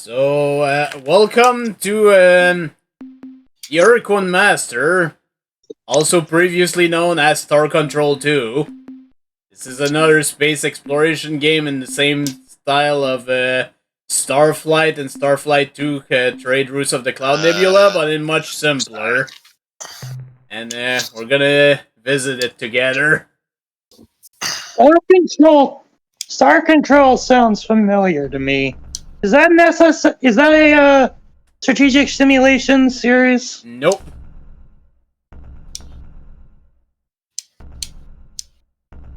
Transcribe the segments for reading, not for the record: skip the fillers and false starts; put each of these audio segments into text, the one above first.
So, welcome to the Ur-Quan Master, also previously known as Star Control 2. This is another space exploration game in the same style of Starflight and Starflight 2 Trade Routes of the Cloud Nebula, but in much simpler. And we're gonna visit it together. Star Control sounds familiar to me. Is that a strategic simulation series? Nope.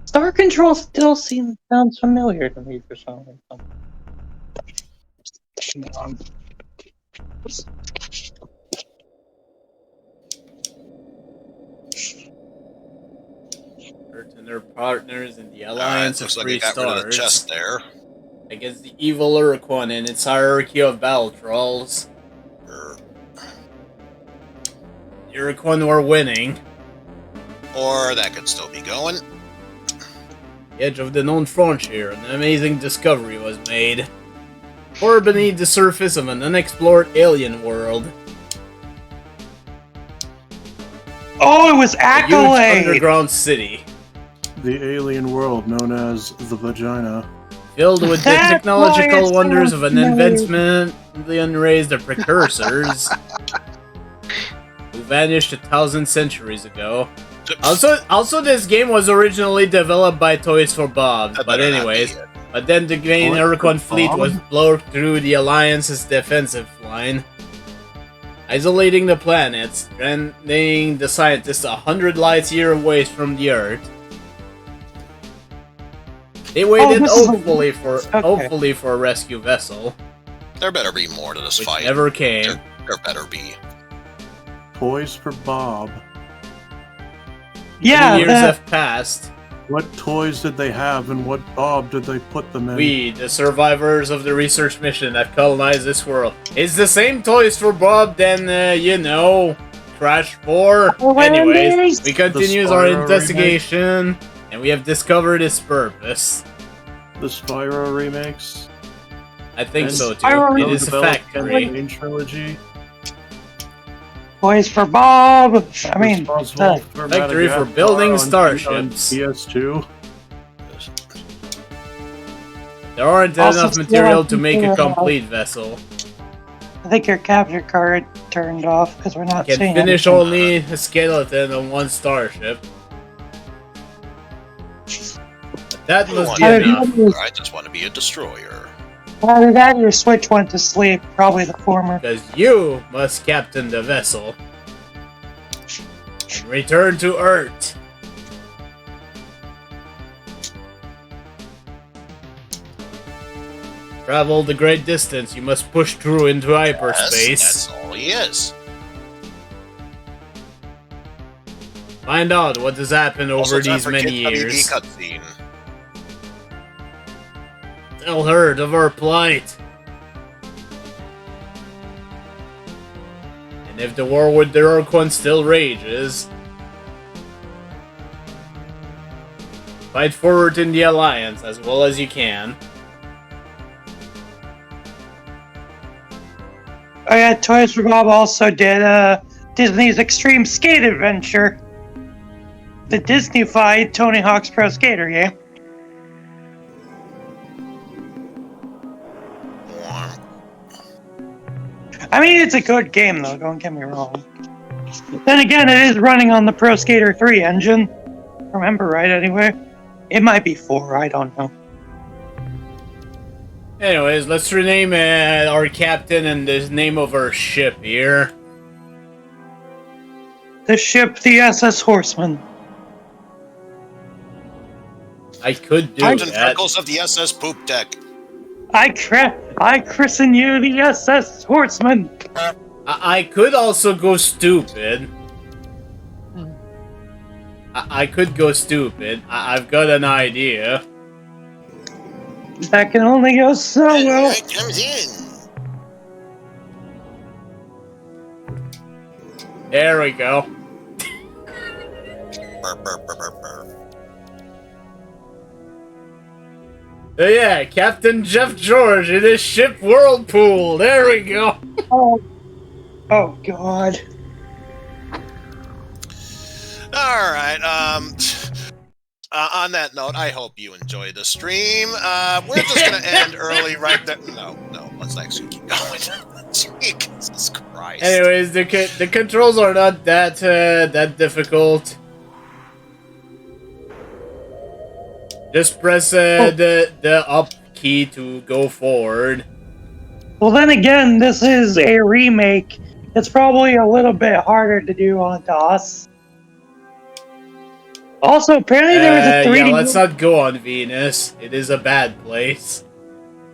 Star Control still sounds familiar to me for some reason. Earth and their partners in the Alliance of looks Free like I got Stars. rid of the chest there. Against the evil Ur-Quan and its hierarchy of battle trolls. The Ur-Quan were winning. Or that could still be going. The edge of the known frontier, an amazing discovery was made. Or beneath the surface of an unexplored alien world. Oh, it was A huge Accolade! underground city. The alien world known as the vagina. Filled with the That's why technological it's wonders so of an familiar. advancement, the unraised the precursors. Who vanished 1,000 centuries ago. Also, this game was originally developed by Toys for Bob, but anyways. But then the main Ur-Quan fleet was blown through the Alliance's defensive line, isolating the planet, stranding the scientists 100 light-year away from the Earth. They waited hopefully for a rescue vessel. There better be more to this which fight. Never came. There better be. Toys for Bob. Yeah, Years have passed. What toys did they have and what Bob did they put them in? We, the survivors of the research mission that colonized this world. It's the same Toys for Bob than, Crash 4. Anyways, we continue our investigation, and we have discovered its purpose. The Spyro remakes? I think And so, too. Spyro It is a factory. Main trilogy. Toys for Bob! I mean, Responsible for Factory for Madagascar building on starships. PS2. There aren't Also enough still material have to make a people around. complete vessel. I think your capture card turned off because we're not Can seeing finish anything. only a skeleton on one starship. But that must be enough. I just want to be a destroyer. Either that or your Switch went to sleep. Probably the former. Because you must captain the vessel and return to Earth. Travel the great distance, you must push through into hyperspace. Yes, that's all he is. Find out what has happened over these many years. Cutscene. Tell her of our plight. And if the war with the Ur-Quan still rages, fight forward in the Alliance as well as you can. Oh yeah, Toys for Bob also did Disney's Extreme Skate Adventure. The Disney-fied Tony Hawk's Pro Skater game. I mean, it's a good game, though, don't get me wrong. Then again, it is running on the Pro Skater 3 engine. Remember right, anyway? It might be 4, I don't know. Anyways, let's rename our captain and the name of our ship here. The ship, the SS Horseman. I could do Captain that. Freckles of the SS Poop Deck. I christen you the SS Horseman. I could also go stupid. I could go stupid. I've got an idea. That can only go so well. It comes in. There we go. Burr, burr, burr, burr, burr. Oh yeah, Captain Jeff George in his ship Whirlpool. There we go. Oh God. All right. On that note, I hope you enjoyed the stream. We're just gonna end early right there. No, let's actually keep going. Jesus Christ. Anyways, the controls are not that difficult. Just press the up key to go forward. Well, then again, this is a remake. It's probably a little bit harder to do on DOS. Also, apparently there was a 3D. Yeah, let's not go on Venus. It is a bad place.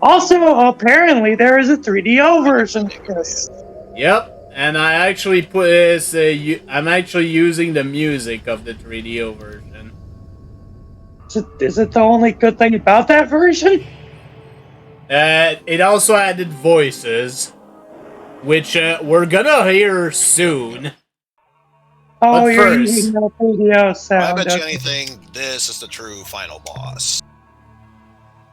Also, apparently there is a 3DO version of this. Yep, and I actually put this. I'm actually using the music of the 3DO version. Is it the only good thing about that version? It also added voices, which we're gonna hear soon. Oh, But you're first- using the 3DO I sound. bet you okay. anything, this is the true final boss.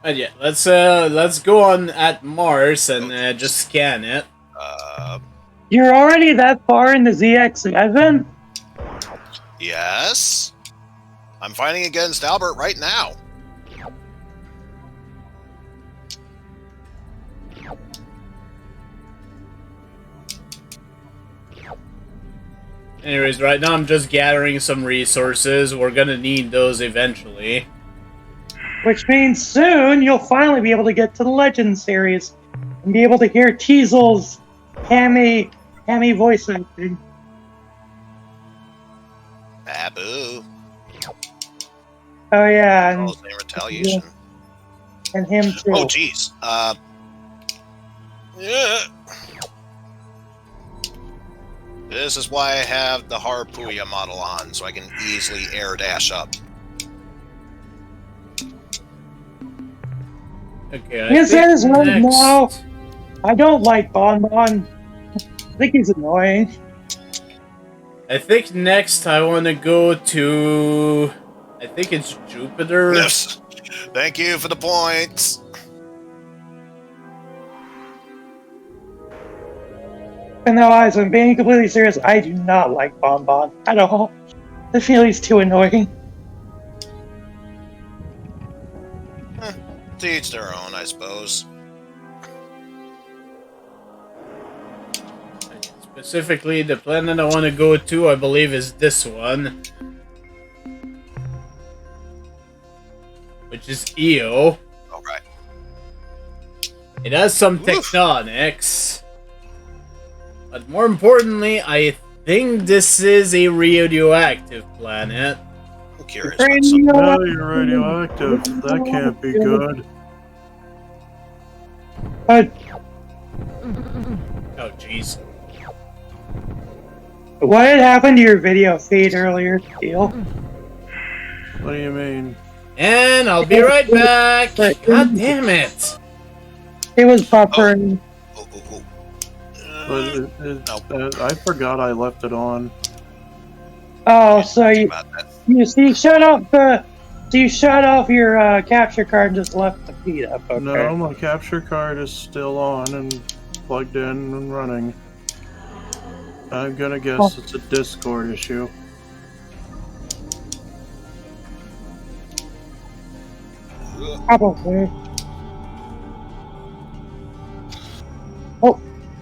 And yeah, let's go on at Mars and just scan it. You're already that far in the ZX7? Yes. I'm fighting against Albert right now. Anyways, right now I'm just gathering some resources. We're gonna need those eventually. Which means soon you'll finally be able to get to the Legend series and be able to hear Teasel's hammy voice acting. Babu. Oh yeah, Oh, same retaliation. and him too. Oh, jeez. Yeah. This is why I have the Harpuya model on, so I can easily air dash up. Okay. Yes, think that is right next- now. I don't like Bonbon. I think he's annoying. I think next I want to go to. I think it's Jupiter. Yes. Thank you for the points. And no, eyes, I'm being completely serious. I do not like Bonbon at all. I feel he's too annoying. To each their own, I suppose. Specifically, the planet I want to go to, I believe, is this one. Which is Io. Alright. It has some Oof. tectonics. But more importantly, I think this is a radioactive planet. I'm curious about something. Oh, you're radioactive. That can't be good. But Oh, jeez. what had happened to your video feed earlier, Teal? What do you mean? And I'll be right back. God damn it. It was buffering. Oh. But I forgot I left it on. Oh, so you About that. shut off your capture card and just left the feed up. Okay. No, my capture card is still on and plugged in and running. I'm gonna guess it's a Discord issue. Probably.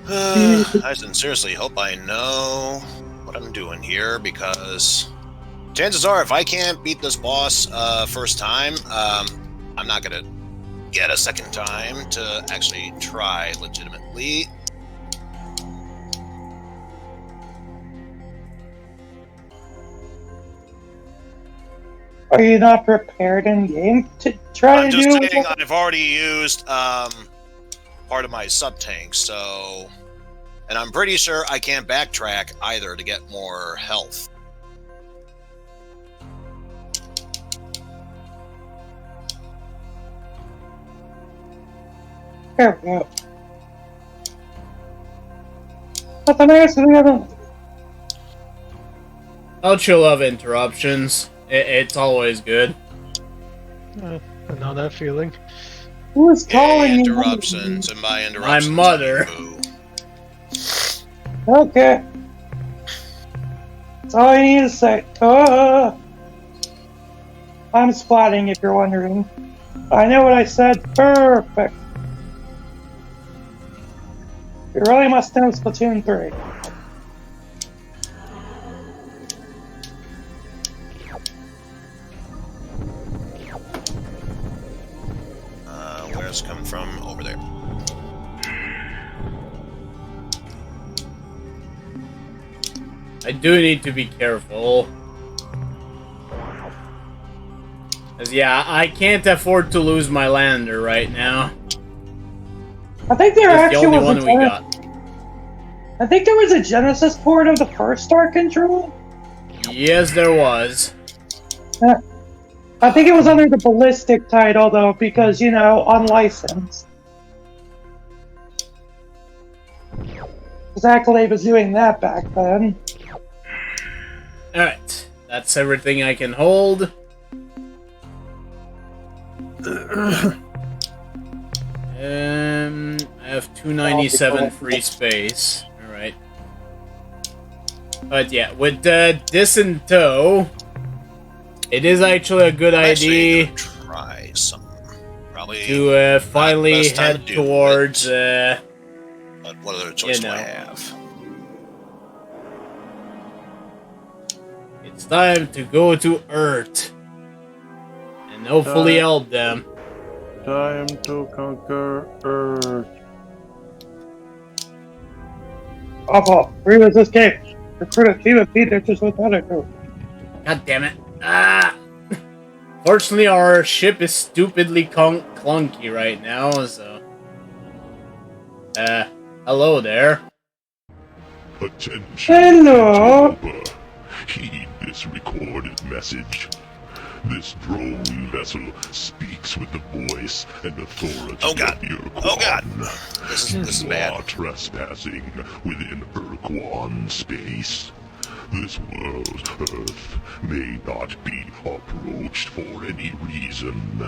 I sincerely hope I know what I'm doing here, because chances are if I can't beat this boss first time, I'm not gonna get a second time to actually try legitimately. Are you not prepared in game to try I'm to just do saying it? I've already used part of my sub tank, so, and I'm pretty sure I can't backtrack either to get more health. There we go. But the nice thing about Don't you love interruptions? It's always good. I know that feeling. Who is calling you? Interruptions, and by interruptions, My mother. I mean Okay. That's all I need to say. I'm spotting, if you're wondering. I know what I said. Perfect. You really must know Splatoon 3. where's it coming from? Over there. I do need to be careful. Cause yeah, I can't afford to lose my lander right now. I think there That's the actually only was one we got. I think there was a Genesis port of the first Star Control. Yes, there was. I think it was under the Ballistic title, though, because, you know, unlicensed. Because Accolade was doing that back then. Alright, that's everything I can hold. I have 297 free space. Alright. But yeah, with this in tow, it is actually a good idea try some. Probably to finally head towards. But what other choice do I have? It's time to go to Earth and hopefully help them. Time to conquer Earth. Awful. Realize this game. Recruit a team of teenagers without a group. God damn it. Ah! Fortunately, our ship is stupidly clunky right now, so... hello there. Attention. Hello. Heed this recorded message. This drone vessel speaks with the voice and authority Oh God. of Ur-Quan. Oh God. This is You bad. are trespassing within Ur-Quan space. This world, Earth, may not be approached for any reason,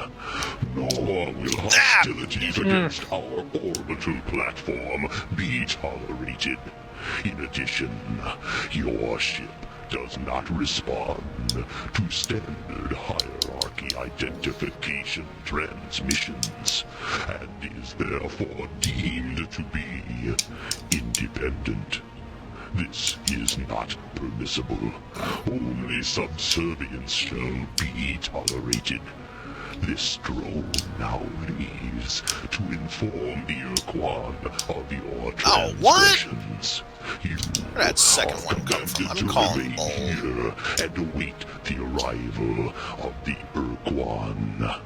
nor will hostilities against our orbital platform be tolerated. In addition, your ship does not respond to standard hierarchy identification transmissions, and is therefore deemed to be independent. This is not permissible. Only subservience shall be tolerated. This drone now leaves to inform the Ur-Quan of your transgressions. Where'd that second one come from? I'm calling bull. Here and await the arrival of the Ur-Quan.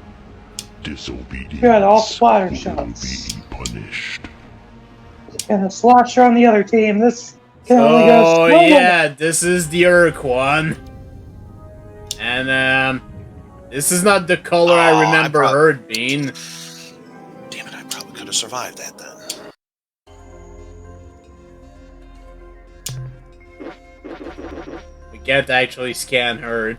Disobedience Good, all splatter will shots. be punished. And a slosher on the other team. This can only go Oh slow. yeah, this is the Ur-Quan. And this is not the color I remember her being. Damn it, I probably could have survived that then. We can't actually scan her.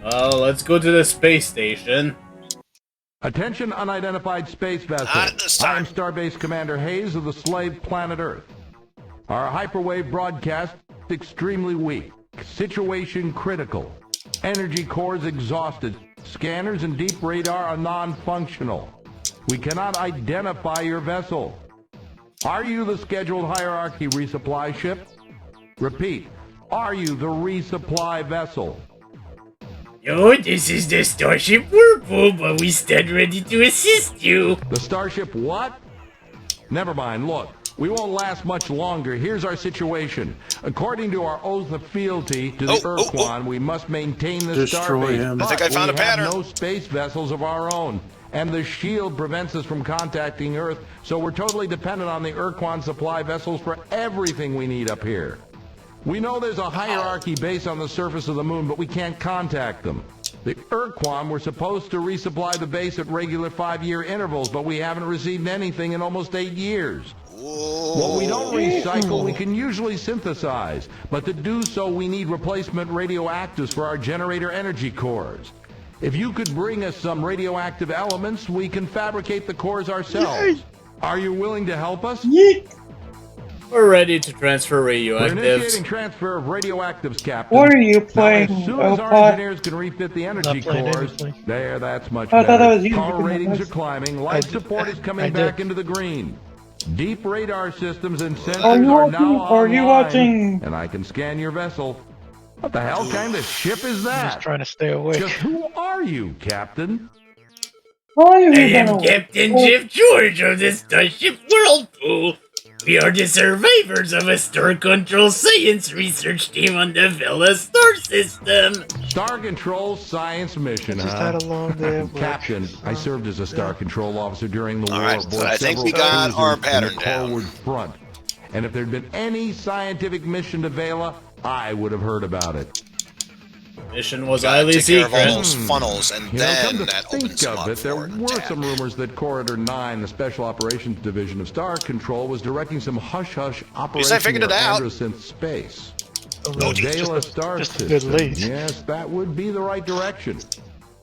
Well, let's go to the space station. Attention unidentified space vessel. Not this time. I am Starbase Commander Hayes of the slave planet Earth. Our hyperwave broadcast is extremely weak. Situation critical. Energy cores exhausted. Scanners and deep radar are non-functional. We cannot identify your vessel. Are you the scheduled hierarchy resupply ship? Repeat. Are you the resupply vessel? Yo, this is the Starship Whirlpool, but we stand ready to assist you. The Starship what? Never mind, look. We won't last much longer. Here's our situation. According to our oath of fealty to the Ur-Quan, we must maintain the Destroy starbase. him. I think I found a pattern. We have no space vessels of our own. And the shield prevents us from contacting Earth, so we're totally dependent on the Ur-Quan supply vessels for everything we need up here. We know there's a hierarchy base on the surface of the moon, but we can't contact them. The Ur-Quan were supposed to resupply the base at regular 5-year intervals, but we haven't received anything in almost 8 years. What we don't recycle, we can usually synthesize. But to do so, we need replacement radioactives for our generator energy cores. If you could bring us some radioactive elements, we can fabricate the cores ourselves. Are you willing to help us? We're ready to transfer We're radioactives. initiating transfer of radioactives, Captain. What are you Now, playing? as soon as our Ur-Quan? engineers can refit the energy Not playing cores, anything. there, that's much I thought that better. was you Power doing ratings this. are climbing. Life support is I coming did. back into the green. Deep radar systems and Are sensors you are watching? now Are you online, watching? and I can scan your vessel. What the hell kind of ship is Just that? trying to stay awake. Just who are you, Captain? Why are I you am gonna? Captain Jeff George of the Starship Whirlpool. We are the survivors of a star control science research team on the Vela star system. Star Control Science Mission, Just huh? had a long day at work. Captain, I served as a Star Control officer during the war Alright, aboard I think several we got cruisers our in pattern the down. forward front. And if there'd been any scientific mission to Vela, I would have heard about it. Mission was Gotta highly take care of all secret. those funnels, and You know, then come to that think opens them of up it, there for an were attack. some rumors that Corridor 9, the Special Operations Division of Star Control, was directing some hush-hush operation figured it near out. Androsynth space. Oh, The geez, Vela Star just a good System. lead. Yes, that would be the right direction.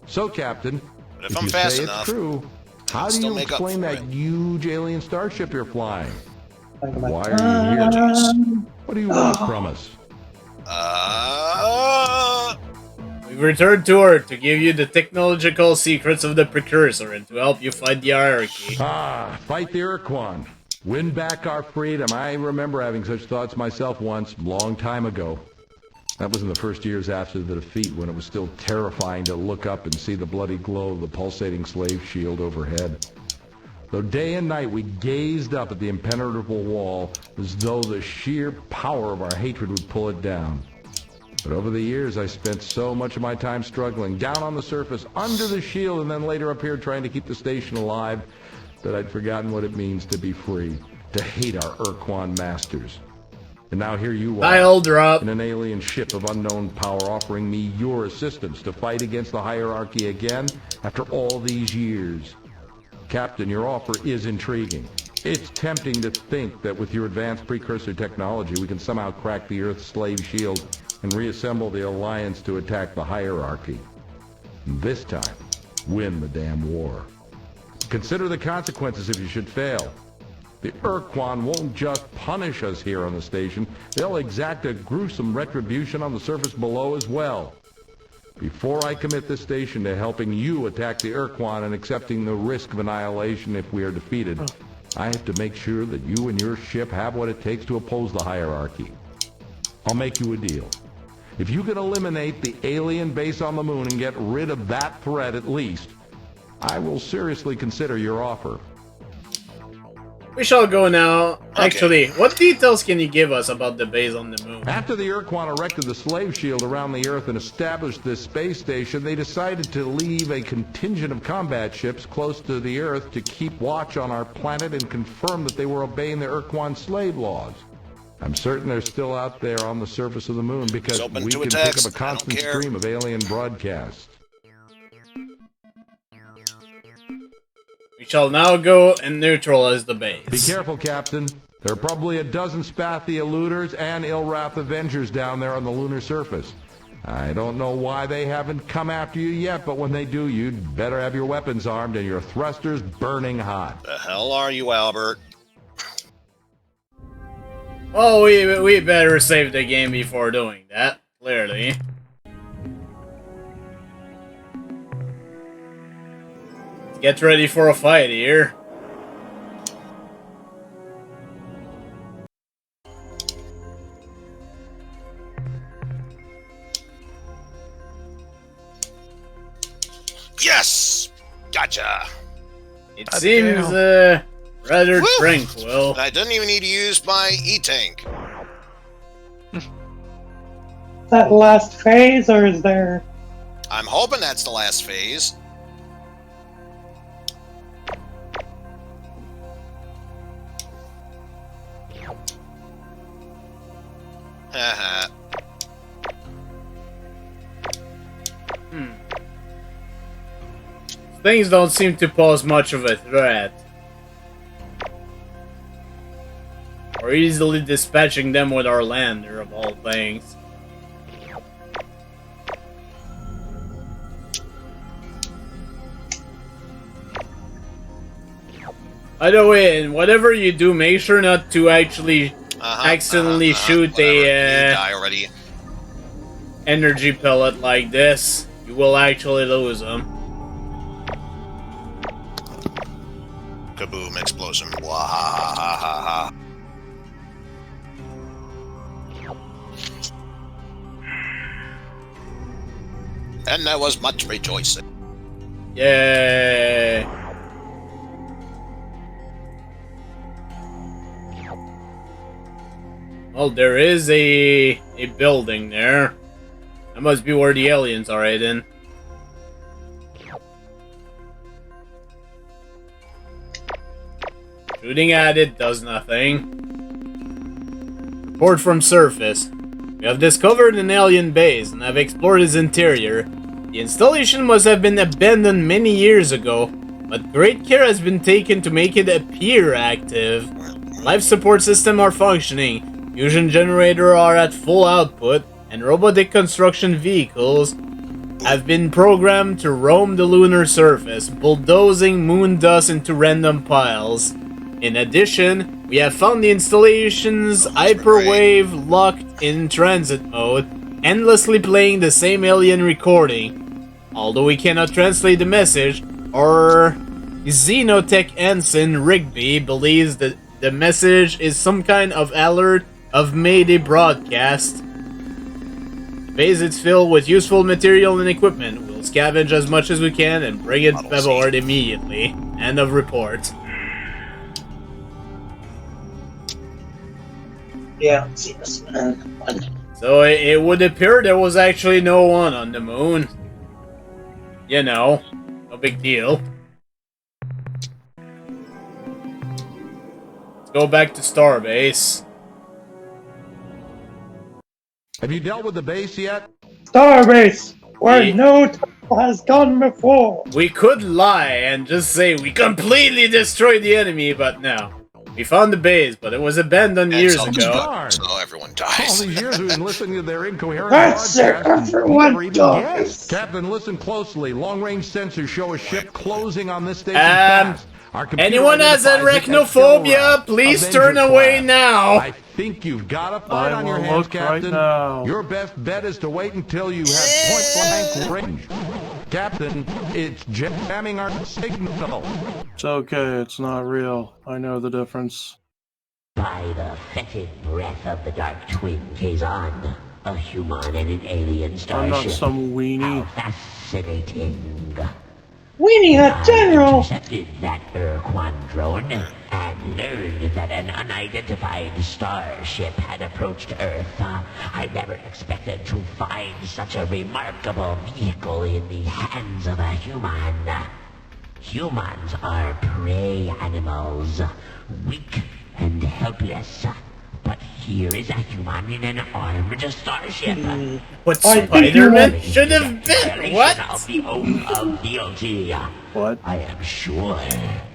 So, Captain, But if if I'm you fast say enough, it's true, how do still you make up explain for that it. huge alien starship you're flying? Why are you here? What do you want from us? We've returned to Earth to give you the technological secrets of the precursor and to help you fight the hierarchy. Ah, fight the Ur-Quan. Win back our freedom. I remember having such thoughts myself once, long time ago. That was in the first years after the defeat, when it was still terrifying to look up and see the bloody glow of the pulsating slave shield overhead. Though day and night we gazed up at the impenetrable wall as though the sheer power of our hatred would pull it down. But over the years, I spent so much of my time struggling, down on the surface, under the shield, and then later up here trying to keep the station alive, that I'd forgotten what it means to be free, to hate our Ur-Quan masters. And now here you are, Dial drop. in an alien ship of unknown power, offering me your assistance to fight against the hierarchy again after all these years. Captain, your offer is intriguing. It's tempting to think that with your advanced precursor technology, we can somehow crack the Earth's slave shield and reassemble the Alliance to attack the hierarchy. And this time, win the damn war. Consider the consequences if you should fail. The Ur-Quan won't just punish us here on the station, they'll exact a gruesome retribution on the surface below as well. Before I commit this station to helping you attack the Ur-Quan and accepting the risk of annihilation if we are defeated, I have to make sure that you and your ship have what it takes to oppose the hierarchy. I'll make you a deal. If you can eliminate the alien base on the moon and get rid of that threat at least, I will seriously consider your offer. We shall go now. Okay. Actually, what details can you give us about the base on the moon? After the Ur-Quan erected the slave shield around the Earth and established this space station, they decided to leave a contingent of combat ships close to the Earth to keep watch on our planet and confirm that they were obeying the Ur-Quan slave laws. I'm certain they're still out there on the surface of the moon because It's open we to can attacks. pick up a I don't constant care. stream of alien broadcasts. We shall now go and neutralize the base. Be careful, Captain. There are probably a dozen Spathi eluders and Ilrath Avengers down there on the lunar surface. I don't know why they haven't come after you yet, but when they do, you'd better have your weapons armed and your thrusters burning hot. The hell are you, Albert? Well, we better save the game before doing that, clearly. Let's get ready for a fight here. Yes! Gotcha! It God seems, rather Woo! tranquil. I didn't even need to use my E-Tank. That last phase, or is there? I'm hoping that's the last phase. Haha. Things don't seem to pose much of a threat. Or easily dispatching them with our lander, of all things. By the way, whatever you do, make sure not to actually accidentally shoot a die already. energy pellet like this. You will actually lose them. Kaboom! Explosion! Wahahaha! And there was much rejoicing. Yay! Well, there is a building there. That must be where the aliens are hidden. Shooting at it does nothing. Report from surface. We have discovered an alien base and have explored its interior. The installation must have been abandoned many years ago, but great care has been taken to make it appear active. Life support systems are functioning. Fusion generators are at full output, and robotic construction vehicles have been programmed to roam the lunar surface, bulldozing moon dust into random piles. In addition, we have found the installation's hyperwave locked in transit mode, endlessly playing the same alien recording. Although we cannot translate the message, our Xenotech ensign Rigby believes that the message is some kind of alert of Mayday broadcast. The base is filled with useful material and equipment. We'll scavenge as much as we can and bring it aboard immediately. End of report. Yeah, see this. So it would appear there was actually no one on the moon. You know, no big deal. Let's go back to Starbase. Have you dealt with the base yet? Starbase, where no turtle has gone before. We could lie and just say we completely destroyed the enemy, but no. We found the base, but it was abandoned years ago. So everyone All dies. these years we've been listening to their incoherent That's it, broadcasts, and we everyone never even dies. guessed. Captain, listen closely. Long-range sensors show a ship closing on this station Um, fast. Our computer Anyone has identifies it as arachnophobia, Silra, please Avenger turn away class. now. I think you've got a fight I on your will hands, look right Captain. now. Your best bet is to wait until you have point-blank range. Captain, it's jamming our signal. It's okay, it's not real. I know the difference. By the fetid breath of the Dark Twin Kazan, a human and an alien I'm starship. not some weenie. How fascinating. Weenie Hut General! Intercepted that Ur-Quan drone and learned that an unidentified starship had approached Earth. I never expected to find such a remarkable vehicle in the hands of a human. Humans are prey animals, weak and helpless. But here is a human in an armored starship. What I think Spider-Man you're- should have been? What? Of the oath of fealty. What? I am sure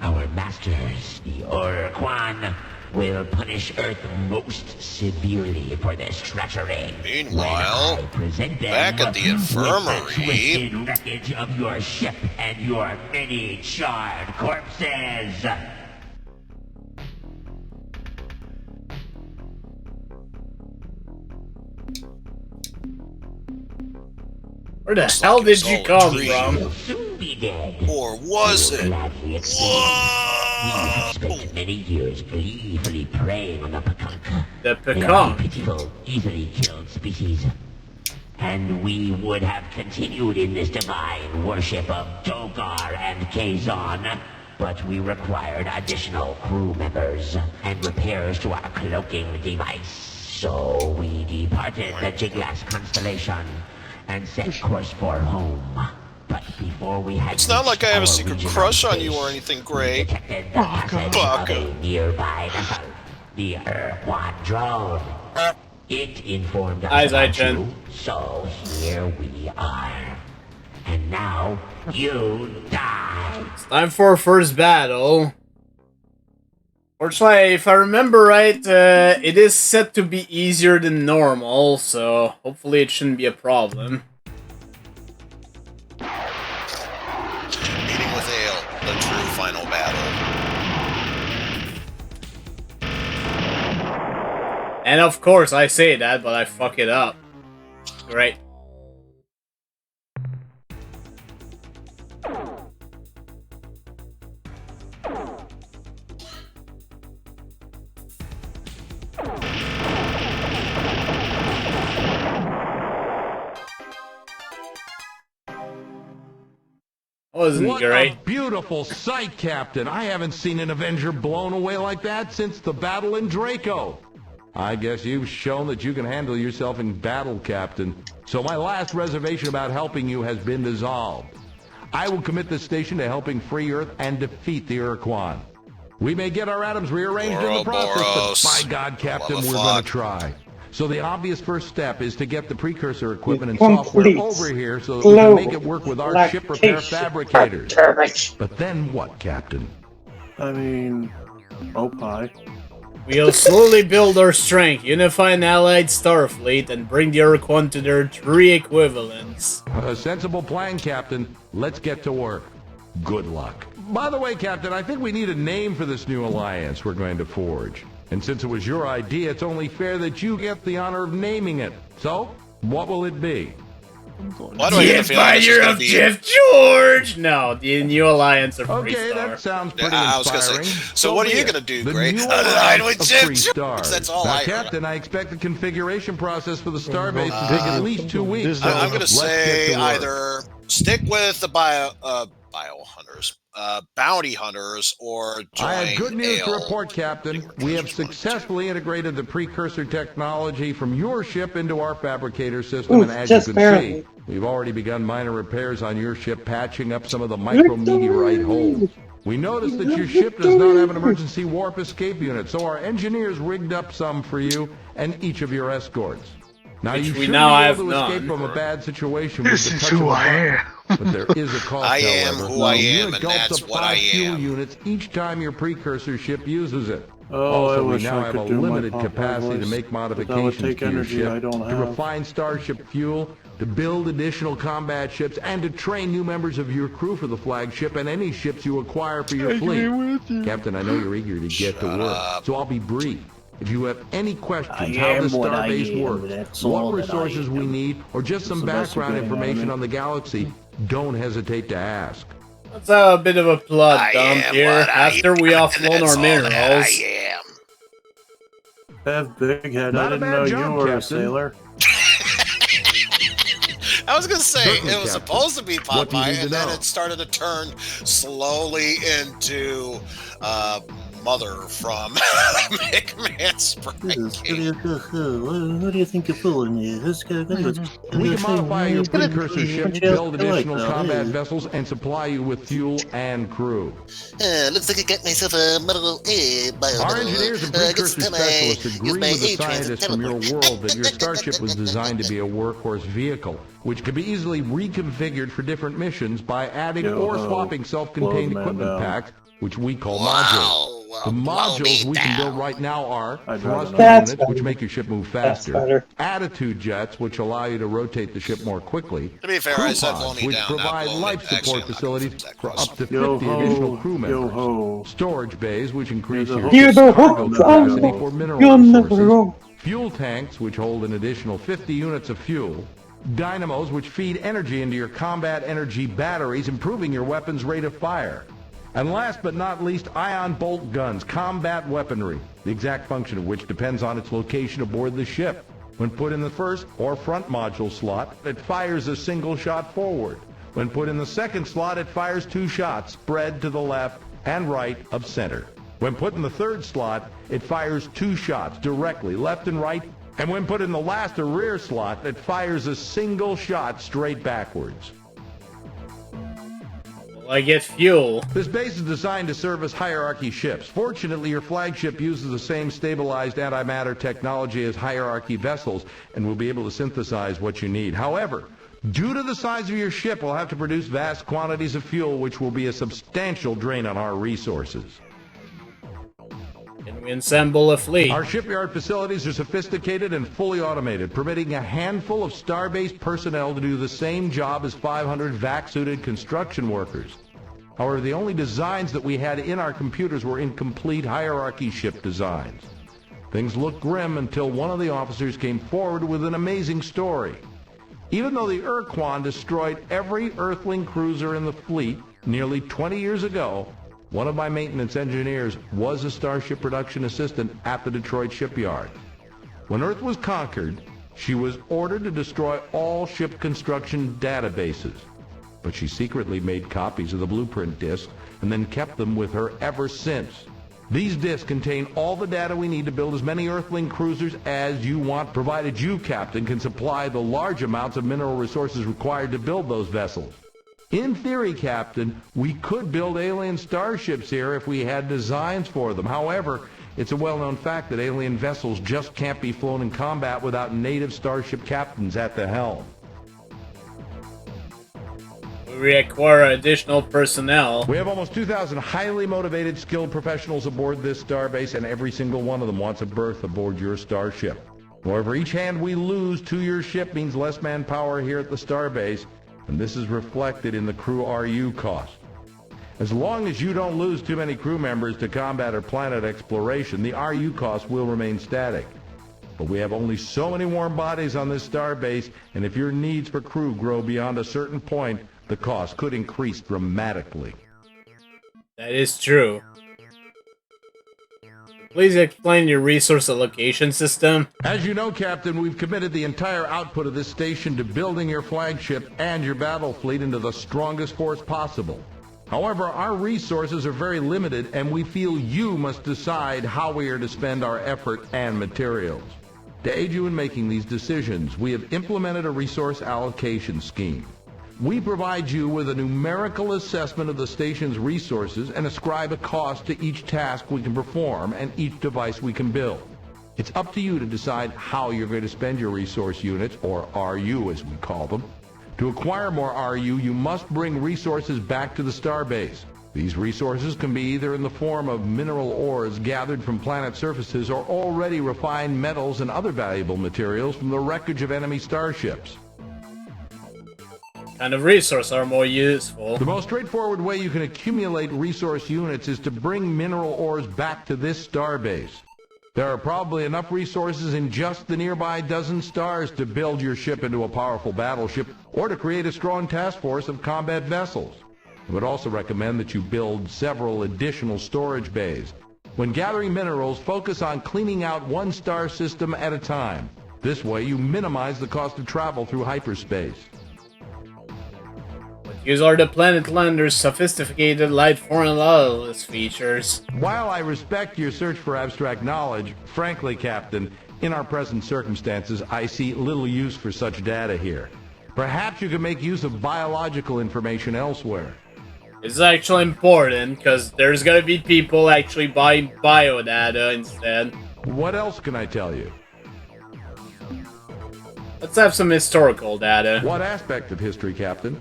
our masters, the Ur-Quan, will punish Earth most severely for this treachery. Meanwhile, when I present them back at the infirmary- with the twisted wreckage of your ship and your many charred corpses. Where the Looks hell like it did was you all a come dream. from? Will soon be dead. Or was Will it? gladly accept. We have spent many years gleefully preying on the Pecanca. The They are a pecan. pitiful, easily killed species. And we would have continued in this divine worship of Dogar and Kazan, but we required additional crew members and repairs to our cloaking device. So we departed the Jiglass constellation and set course for home. But before we had It's not like I have a reached secret our regional crush on you base, or anything we great. detected the passage Baka. of a nearby vessel, the Ur-Quan drone. It informed us Eyes, about Chen. you, so here we are. And now you die. Time for our first battle. Fortunately, if I remember right, it is set to be easier than normal, so hopefully it shouldn't be a problem. Meeting with Ale, the true final battle. And of course, I say that, but I fuck it up. Great. Wasn't What great. a beautiful sight, Captain. I haven't seen an Avenger blown away like that since the battle in Draco. I guess you've shown that you can handle yourself in battle, Captain. So my last reservation about helping you has been dissolved. I will commit this station to helping free Earth and defeat the Ur-Quan. We may get our atoms rearranged in the process, but by God, Captain, we're going to try. So the obvious first step is to get the precursor equipment and software over here so that we can make it work with our ship repair fabricators. But then what, Captain? I mean, oh pie. We'll slowly build our strength, unify an allied starfleet, and bring the Ur-Quan to their 3 equivalents. A sensible plan, Captain. Let's get to work. Good luck. By the way, Captain, I think we need a name for this new alliance we're going to forge. And since it was your idea, it's only fair that you get the honor of naming it. So, what will it be? Why do I get the feeling this is Empire gonna of be... Jeff George! No, the new alliance of Okay, Freestar. that sounds pretty I was gonna inspiring. say, so what are be you it. gonna do, The Gray? new Align alliance with of Jeff free George. stars. That's all Now, I heard. Captain, I expect the configuration process for the starbase to take at least 2 weeks. I'm gonna Let's say get to work. either stick with the bio hunters, bounty hunters, or join I have good news to Ale. report, Captain. We have successfully integrated the precursor technology from your ship into our fabricator system, and as you just can barely. see, we've already begun minor repairs on your ship, patching up some of the micrometeorite holes. We noticed that your ship does not have an emergency warp escape unit, so our engineers rigged up some for you and each of your escorts. Now Which you we should now be have able to escape none. from a bad situation with the touch of a button. But there is a cost, I am however. who I The am, unit and gulps that's up what 5 I fuel am. units each time your precursor ship uses it. Oh, Also, I we wish now I have could a do my limited Popeye capacity to voice, make but that would modifications take to your energy ship, I don't to have. refine starship fuel, to build additional combat ships, and to train new members of your crew for the flagship and any ships you acquire for your fleet. Captain, I know you're eager to get to work, so I'll be brief. If you have any questions how the starbase works, what resources we need, or just some the best you're background getting out of information me. on the galaxy, don't hesitate to ask. Let's have a bit of a plot I dump am here what I after we am, offload and that's our all minerals. that I am. Have big head. Not I a didn't bad know job, you were a Captain. sailor. I was gonna say Certainly, it was Captain. supposed to be What do you Popeye, need to and then know? it started to turn slowly into Mother from McMahon Sprite. What do you think you're fooling me? We can modify your precursor ship, build additional combat vessels, and supply you with fuel and crew. Looks like I got myself a model Our engineers and precursor specialists agree with the scientists from your world that your starship was designed to be a workhorse vehicle, which can be easily reconfigured for different missions by adding or swapping self-contained Blow the man equipment down. packs, which we call Wow, modules. well, The blow modules me we can build down. right now are I'd rather thruster not. That's units, which better. make your ship move That's faster, better. attitude jets, which allow you to rotate the ship more quickly, To be fair, crew I said blow pods, me which down, not provide blow me. life Actually, support I'm not facilities gonna for cross. up to 50 Yo additional ho, crew yo members, ho. storage bays, which increase You're your the You're ship's the cargo hook, capacity oh, for mineral you're never resources, wrong. fuel tanks, which hold an additional 50 units of fuel, dynamos, which feed energy into your combat energy batteries, improving your weapon's rate of fire. And last but not least, ion bolt guns, combat weaponry, the exact function of which depends on its location aboard the ship. When put in the first or front module slot, it fires a single shot forward. When put in the second slot, it fires 2 shots, spread to the left and right of center. When put in the third slot, it fires 2 shots directly left and right. And when put in the last or rear slot, it fires a single shot straight backwards. I get fuel. This base is designed to serve as hierarchy ships. Fortunately, your flagship uses the same stabilized antimatter technology as hierarchy vessels and will be able to synthesize what you need. However, due to the size of your ship, we'll have to produce vast quantities of fuel, which will be a substantial drain on our resources. We assemble a fleet. Our shipyard facilities are sophisticated and fully automated, permitting a handful of Starbase personnel to do the same job as 500 vac-suited construction workers. However, the only designs that we had in our computers were incomplete hierarchy ship designs. Things looked grim until one of the officers came forward with an amazing story. Even though the Ur-Quan destroyed every Earthling cruiser in the fleet nearly 20 years ago, one of my maintenance engineers was a Starship production assistant at the Detroit shipyard. When Earth was conquered, she was ordered to destroy all ship construction databases. But she secretly made copies of the blueprint discs and then kept them with her ever since. These discs contain all the data we need to build as many Earthling cruisers as you want, provided you, Captain, can supply the large amounts of mineral resources required to build those vessels. In theory, Captain, we could build alien starships here if we had designs for them. However, it's a well-known fact that alien vessels just can't be flown in combat without native starship captains at the helm. We require additional personnel. We have almost 2,000 highly motivated, skilled professionals aboard this starbase, and every single one of them wants a berth aboard your starship. However, each hand we lose to your ship means less manpower here at the starbase, and this is reflected in the crew RU cost. As long as you don't lose too many crew members to combat or planet exploration, the RU cost will remain static. But we have only so many warm bodies on this starbase, and if your needs for crew grow beyond a certain point, the cost could increase dramatically. That is true. Please explain your resource allocation system. As you know, Captain, we've committed the entire output of this station to building your flagship and your battle fleet into the strongest force possible. However, our resources are very limited, and we feel you must decide how we are to spend our effort and materials. To aid you in making these decisions, we have implemented a resource allocation scheme. We provide you with a numerical assessment of the station's resources and ascribe a cost to each task we can perform and each device we can build. It's up to you to decide how you're going to spend your resource units, or RU as we call them. To acquire more RU, you must bring resources back to the starbase. These resources can be either in the form of mineral ores gathered from planet surfaces or already refined metals and other valuable materials from the wreckage of enemy starships. What kind of resources are more useful? The most straightforward way you can accumulate resource units is to bring mineral ores back to this starbase. There are probably enough resources in just the nearby dozen stars to build your ship into a powerful battleship or to create a strong task force of combat vessels. I would also recommend that you build several additional storage bays. When gathering minerals, focus on cleaning out one star system at a time. This way you minimize the cost of travel through hyperspace. Use are the Planet Lander's sophisticated light form analysis features. While I respect your search for abstract knowledge, frankly, Captain, in our present circumstances, I see little use for such data here. Perhaps you could make use of biological information elsewhere. It's actually important, because there's gonna be people actually buying biodata instead. What else can I tell you? Let's have some historical data. What aspect of history, Captain?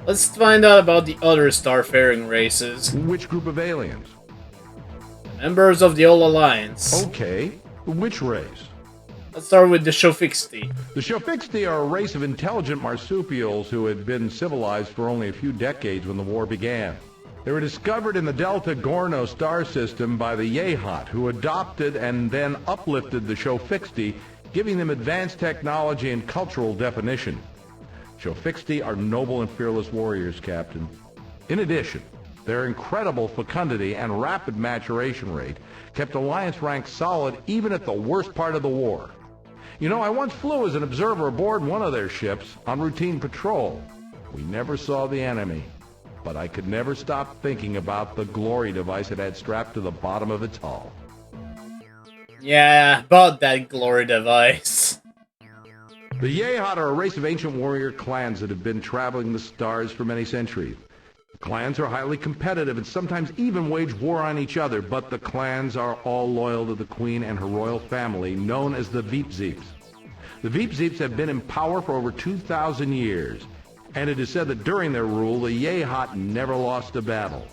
Let's find out about the other starfaring races. Which group of aliens? Members of the Old Alliance. Okay. Which race? Let's start with the Shofixti. The Shofixti are a race of intelligent marsupials who had been civilized for only a few decades when the war began. They were discovered in the Delta Gorno star system by the Yehat, who adopted and then uplifted the Shofixti, giving them advanced technology and cultural definition. Shofixti are noble and fearless warriors, Captain. In addition, their incredible fecundity and rapid maturation rate kept Alliance ranks solid even at the worst part of the war. You know, I once flew as an observer aboard one of their ships on routine patrol. We never saw the enemy, but I could never stop thinking about the glory device it had strapped to the bottom of its hull. Yeah, about that glory device. The Yehat are a race of ancient warrior clans that have been traveling the stars for many centuries. The clans are highly competitive and sometimes even wage war on each other, but the clans are all loyal to the Queen and her royal family, known as the Veepzeeps. The Veepzeeps have been in power for over 2,000 years, and it is said that during their rule, the Yehat never lost a battle.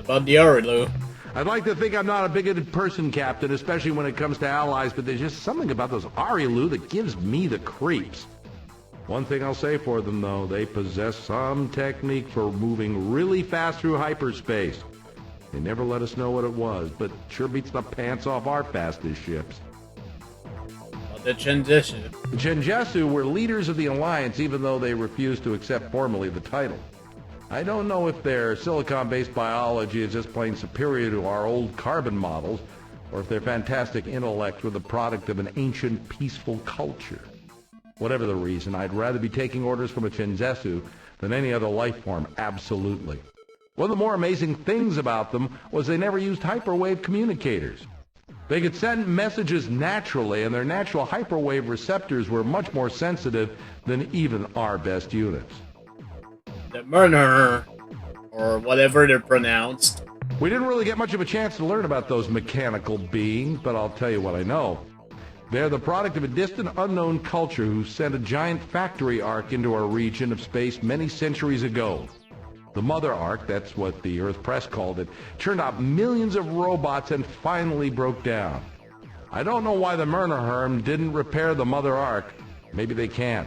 What About the Orilu. I'd like to think I'm not a bigoted person, Captain, especially when it comes to allies, but there's just something about those Arilu that gives me the creeps. One thing I'll say for them, though, they possess some technique for moving really fast through hyperspace. They never let us know what it was, but sure beats the pants off our fastest ships. The Chenjesu. The Chenjesu were leaders of the Alliance, even though they refused to accept formally the title. I don't know if their silicon-based biology is just plain superior to our old carbon models, or if their fantastic intellect were the product of an ancient, peaceful culture. Whatever the reason, I'd rather be taking orders from a Chenjesu than any other life form, absolutely. One of the more amazing things about them was they never used hyperwave communicators. They could send messages naturally, and their natural hyperwave receptors were much more sensitive than even our best units. The Murner, or whatever they're pronounced. We didn't really get much of a chance to learn about those mechanical beings, but I'll tell you what I know. They're the product of a distant, unknown culture who sent a giant factory ark into our region of space many centuries ago. The Mother Ark, that's what the Earth Press called it, turned out millions of robots and finally broke down. I don't know why the Murnerherm didn't repair the Mother Ark. Maybe they can't.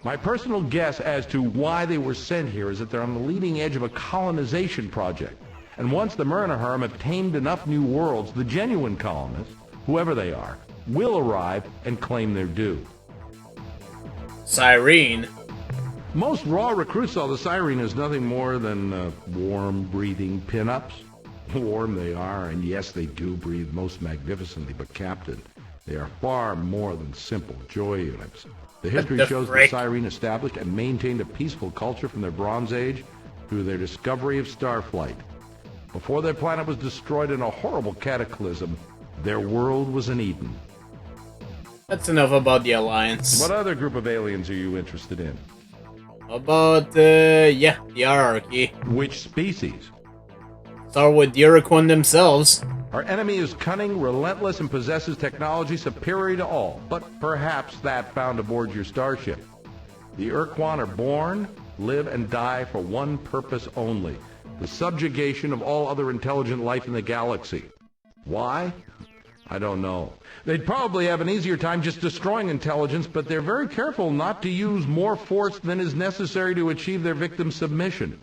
My personal guess as to why they were sent here is that they're on the leading edge of a colonization project. And once the Murnerherm have tamed enough new worlds, the genuine colonists, whoever they are, will arrive and claim their due. Cyrene. Most raw recruits saw the Cyrene as nothing more than warm, breathing pin-ups. Warm they are, and yes, they do breathe most magnificently, but Captain, they are far more than simple joy units. The history shows the Cyrene established and maintained a peaceful culture from their Bronze Age through their discovery of starflight. Before their planet was destroyed in a horrible cataclysm, their world was an Eden. That's enough about the Alliance. What other group of aliens are you interested in? About, the hierarchy. Which species? Start with the Ur-Quan themselves. Our enemy is cunning, relentless, and possesses technology superior to all, but perhaps that found aboard your starship. The Ur-Quan are born, live, and die for one purpose only: the subjugation of all other intelligent life in the galaxy. Why? I don't know. They'd probably have an easier time just destroying intelligence, but they're very careful not to use more force than is necessary to achieve their victim's submission.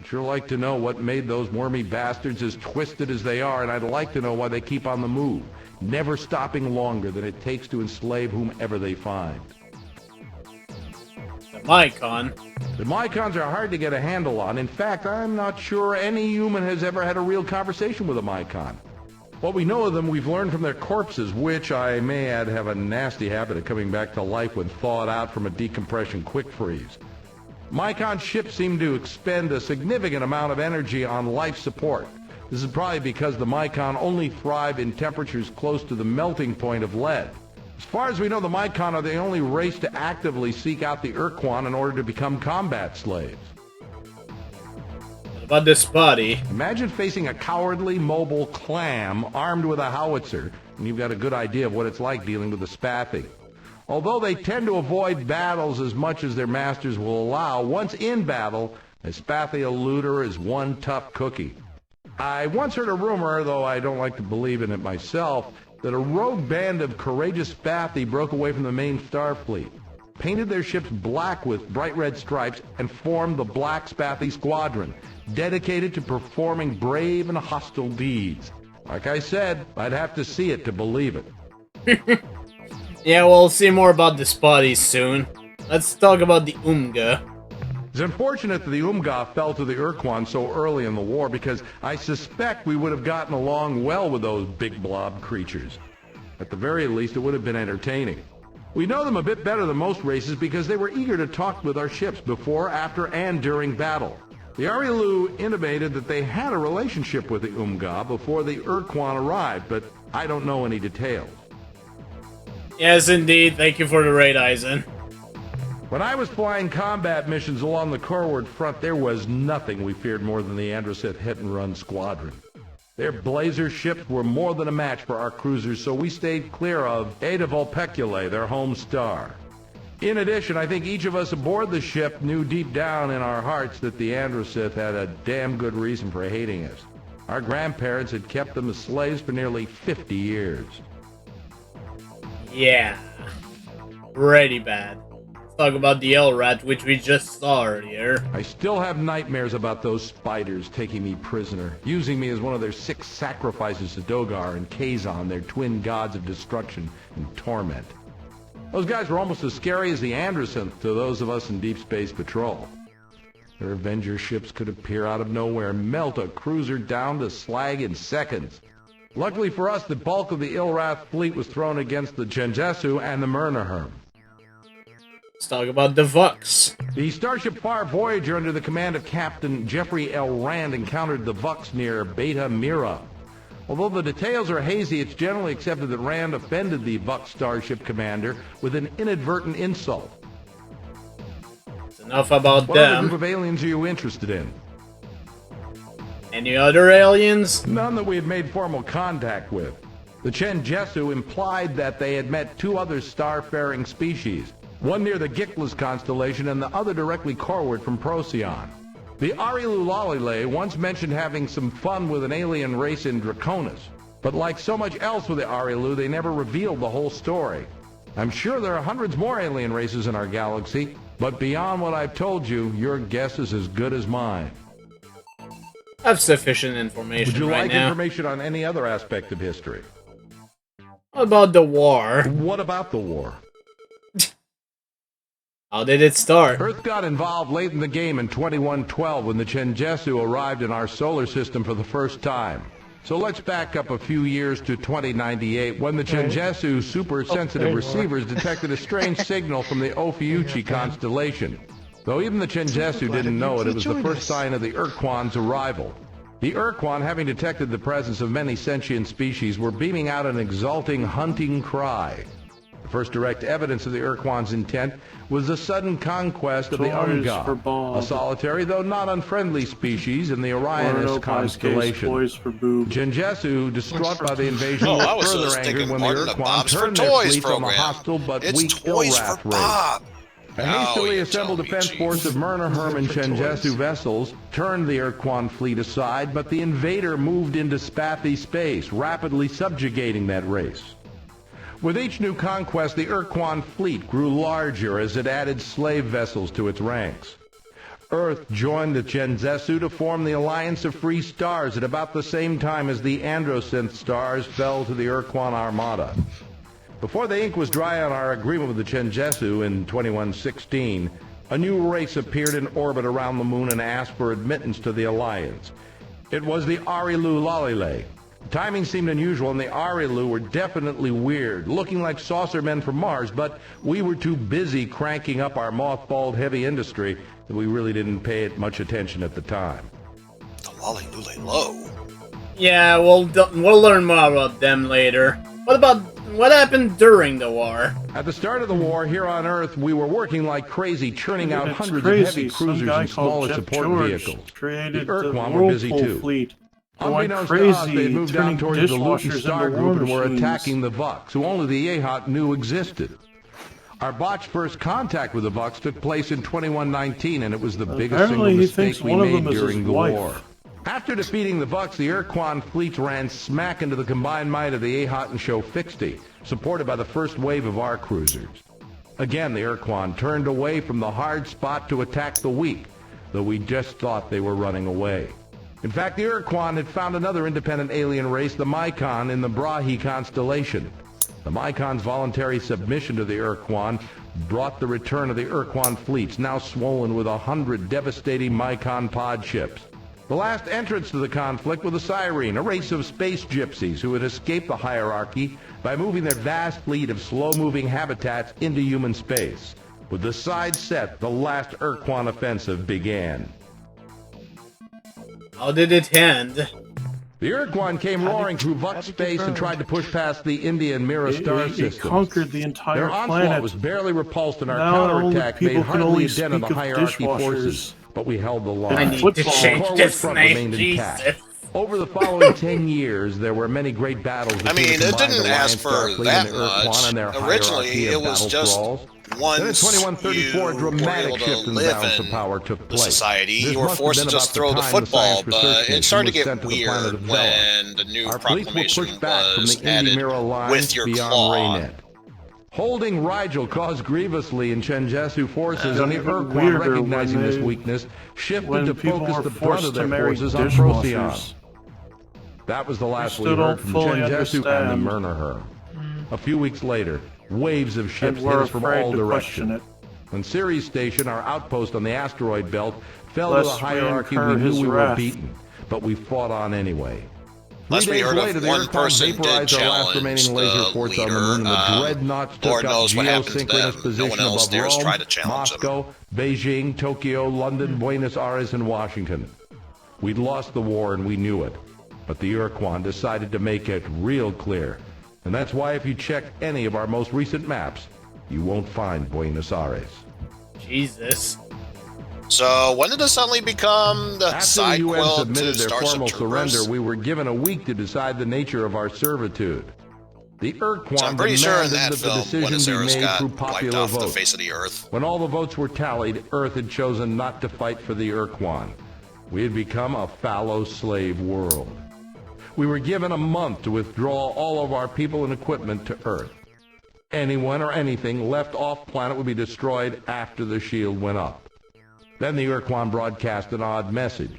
I'd sure like to know what made those wormy bastards as twisted as they are, and I'd like to know why they keep on the move, never stopping longer than it takes to enslave whomever they find. The Mycon. The Mycons are hard to get a handle on. In fact, I'm not sure any human has ever had a real conversation with a Mycon. What we know of them, we've learned from their corpses, which, I may add, have a nasty habit of coming back to life when thawed out from a decompression quick freeze. Mycon ships seem to expend a significant amount of energy on life support. This is probably because the Mycon only thrive in temperatures close to the melting point of lead. As far as we know, the Mycon are the only race to actively seek out the Ur-Quan in order to become combat slaves. What about the Spotty? Imagine facing a cowardly, mobile clam armed with a howitzer, and you've got a good idea of what it's like dealing with a Spathy. Although they tend to avoid battles as much as their masters will allow, once in battle, a Spathy eluder is one tough cookie. I once heard a rumor, though I don't like to believe in it myself, that a rogue band of courageous Spathy broke away from the main Starfleet, painted their ships black with bright red stripes, and formed the Black Spathy Squadron, dedicated to performing brave and hostile deeds. Like I said, I'd have to see it to believe it. Yeah, we'll see more about the Spotties soon. Let's talk about the Umga. It's unfortunate that the Umga fell to the Ur-Quan so early in the war, because I suspect we would have gotten along well with those big blob creatures. At the very least, it would have been entertaining. We know them a bit better than most races because they were eager to talk with our ships before, after, and during battle. The Arilu intimated that they had a relationship with the Umga before the Ur-Quan arrived, but I don't know any details. Yes, indeed. Thank you for the raid, Eisen. When I was flying combat missions along the Corward front, there was nothing we feared more than the Androsith hit-and-run squadron. Their blazer ships were more than a match for our cruisers, so we stayed clear of Ada Vulpeculae, their home star. In addition, I think each of us aboard the ship knew deep down in our hearts that the Androsith had a damn good reason for hating us. Our grandparents had kept them as slaves for nearly 50 years. Yeah. Pretty bad. Let's talk about the L-Rat, which we just saw earlier. I still have nightmares about those spiders taking me prisoner, using me as one of their 6 sacrifices to Dogar and Kazon, their twin gods of destruction and torment. Those guys were almost as scary as the Androsynth to those of us in Deep Space Patrol. Their Avenger ships could appear out of nowhere, melt a cruiser down to slag in seconds. Luckily for us, the bulk of the Ilrath fleet was thrown against the Genjesu and the Myrnaherm. Let's talk about the Vux. The Starship Far Voyager under the command of Captain Jeffrey L. Rand encountered the Vux near Beta Mira. Although the details are hazy, it's generally accepted that Rand offended the Vux starship commander with an inadvertent insult. Enough about What other them. group of aliens are you interested in? Any other aliens? None that we had made formal contact with. The Genjesu implied that they had met 2 other star-faring species, one near the Gickless constellation and the other directly coreward from Procyon. The Arilu Lalile once mentioned having some fun with an alien race in Draconis, but like so much else with the Arilu, they never revealed the whole story. I'm sure there are hundreds more alien races in our galaxy, but beyond what I've told you, your guess is as good as mine. I have sufficient information Would you right like now. information on any other aspect of history? What about the war? What about the war? How did it start? Earth got involved late in the game in 2112 when the Genjesu arrived in our solar system for the first time. So let's back up a few years to 2098 when the Genjesu super-sensitive receivers detected a strange signal from the Ophiuchi constellation. Though even the Genjesu didn't know it, it was the first sign of the Ur-Quan's arrival. The Ur-Quan, having detected the presence of many sentient species, were beaming out an exulting hunting cry. The first direct evidence of the Ur-Quan's intent was the sudden conquest of the Unga, a solitary though not unfriendly species in the Orionis constellation. Genjesu, distraught by the invasion, was further angered when the Ur-Quan turned their fleets on the hostile but weak Ilrath race. A hastily assembled defense force of Myrnaherm and Genjesu vessels turned the Ur-Quan fleet aside, but the invader moved into Spathi space, rapidly subjugating that race. With each new conquest, the Ur-Quan fleet grew larger as it added slave vessels to its ranks. Earth joined the Genjesu to form the Alliance of Free Stars at about the same time as the Androsynth stars fell to the Ur-Quan armada. Before the ink was dry on our agreement with the Genjesu in 2116, a new race appeared in orbit around the moon and asked for admittance to the Alliance. It was the Arilu Lalile. The timing seemed unusual, and the Arilu were definitely weird, looking like saucer men from Mars, but we were too busy cranking up our mothballed heavy industry that we really didn't pay it much attention at the time. The Lolly Low. Yeah, we'll learn more about them later. What happened during the war? At the start of the war, here on Earth, we were working like crazy, churning out hundreds of heavy cruisers and smaller support vehicles. The Ur-Quan were busy too. Unbeknownst to us, they had moved down towards the Luton Star Group and were attacking the Vux, who only the Yehat knew existed. Our botched first contact with the Vux took place in 2119, and it was the biggest single mistake we made during the war. After defeating the Vux, the Ur-Quan fleets ran smack into the combined might of the Yehat and Shofixti, supported by the first wave of our cruisers. Again, the Ur-Quan turned away from the hard spot to attack the weak, though we just thought they were running away. In fact, the Ur-Quan had found another independent alien race, the Mycon, in the Brahi constellation. The Mycon's voluntary submission to the Ur-Quan brought the return of the Ur-Quan fleets, now swollen with 100 devastating Mycon pod ships. The last entrants to the conflict were the Cyrene, a race of space gypsies who had escaped the hierarchy by moving their vast fleet of slow-moving habitats into human space. With the side set, the last Ur-Quan offensive began. How did it end? The Ur-Quan came roaring through Vux space and tried to push past the India and Mira star systems. It conquered the entire Their planet. onslaught was barely repulsed, and our Now counterattack made hardly a dent in the speak of hierarchy dishwashers. forces. But we held the line. I need to change Corward this front name, remained intact. Jesus. Over the following 10 years, there were many great battles between I mean, the it combined didn't Alliance ask for Starfleet that and the Ur-Quan much. and their Originally, hierarchy of it was battle just thralls. once Then in 2134, a you dramatic were able shift to in the live balance of in power took the place. society, This you were must have forced to been just about the throw the time football, Science Research but it Station started to was get sent to the planet weird of Vela. when the new Our police were proclamation pushed back from was the added Indy-Mirror lines with your beyond claw. Raynet. Holding Rigel caused grievously in Chenjesu forces, and the even Ur-Quan, weirder recognizing when this they- weakness, shifted when to people focus were the brunt forced of to their marry forces on Procyon. dishwashers. That was the last we still heard don't from fully Chenjesu and the understand. Murnaher. A few weeks later, waves of ships And hit we're us from afraid all to question directions. it. When Ceres Station, our outpost on the asteroid belt, fell to Lest the we hierarchy, incur we knew his we were wrath. beaten, but we fought on anyway. 3 Last we days heard later, of the one Ur-Quan person did vaporized our last challenge remaining laser the forts on the leader. moon, and the dreadnoughts Lord took up knows what happened to geosynchronous them. No position one else above dares Rome, try to challenge them. Moscow, Beijing, Tokyo, London, Buenos Aires, and Washington. We'd lost the war, and we knew it. But the Ur-Quan decided to make it real clear. And that's why if you check any of our most recent maps, you won't find Buenos Aires. Jesus. So when did it suddenly become the After side the UN quill to submitted their Starship formal Troopers? surrender, we were given a week to decide the nature of our servitude. The Ur-Quan So I'm pretty sure in demanded that that the film, decision Buenos be Aires made got through wiped popular off the vote. face of the earth. When all the votes were tallied, Earth had chosen not to fight for the Ur-Quan. We had become a fallow slave world. We were given a month to withdraw all of our people and equipment to Earth. Anyone or anything left off planet would be destroyed after the shield went up. Then the Ur-Quan broadcast an odd message.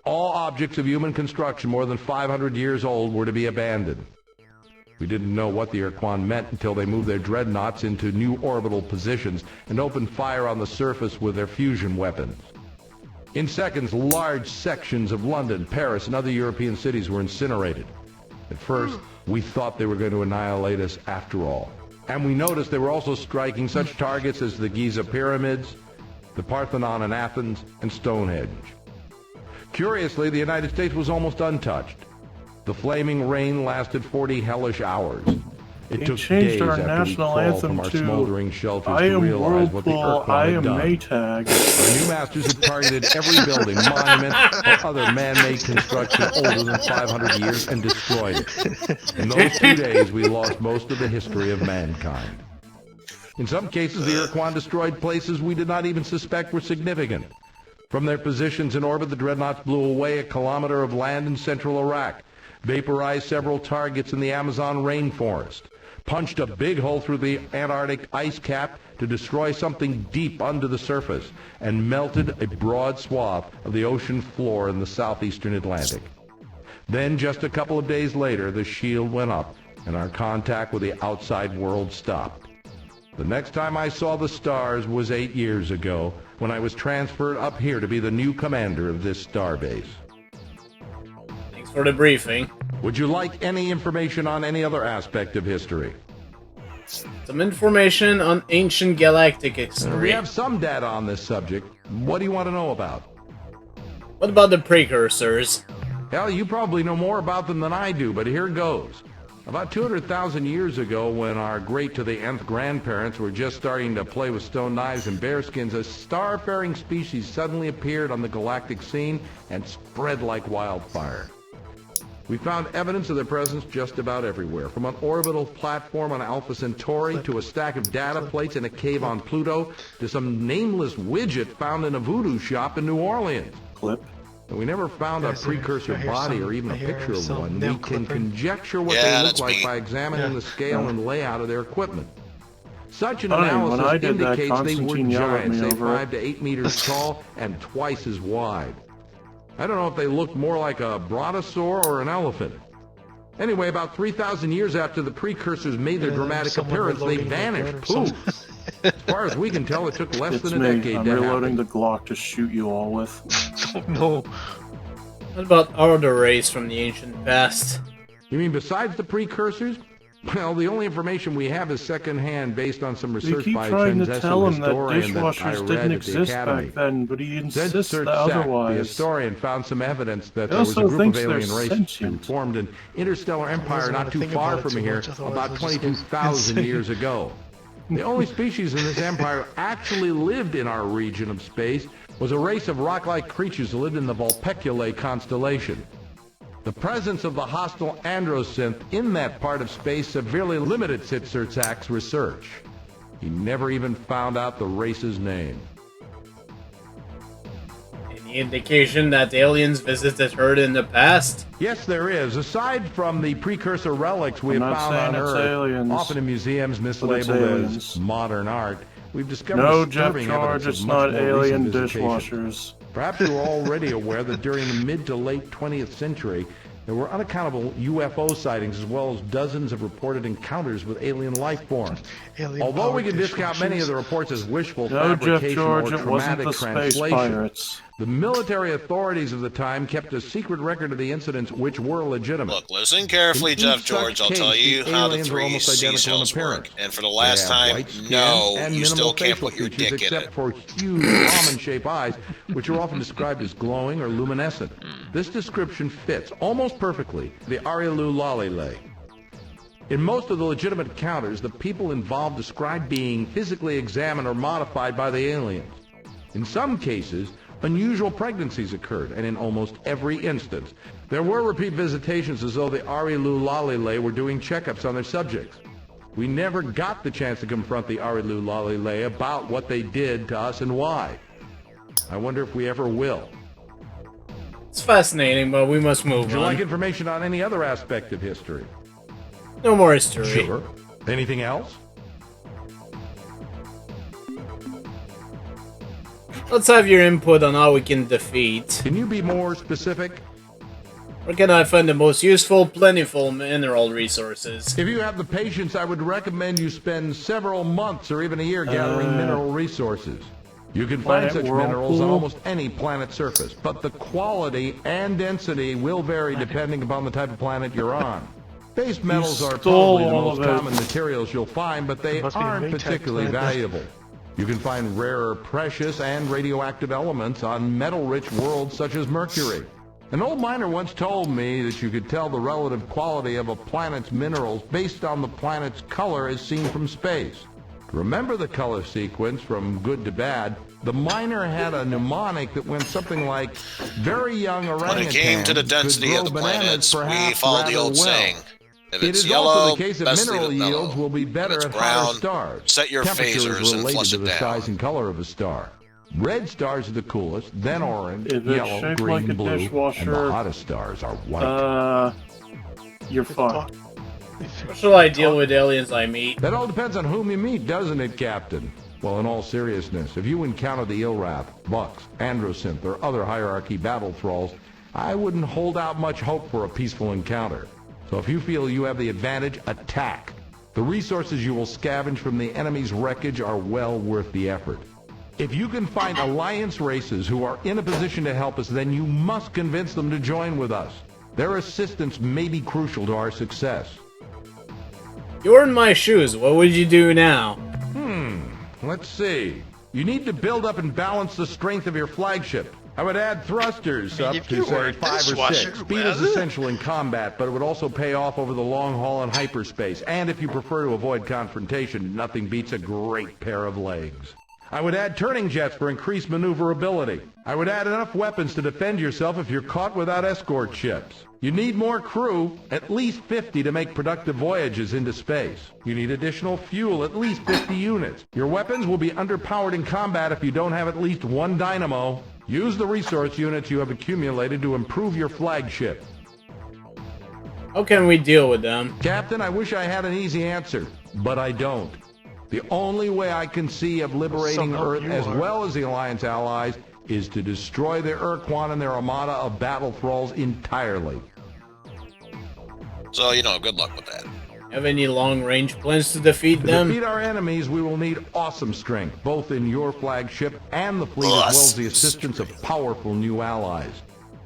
All objects of human construction more than 500 years old were to be abandoned. We didn't know what the Ur-Quan meant until they moved their dreadnoughts into new orbital positions and opened fire on the surface with their fusion weapons. In seconds, large sections of London, Paris, and other European cities were incinerated. At first, we thought they were going to annihilate us after all. And we noticed they were also striking such targets as the Giza Pyramids, the Parthenon in Athens, and Stonehenge. Curiously, the United States was almost untouched. The flaming rain lasted 40 hellish hours. It He took changed days our after we national crawled anthem from our to smoldering shelters I to am realize what the Whirlpool, Ur-Quan I had am done. Maytag. Our new masters had targeted every building, monument, or other man-made construction older than 500 years and destroyed it. In those 2 days, we lost most of the history of mankind. In some cases, the Ur-Quan destroyed places we did not even suspect were significant. From their positions in orbit, the dreadnoughts blew away a kilometer of land in central Iraq, vaporized several targets in the Amazon rainforest, punched a big hole through the Antarctic ice cap to destroy something deep under the surface, and melted a broad swath of the ocean floor in the southeastern Atlantic. Then, just a couple of days later, the shield went up, and our contact with the outside world stopped. The next time I saw the stars was 8 years ago, when I was transferred up here to be the new commander of this starbase. Thanks for the briefing. Would you like any information on any other aspect of history? Some information on ancient galactic We history. have some data on this subject. What do you want to know about? What about the precursors? Hell, you probably know more about them than I do, but here goes. About 200,000 years ago, when our great-to-the-nth grandparents were just starting to play with stone knives and bearskins, a star-faring species suddenly appeared on the galactic scene and spread like wildfire. We found evidence of their presence just about everywhere, from an orbital platform on Alpha Centauri to a stack of data plates in a cave on Pluto to some nameless widget found in a voodoo shop in New Orleans. Clip. And we never found a precursor body or even a picture of one. We can conjecture what Yeah, they look that's like me. by examining the scale and layout of their equipment. Such an Funny, when I analysis did that, indicates they were Constantine yelled at giants, me say over it. 5 to 8 meters tall and twice as wide. I don't know if they looked more like a brontosaur or an elephant. Anyway, about 3,000 years after the precursors made their dramatic appearance, they vanished. Poof! As far as we can tell, it took less It's than a me. decade I'm to reloading happen. the Glock to shoot you all with. Oh, no. What about other race from the ancient past? You mean besides the precursors? Well, the only information we have is secondhand based on some We research keep by trying to Chenjesu tell him that historian that I dishwashers read didn't at the exist academy. back then, but he insists Zed that Search Sack, the otherwise. historian, found some evidence that He there was a also group of thinks they're alien races who sentient. formed an interstellar empire wanna not too think far about it from too here, much, otherwise about we'll just go 22,000 insane. years ago. The only species in this empire who actually lived in our region of space was a race of rock-like creatures who lived in the Vulpeculae constellation. The presence of the hostile androsynth in that part of space severely limited Sitzertzak's research. He never even found out the race's name. Any indication that aliens visited Earth in the past? Yes, there is. Aside from the precursor relics we I'm have not found saying on it's Earth, aliens, often in museums but it's mislabeled as aliens. modern art, we've discovered No, Jeff disturbing George, evidence it's of not much more recent alien visitation. dishwashers. Perhaps you're already aware that during the mid to late 20th century, there were unaccountable UFO sightings as well as dozens of reported encounters with alien life forms. Although we can discount many of the reports as wishful No, Jeff fabrication George, or it wasn't traumatic the space translation, pirates. the military authorities of the time kept a secret record of the incidents which were legitimate. Look, listen carefully, In Jeff each George. such I'll tell case, you the how the aliens were three almost C identical in cells work. appearance. And for the They last have time, white skin no, and you minimal still can't facial put your features dick in except it. for huge almond-shaped eyes, which are often described as glowing or luminescent. This description fits almost perfectly the Arielu Lalile. In most of the legitimate encounters, the people involved describe being physically examined or modified by the aliens. In some cases, unusual pregnancies occurred, and in almost every instance, there were repeat visitations as though the Arielu Lalile were doing checkups on their subjects. We never got the chance to confront the Arielu Lalile about what they did to us and why. I wonder if we ever will. It's fascinating, but we must move Would you on. like information on any other aspect of history? No more history. Sure. Anything else? Let's have your input on how we can defeat. Can you be more specific? Where can I find the most useful, plentiful mineral resources? If you have the patience, I would recommend you spend several months or even a year gathering mineral resources. You can find Planet such minerals on Whirlpool? almost any planet surface, but the quality and density will vary depending upon the type of planet you're on. Base metals are stole probably the all most of it. common materials you'll find, but they Must be a aren't Maytag particularly planet. valuable. You can find rarer precious and radioactive elements on metal-rich worlds such as Mercury. An old miner once told me that you could tell the relative quality of a planet's minerals based on the planet's color as seen from space. To remember the color sequence from good to bad, the miner had a mnemonic that went something like, very young orangutans When it came to the density of the planets, we followed the old saying. If It it's is yellow, also the case that best mineral leave it yields mellow. will be If better it's at brown, hotter stars. set your Temperature is phasers and related flush to it the down. size and color of a star. Red stars are the coolest, then orange, If it's yellow, shaped green, like a blue, and the dishwasher, hottest stars are white. You're fucked. How shall I deal with aliens I meet? That all depends on whom you meet, doesn't it, Captain? Well, in all seriousness, if you encounter the Ilrath, Bucks, Androsynth, or other hierarchy battle thralls, I wouldn't hold out much hope for a peaceful encounter. So if you feel you have the advantage, attack. The resources you will scavenge from the enemy's wreckage are well worth the effort. If you can find Alliance races who are in a position to help us, then you must convince them to join with us. Their assistance may be crucial to our success. You're in my shoes. What would you do now? Let's see. You need to build up and balance the strength of your flagship. I would add thrusters up if to, you were say, a 5 or dishwasher, 6. Speed is well. essential in combat, but it would also pay off over the long haul in hyperspace. And if you prefer to avoid confrontation, nothing beats a great pair of legs. I would add turning jets for increased maneuverability. I would add enough weapons to defend yourself if you're caught without escort ships. You need more crew, at least 50 to make productive voyages into space. You need additional fuel, at least 50 units. Your weapons will be underpowered in combat if you don't have at least 1 dynamo. Use the resource units you have accumulated to improve your flagship. How can we deal with them? Captain, I wish I had an easy answer, but I don't. The only way I can see of liberating Somehow Earth you as are. well as the Alliance allies is to destroy the Ur-Quan and their armada of battle thralls entirely. So, good luck with that. Have any long-range plans to defeat To them? defeat our enemies, we will need awesome strength, both in your flagship and the fleet, as well as the assistance of powerful new allies.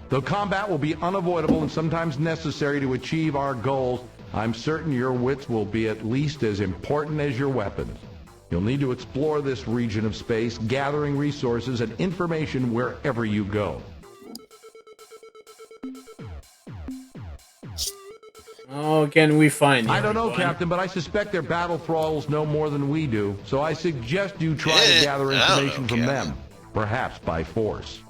Though combat will be unavoidable and sometimes necessary to achieve our goals, I'm certain your wits will be at least as important as your weapons. You'll need to explore this region of space, gathering resources and information wherever you go. How can we find you? I don't know, Ur-Quan? Captain, but I suspect their battle thralls know more than we do, so I suggest you try to gather I don't information know, from Captain. them, perhaps by force.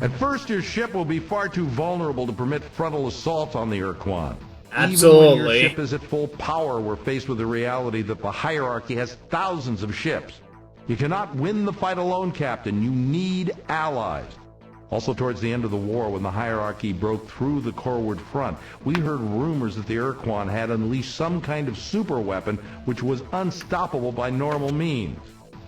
At first, your ship will be far too vulnerable to permit frontal assaults on the Ur-Quan. Absolutely. Even when your ship is at full power, we're faced with the reality that the hierarchy has thousands of ships. You cannot win the fight alone, Captain. You need allies. Also, towards the end of the war, when the hierarchy broke through the Corward front, we heard rumors that the Ur-Quan had unleashed some kind of super weapon which was unstoppable by normal means.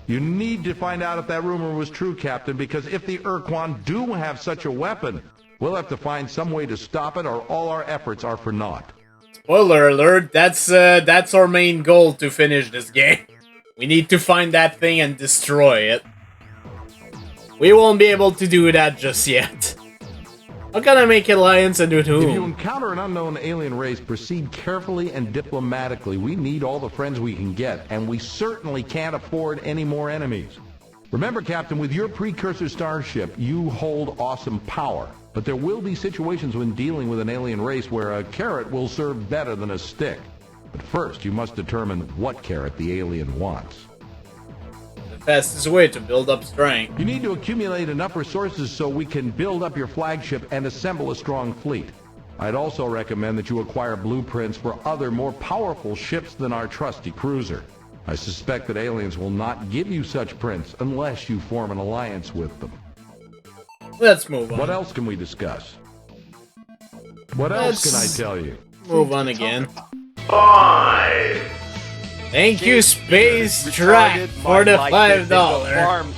You need to find out if that rumor was true, Captain, because if the Ur-Quan do have such a weapon, we'll have to find some way to stop it, or all our efforts are for naught. Spoiler alert, that's our main goal to finish this game. We need to find that thing and destroy it. We won't be able to do that just yet. How can I make alliance and with whom? If you encounter an unknown alien race, proceed carefully and diplomatically. We need all the friends we can get, and we certainly can't afford any more enemies. Remember, Captain, with your precursor starship, you hold awesome power. But there will be situations when dealing with an alien race where a carrot will serve better than a stick. But first, you must determine what carrot the alien wants. The fastest way to build up strength. You need to accumulate enough resources so we can build up your flagship and assemble a strong fleet. I'd also recommend that you acquire blueprints for other more powerful ships than our trusty cruiser. I suspect that aliens will not give you such prints unless you form an alliance with them. Let's move on. What else can we discuss? What else can I tell you? Move on again. 5. Thank you, Space Track, for the $5.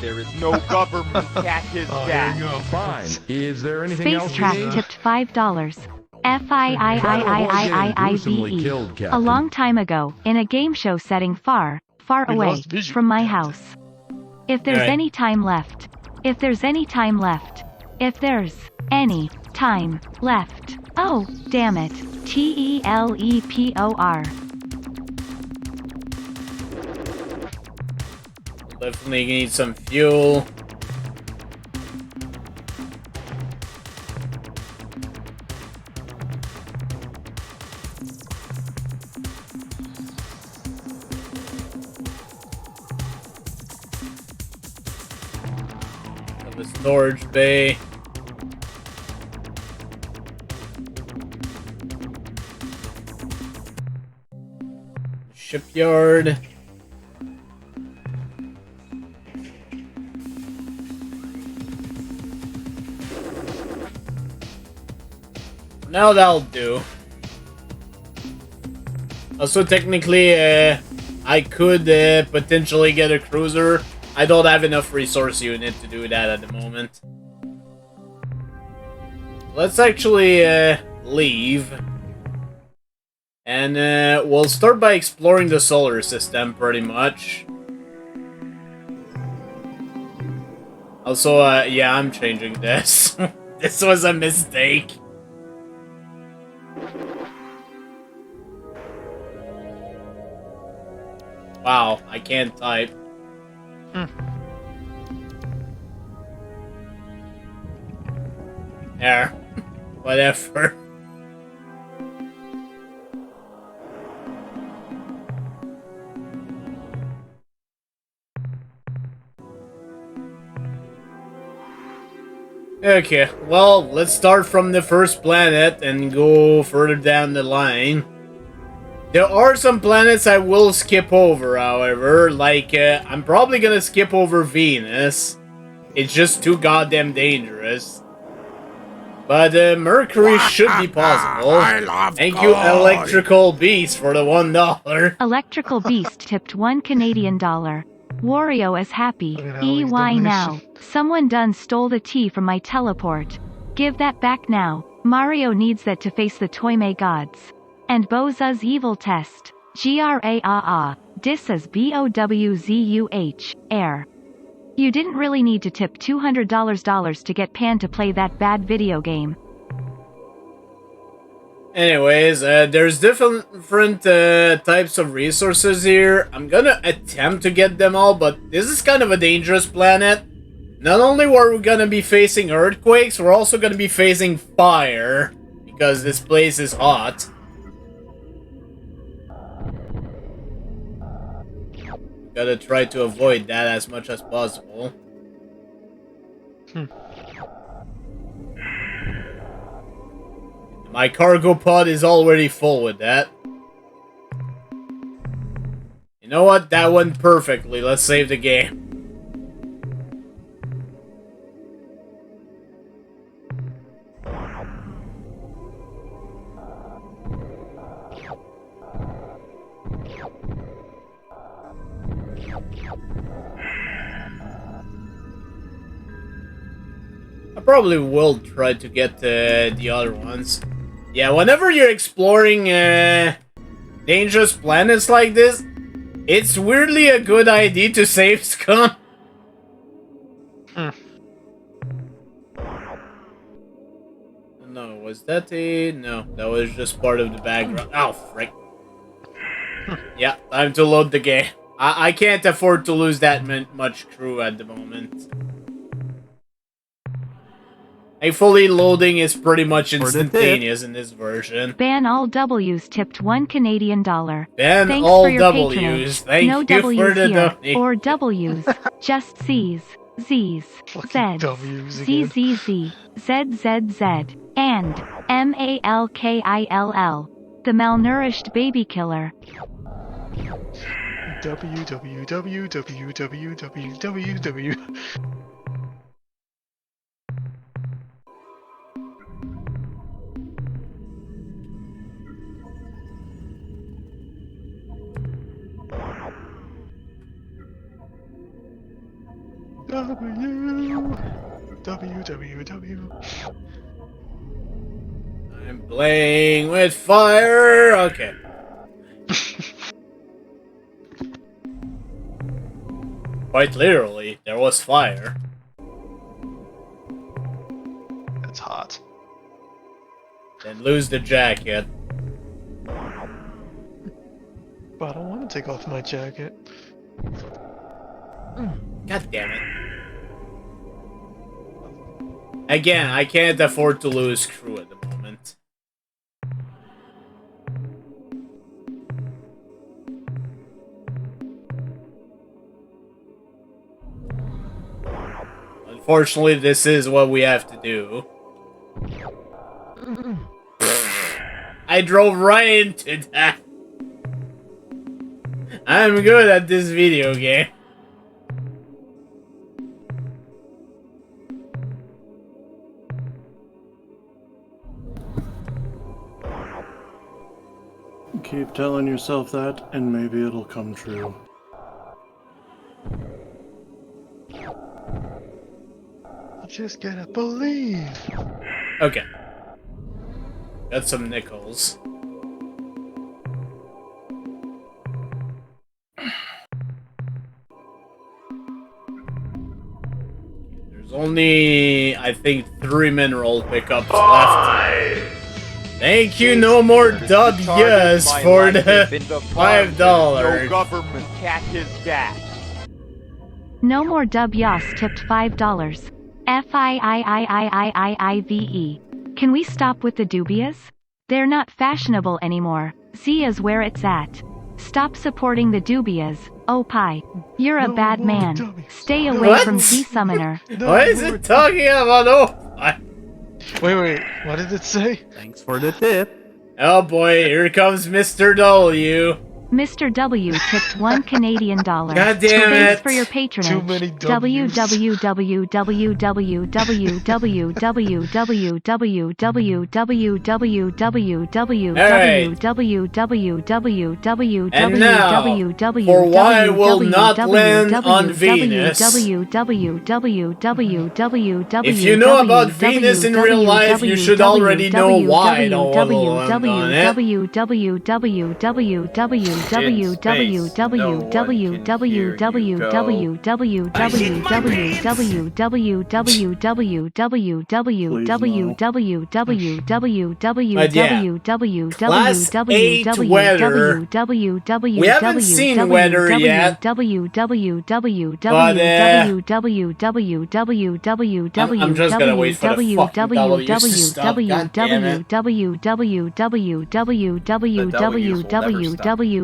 There is no government cat his dad. Fine. Is there anything else Space you Track need? tipped $5. FIIIIIIIIIVE. A long time ago, in a game show setting far, far away from my house. If there's Right. any time left. If there's any time left. If there's any time left. Oh, damn it. TELEPOR. Definitely need some fuel. Have a storage bay. Shipyard. Now that'll do. Also, technically, I could potentially get a cruiser. I don't have enough resource unit to do that at the moment. Let's actually leave. And we'll start by exploring the solar system, pretty much. Also, yeah, I'm changing this. This was a mistake. Wow, I can't type. There. Whatever. Okay, well, let's start from the first planet and go further down the line. There are some planets I will skip over, however, like, I'm probably gonna skip over Venus. It's just too goddamn dangerous. But, Mercury should be possible. Thank you, Electrical Beast, for the $1. Electrical Beast tipped $1 Canadian. Wario is happy. EY now. Someone done stole the tea from my teleport. Give that back now. Mario needs that to face the Toime gods. And Bowser's evil test. GRAAA. Dis is BOWZUH. Air. You didn't really need to tip $200 to get Pan to play that bad video game. Anyways, there's different types of resources here. I'm gonna attempt to get them all, but this is kind of a dangerous planet. Not only are we gonna be facing earthquakes, we're also gonna be facing fire, because this place is hot. Gotta try to avoid that as much as possible. My cargo pod is already full with that. You know what? That went perfectly. Let's save the game. I probably will try to get the other ones. Yeah, whenever you're exploring dangerous planets like this, it's weirdly a good idea to save scum. No, was that a... No, that was just part of the background. Oh, frick. Yeah, time to load the game. I can't afford to lose that much crew at the moment. Thankfully, loading is pretty much instantaneous in this version. Ban all W's tipped $1 dollar. Ban Thanks all for your W's. patronage. Thank no you W's for the here. donation. Or W's. Just C's. Z's. Z's. ZZZ. ZZZ. And MALKILL. The malnourished baby killer. www. I'm playing with fire. Okay. Quite literally, there was fire. That's hot. Then lose the jacket. But I don't want to take off my jacket. God damn it. Again, I can't afford to lose crew at the moment. Unfortunately, this is what we have to do. I drove right into that. I'm good at this video game. Keep telling yourself that, and maybe it'll come true. I just gotta believe. Okay. Got some nickels. There's only, I think, 3 mineral pickups left. Thank you, no more W's for the $5. No government cat his dad. No more W's tipped $5. FIIIIIIIIVE. Can we stop with the dubious? They're not fashionable anymore. Z is where it's at. Stop supporting the dubious. Oh pie. You're a bad man. Stay away from Z Summoner. Why is it talking about oh pie? Wait, what did it say? Thanks for the tip. Oh boy, here comes Mr. W. Mr. W tipped $1 dollar. God damn Thanks it. for your patronage. Too many W's. And now, for why will not land on Venus. If you know about Venus in real life, you should already know why I don't want to land on it. Class 8 weather. We haven't seen weather yet. But I'm just gonna wait for the fucking W to stop. God damn it.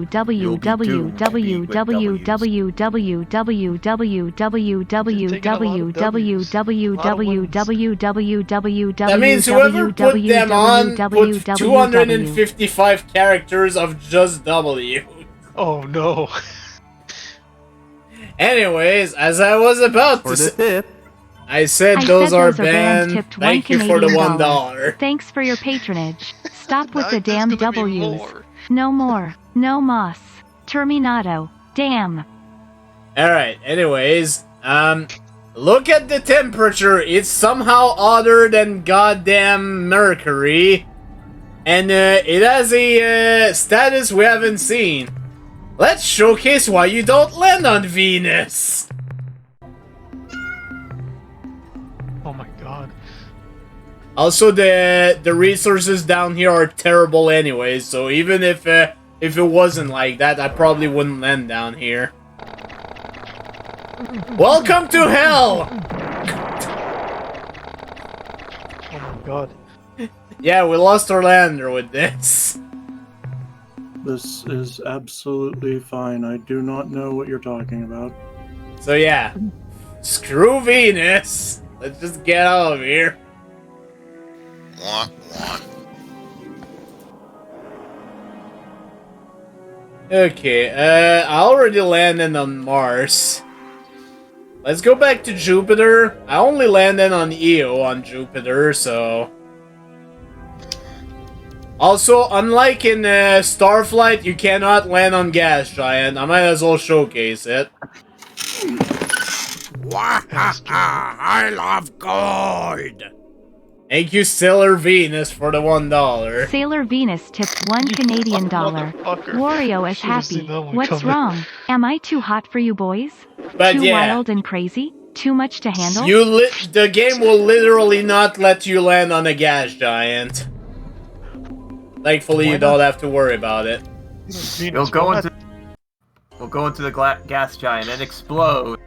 www. That means whoever put them on put 255 characters of just W. Oh no. Anyways, as I was about to say, I said those are banned. Tipped Thank you $1 for the Canadian. $1. Thanks for your patronage. Stop with Now the there's damn gonna be W's. more. No more. No mas. Terminato. Damn. Alright, anyways, look at the temperature. It's somehow other than goddamn Mercury. And it has a status we haven't seen. Let's showcase why you don't land on Venus. Oh my god. Also, the resources down here are terrible anyways, so even if it wasn't like that, I probably wouldn't land down here. Welcome to hell! Oh my god. Yeah, we lost our lander with this. This is absolutely fine. I do not know what you're talking about. So yeah, screw Venus. Let's just get out of here. Wah, wah. Okay, I already landed on Mars. Let's go back to Jupiter. I only landed on Io on Jupiter, so... Also, unlike in Starflight, you cannot land on Gas Giant. I might as well showcase it. I love gold! Thank you, Sailor Venus, for the $1. Sailor Venus tipped $1 Canadian. Motherfucker. Wario is Should've happy. seen that one What's coming. wrong? Am I too hot for you boys? But Too yeah, wild and crazy? Too much to handle? the game will literally not let you land on a Gas Giant. Thankfully, you don't have to worry about it. We'll go into the gas giant and explode.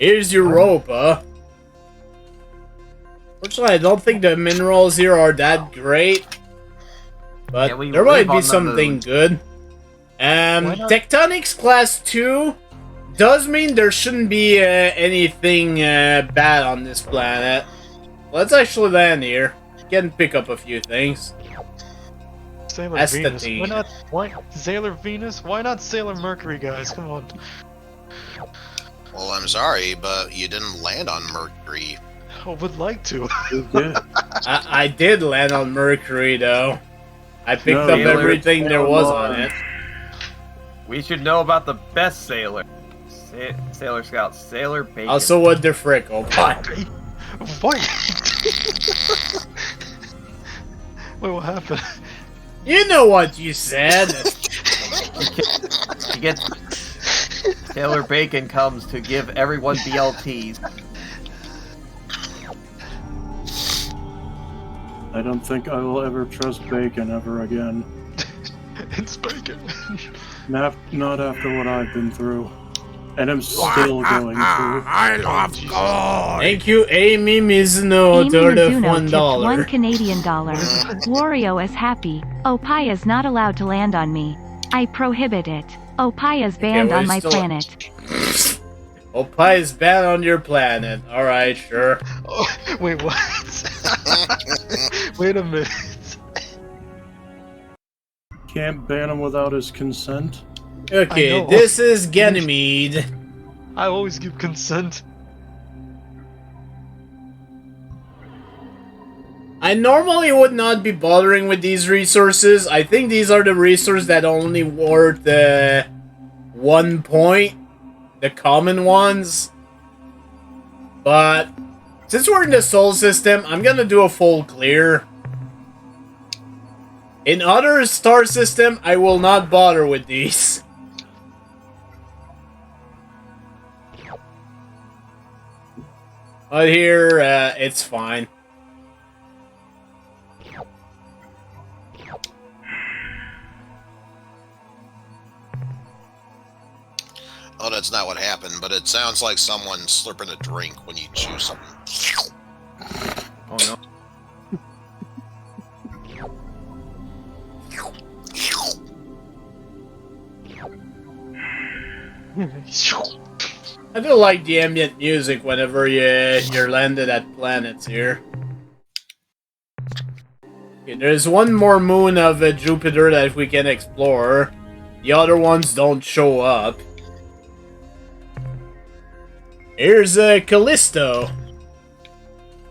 Here's Europa. Fortunately, I don't think the minerals here are that great. But Yeah, we there might live be on the something moon. good. Tectonics Class 2 does mean there shouldn't be anything bad on this planet. Let's actually land here. Can pick up a few things. Sailor That's the Venus. thing. Why not? Why Sailor Venus? Why not Sailor Mercury, guys? Come on. Well, I'm sorry, but you didn't land on Mercury. I would like to. I did land on Mercury, though. I picked No, up Sailor- everything there was on it. We should know about the best sailor. Sailor Scout, Sailor Bacon. Also, what the frick? Oh, what? Wait, what happened? You know what you said. You get Sailor Bacon comes to give everyone BLTs. I don't think I will ever trust Bacon ever again. It's Bacon. Not after what I've been through. And I'm still going through. I love gold. Thank you, Amy Mizuno, Amy to the Mizuno tipped $1. $1 Canadian. Wario is happy. Opie is not allowed to land on me. I prohibit it. Opie is banned well, on my still- planet. Opie is banned on your planet. Alright, sure. Oh, wait, what? Wait a minute. Can't ban him without his consent. Okay, this is Ganymede. I always give consent. I normally would not be bothering with these resources. I think these are the resources that only worth 1 point. The common ones. But since we're in the Sol system, I'm gonna do a full clear. In other star system, I will not bother with these. But here, it's fine. Oh, that's not what happened, but it sounds like someone slurping a drink when you chew something. Oh no. I do like the ambient music whenever you're landed at planets here. Okay, there's one more moon of Jupiter that we can explore. The other ones don't show up. Here's Callisto.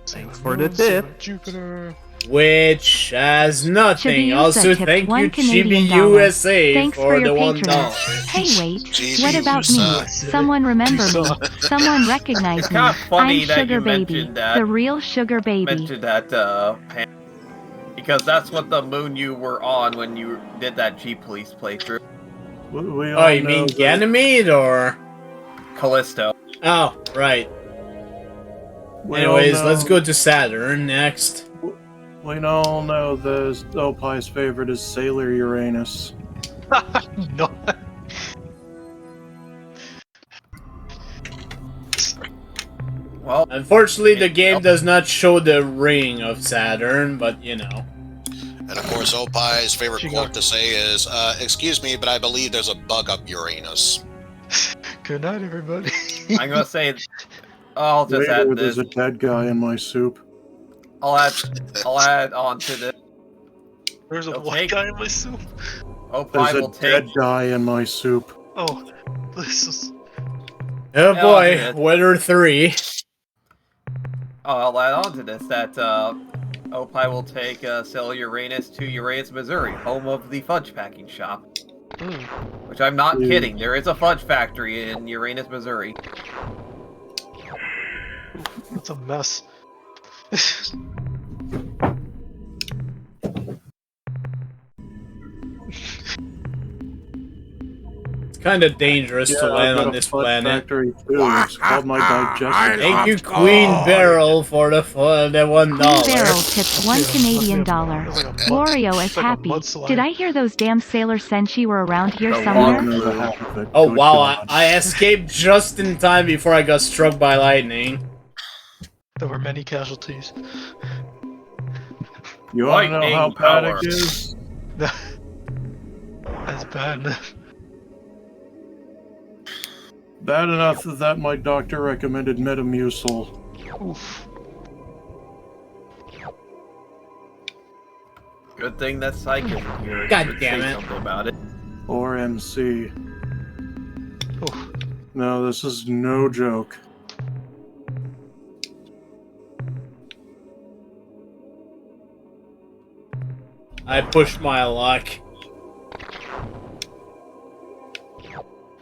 Thanks for the tip. Jupiter. Which has nothing. Chibiusa Also, tipped thank you, $1 Canadian Chibi USA, Thanks for your the patronage. $1. Hey, wait. Chibi What about me? USA. Someone remember me. Someone recognize It's me. kind of funny I'm that Sugar you Baby. mentioned that. The real Sugar Baby. Mentioned that, because that's what the moon you were on when you did that G-Police playthrough. We Oh, you mean Ganymede or Callisto. Oh, right. Anyways, let's go to Saturn next. We all know that Opie's favorite is Sailor Uranus. No. Well, unfortunately, the game does not show the ring of Saturn, but you know. And of course, Opie's favorite quote to say is, excuse me, but I believe there's a bug up Uranus. Good night, everybody. I'm gonna say, I'll just Later, add this. there's a dead guy in my soup. I'll add on to this. There's a white guy in my soup. Opie There's a will dead take. guy in my soup. Oh, this is. Oh boy, Weather 3. Oh, I'll add on to this that Opie will take Sailor Uranus to Uranus, Missouri, home of the fudge packing shop. Which I'm not kidding. There is a fudge factory in Uranus, Missouri. It's a mess. It's kind of dangerous to land on this planet. It's called my digestive. Thank you, Queen Barrel, for the $1. Barrel tipped $1 Canadian. Wario is happy. Did I hear those damn Sailor Senshi were around here somewhere? Oh wow, I escaped just in time before I got struck by lightning. There were many casualties. You want to know how bad it is? That's bad enough. Bad enough that my doctor recommended Metamucil. Oof. Good thing that Psych isn't here. God Should damn say it. something about it. Or MC. Oof. No, this is no joke. I pushed my luck.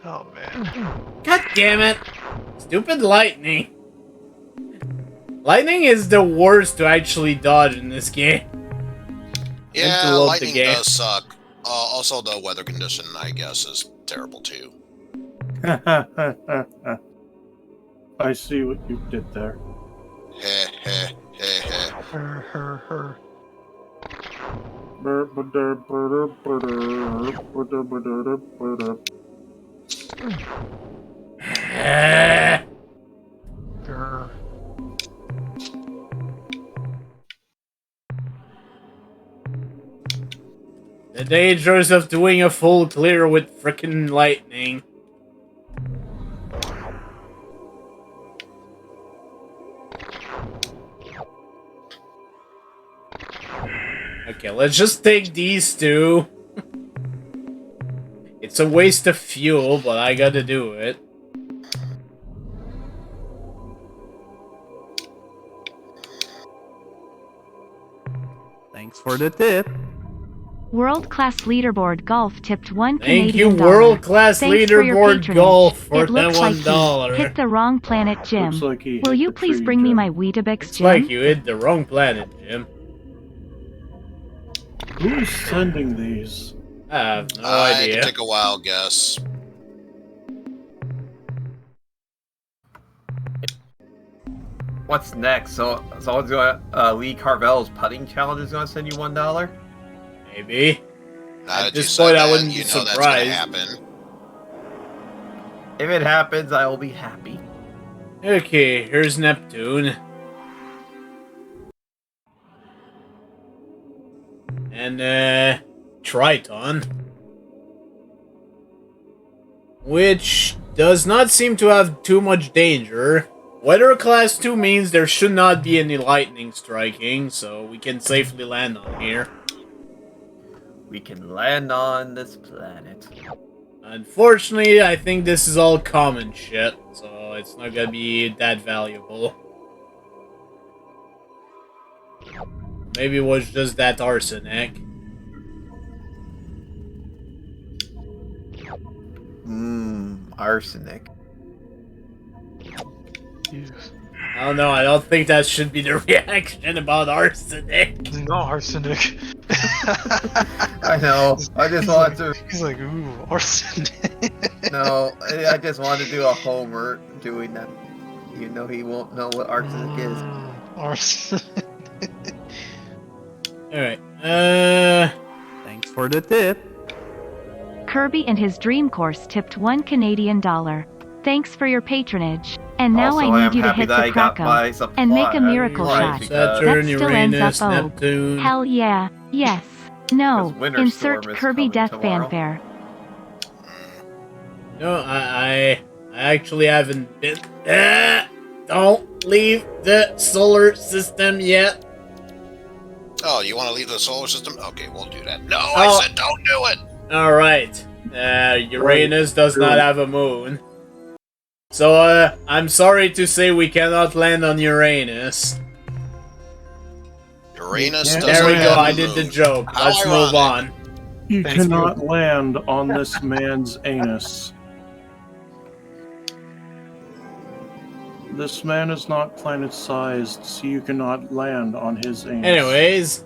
Oh man. God damn it! Stupid lightning. Lightning is the worst to actually dodge in this game. Yeah, lightning does suck. Also, the weather condition, I guess, is terrible too. I see what you did there. Heh heh heh heh. Her. Grr. The dangers of doing a full clear with frickin' lightning. Okay, let's just take these two. It's a waste of fuel, but I gotta do it. Thanks for the tip. World Class Leaderboard Golf tipped $1 Thank Canadian. you, World Class Thanks for your Leaderboard patronage. Golf, for It that looks like $1. he hit the wrong planet, Jim. Looks like he Will hit you the please tree, bring me Jim. my Weetabix, It's Jim? like you hit the wrong planet, Jim. Who is sending these? I have no I idea. could take a wild guess. What's next? So someone's gonna Lee Carvel's putting challenge is gonna send you $1. Maybe. Now At that you this said point, I that, wouldn't you be know that's gonna surprised. happen. If it happens, I will be happy. Okay, here's Neptune. And, Triton. Which does not seem to have too much danger. Weather class 2 means there should not be any lightning striking, so we can safely land on here. We can land on this planet. Unfortunately, I think this is all common shit, so it's not gonna be that valuable. Maybe it was just that arsenic. Arsenic. I don't know, I don't think that should be the reaction about arsenic. No arsenic. I know. I just want to. He's like, ooh, arsenic. No, I just want to do a Homer doing that. You know he won't know what arsenic is. Arsenic. Alright, Thanks for the tip. Kirby and his dream course tipped $1 Canadian. Thanks for your patronage. And now Also, I am need you to happy hit that the I got my Krakow and make a supply. miracle Right, shot. because- Saturn, That still Uranus, ends up O. Neptune. Hell yeah, yes, no. Because Winter Insert Storm is Kirby coming death tomorrow. fanfare. No, I actually haven't been. Don't leave the solar system yet. Oh, you want to leave the solar system? Okay, we'll do that. No, Oh. I said don't do it! Alright. Uranus does not have a moon. So, I'm sorry to say we cannot land on Uranus. Uranus Yeah. doesn't There we go, have a I did the moon. joke. How Let's move ironic. on. You Thanks, cannot land on this man's anus. This man is not planet-sized, so you cannot land on his anus. Anyways,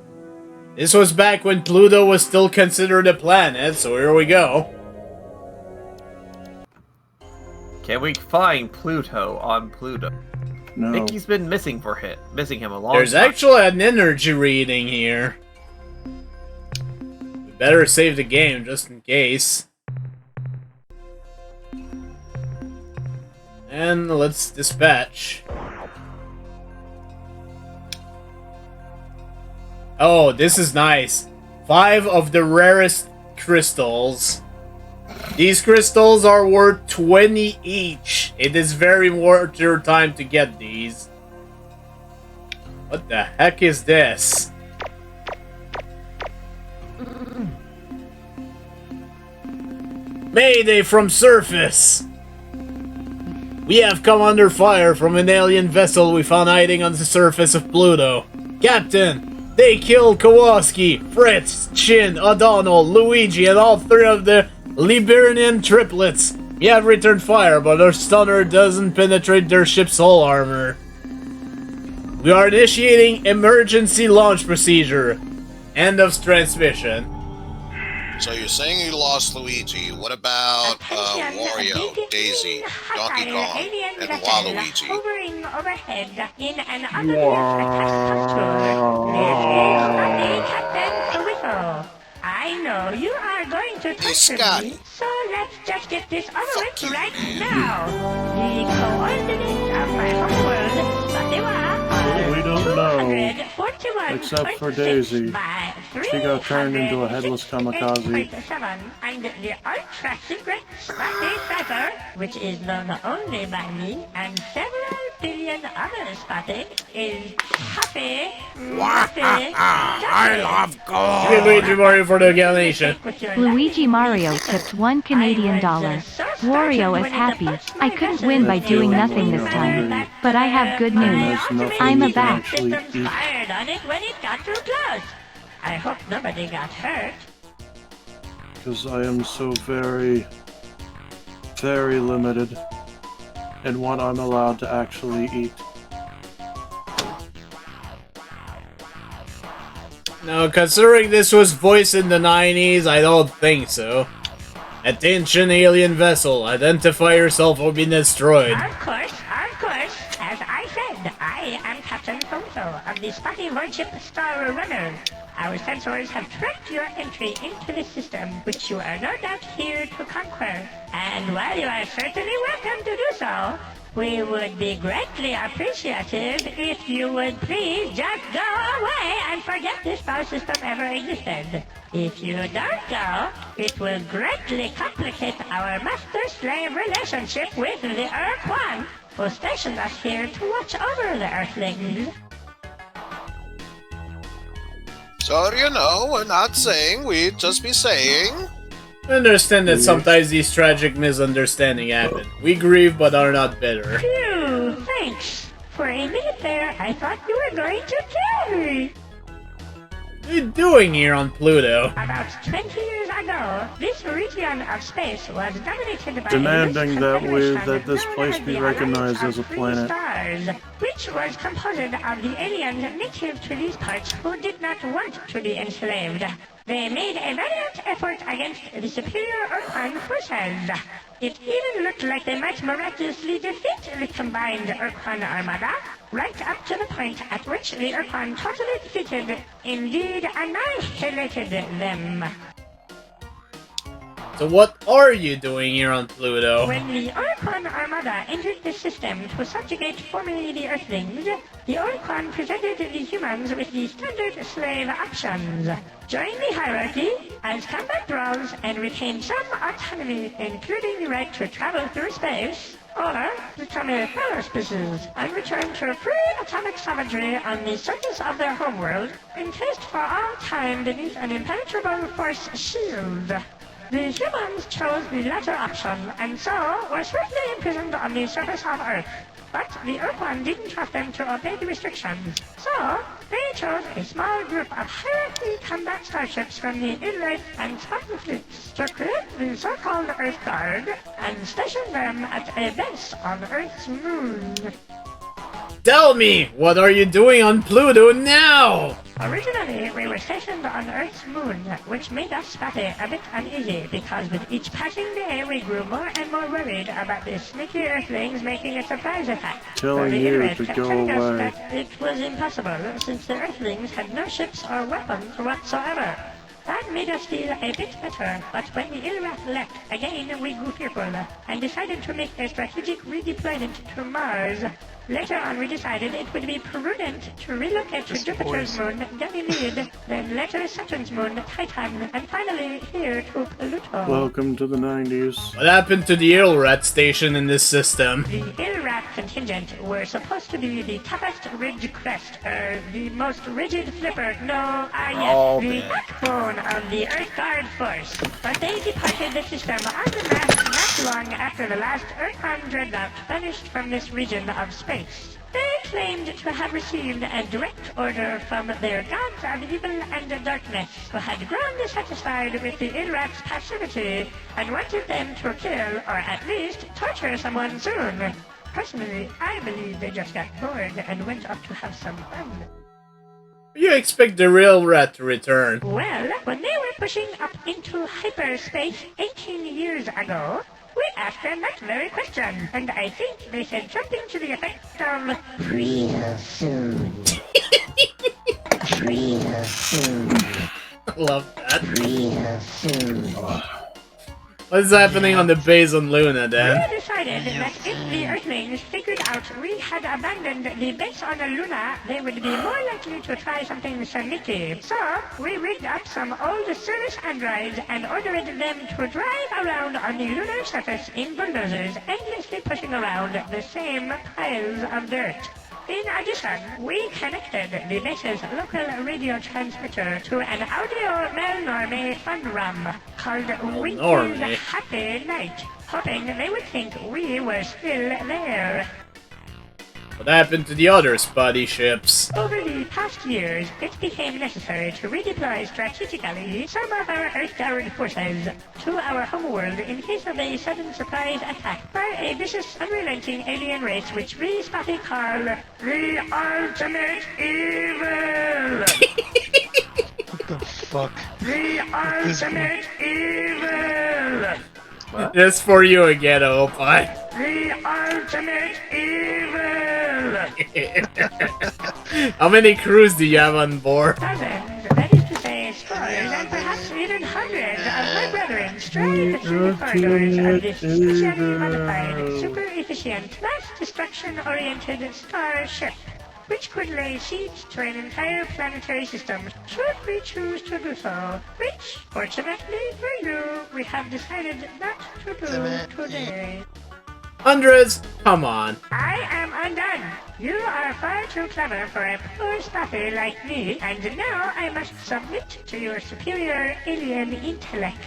this was back when Pluto was still considered a planet, so here we go. Can we find Pluto on Pluto? No. I think he's been missing him a long There's time. actually an energy reading here. We better save the game just in case. And let's dispatch. Oh, this is nice. 5 of the rarest crystals. These crystals are worth 20 each. It is very worth your time to get these. What the heck is this? Mayday from surface! We have come under fire from an alien vessel we found hiding on the surface of Pluto. Captain, they killed Kowalski, Fritz, Chin, O'Donnell, Luigi, and all 3 of the Libernian triplets. We have returned fire, but our stunner doesn't penetrate their ship's hull armor. We are initiating emergency launch procedure. End of transmission. So you're saying you lost Luigi. What about Wario, Daisy, Donkey Kong, and Waluigi? Hovering overhead in an unrealistic Captain Whistle. I know you are going to torture me, so let's just get this over with right now. The coordinates of my homeworld, We don't know. 241. Except for Daisy. She got turned into a headless kamikaze. And the ultra secret Spotty Cipher, which is known only by me and several billion other Spotty, is Happy. I love gold! Give Luigi Mario for the donation. Luigi Mario tipped $1 Canadian. Wario is happy. I couldn't win by doing nothing this time. But I have good news. I'm a bat. Fired on it when it got too close. I hope nobody got hurt. Because I am so very, very limited in what I'm allowed to actually eat. No, considering this was voiced in the 90s, I don't think so. Attention, alien vessel. Identify yourself or be destroyed. Of course. As I said, I am Captain Photo of the Spotty Lordship Star Runner. Our sensors have tracked your entry into the system, which you are no doubt here to conquer. And while you are certainly welcome to do so, We would be greatly appreciative if you would please just go away and forget this star system ever existed. If you don't go, it will greatly complicate our master-slave relationship with the Ur-Quan, who stationed us here to watch over the Earthlings. So, you know, we're not saying, we'd just be saying. I understand that sometimes these tragic misunderstandings happen. We grieve but are not bitter. Phew, thanks. For a minute there, I thought you were going to kill me. What are you doing here on Pluto? About 20 years ago, this region of space was dominated by demanding that confederation this place known be as the recognized Alliance as a of Free planet. Stars, which was composed of the aliens native to these parts who did not want to be enslaved. They made a valiant effort against the superior Ur-Quan forces. It even looked like they might miraculously defeat the combined Ur-Quan armada, right up to the point at which the Ur-Quan totally defeated, indeed annihilated them. So what are you doing here on Pluto? When the Ur-Quan armada entered the system to subjugate formerly the Earthlings, the Ur-Quan presented the humans with the standard slave options. Join the hierarchy as combat brawls and retain some autonomy, including the right to travel through space, or become a fellow species and return to free atomic savagery on the surface of their homeworld, encased for all time beneath an impenetrable force shield. The humans chose the latter option, and so were swiftly imprisoned on the surface of Earth. But the Ur-Quan didn't trust them to obey the restrictions, so they chose a small group of hierarchy combat starships from the Inlet and Spartan fleets to create the so-called Earth Guard and station them at a base on Earth's moon. Tell me, what are you doing on Pluto now? Originally, we were stationed on Earth's moon, which made us spotty a bit uneasy, because with each passing day we grew more and more worried about the sneaky Earthlings making a surprise attack. Telling you to go away. That it was impossible, since the Earthlings had no ships or weapons whatsoever. That made us feel a bit better, but when the Ur-Rat left, again we grew fearful, and decided to make a strategic redeployment to Mars. Later on we decided it would be prudent to relocate to Jupiter's moon, Ganymede, then later Saturn's moon, Titan, and finally here to Pluto. Welcome to the 90s. What happened to the Ur-Rat station in this system? The Ur-Rat contingent were supposed to be the toughest ridge crest, the most rigid flipper, the backbone of the Earth Guard force. But they departed the system en masse not long after the last Ur-Quan dreadnought vanished from this region of space. They claimed to have received a direct order from their gods of evil and darkness, who had grown dissatisfied with the Ur-Rat's passivity and wanted them to kill, or at least torture someone soon. Personally, I believe they just got bored and went up to have some fun. You expect the real rat to return? Well, when they were pushing up into hyperspace 18 years ago, we asked them that very question, and I think they said something to the effect of real soon. Real soon. I love that. Real soon. What's happening on the base on Luna then? We decided that if the Earthlings figured out we had abandoned the base on Luna, they would be more likely to try something sneaky. So, we rigged up some old service androids and ordered them to drive around on the lunar surface in bulldozers, endlessly pushing around the same piles of dirt. In addition, we connected the base's local radio transmitter to an audio Melnorme fun rum called Winky's Happy Night, hoping they would think we were still there. What happened to the other spotty ships? Over the past years, it became necessary to redeploy strategically some of our Earth-Guard forces to our homeworld in case of a sudden surprise attack by a vicious, unrelenting alien race which we spotty call the Ultimate Evil! What the fuck? The Ultimate Evil! What? This for you again, Opie. The Ultimate Evil! How many crews do you have on board? Dozens, that is to say scores, and perhaps even hundreds of my brethren The specially modified, super-efficient, mass destruction-oriented starship, which could lay siege to an entire planetary system, should we choose to do so, which, fortunately for you, we have decided not to do today. Andres, come on. I am undone. You are far too clever for a poor stuffer like me, and now I must submit to your superior alien intellect.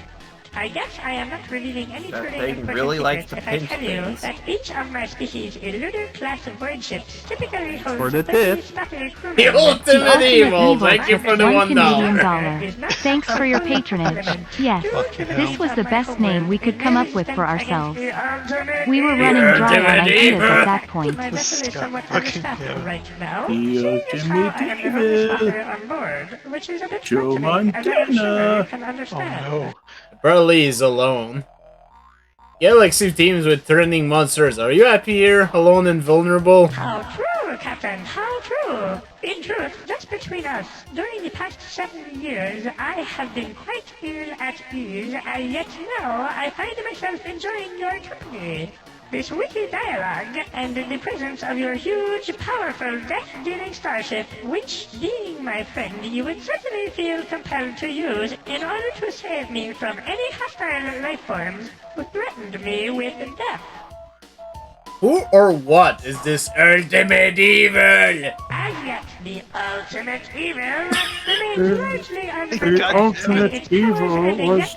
I guess I am not revealing any That truly thing important really likes secrets to if I pinch tell you things. that each of my species' lunar class of void ships typically holds For the 30 tip. stuffy crewmen. The ultimate evil. Thank you tip for the $1 $1. Canadian. Thanks for your patronage. Yes, this was the best name we could come up with for ourselves. We were running dry on ideas at that point. My vessel is somewhat understaffed right now. The Seeing as how I am the only ultimate stuffer on board, which is a bit Joe frightening, as I am sure Montana. you can understand. Burley is alone. Galaxy teams with threatening monsters. Are you happy here, alone and vulnerable? How true, Captain, how true! In truth, just between us, during the past 7 years, I have been quite ill at ease, and yet now I find myself enjoying your company. This witty dialogue, and the presence of your huge, powerful, death-dealing starship, which, being my friend, you would certainly feel compelled to use in order to save me from any hostile life forms who threatened me with death. Who or what is this ultimate evil? As yet, the ultimate evil remains largely The unprotected. ultimate evil was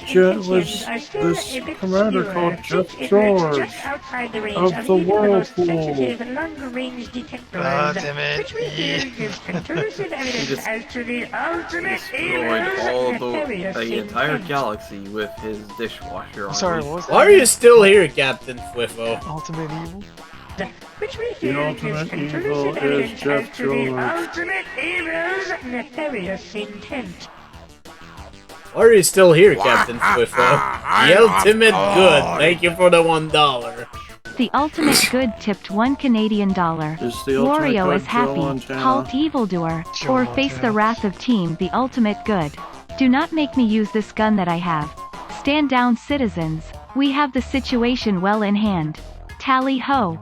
this commander called Jeff George of the Whirlpool. Long-range detectors, which we feel gives conclusive evidence as to the ultimate Destroyed all the entire intent. galaxy with his dishwasher on. Sorry, what was that? Why are you still here, Captain Fwiffo? Ultimate evil? Which we The feel ultimate gives evil conclusive is evidence Jeff as to the George. ultimate evil's nefarious intent. Why are you still here, Captain Fwiffo? The ultimate good. Thank you for the $1. The ultimate good tipped $1 Canadian. Is the ultimate Wario good is Joe happy. Montana? Halt evildoer, Joe or face the Montana. wrath of Team the Ultimate Good. Do not make me use this gun that I have. Stand down, citizens. We have the situation well in hand. Tally ho.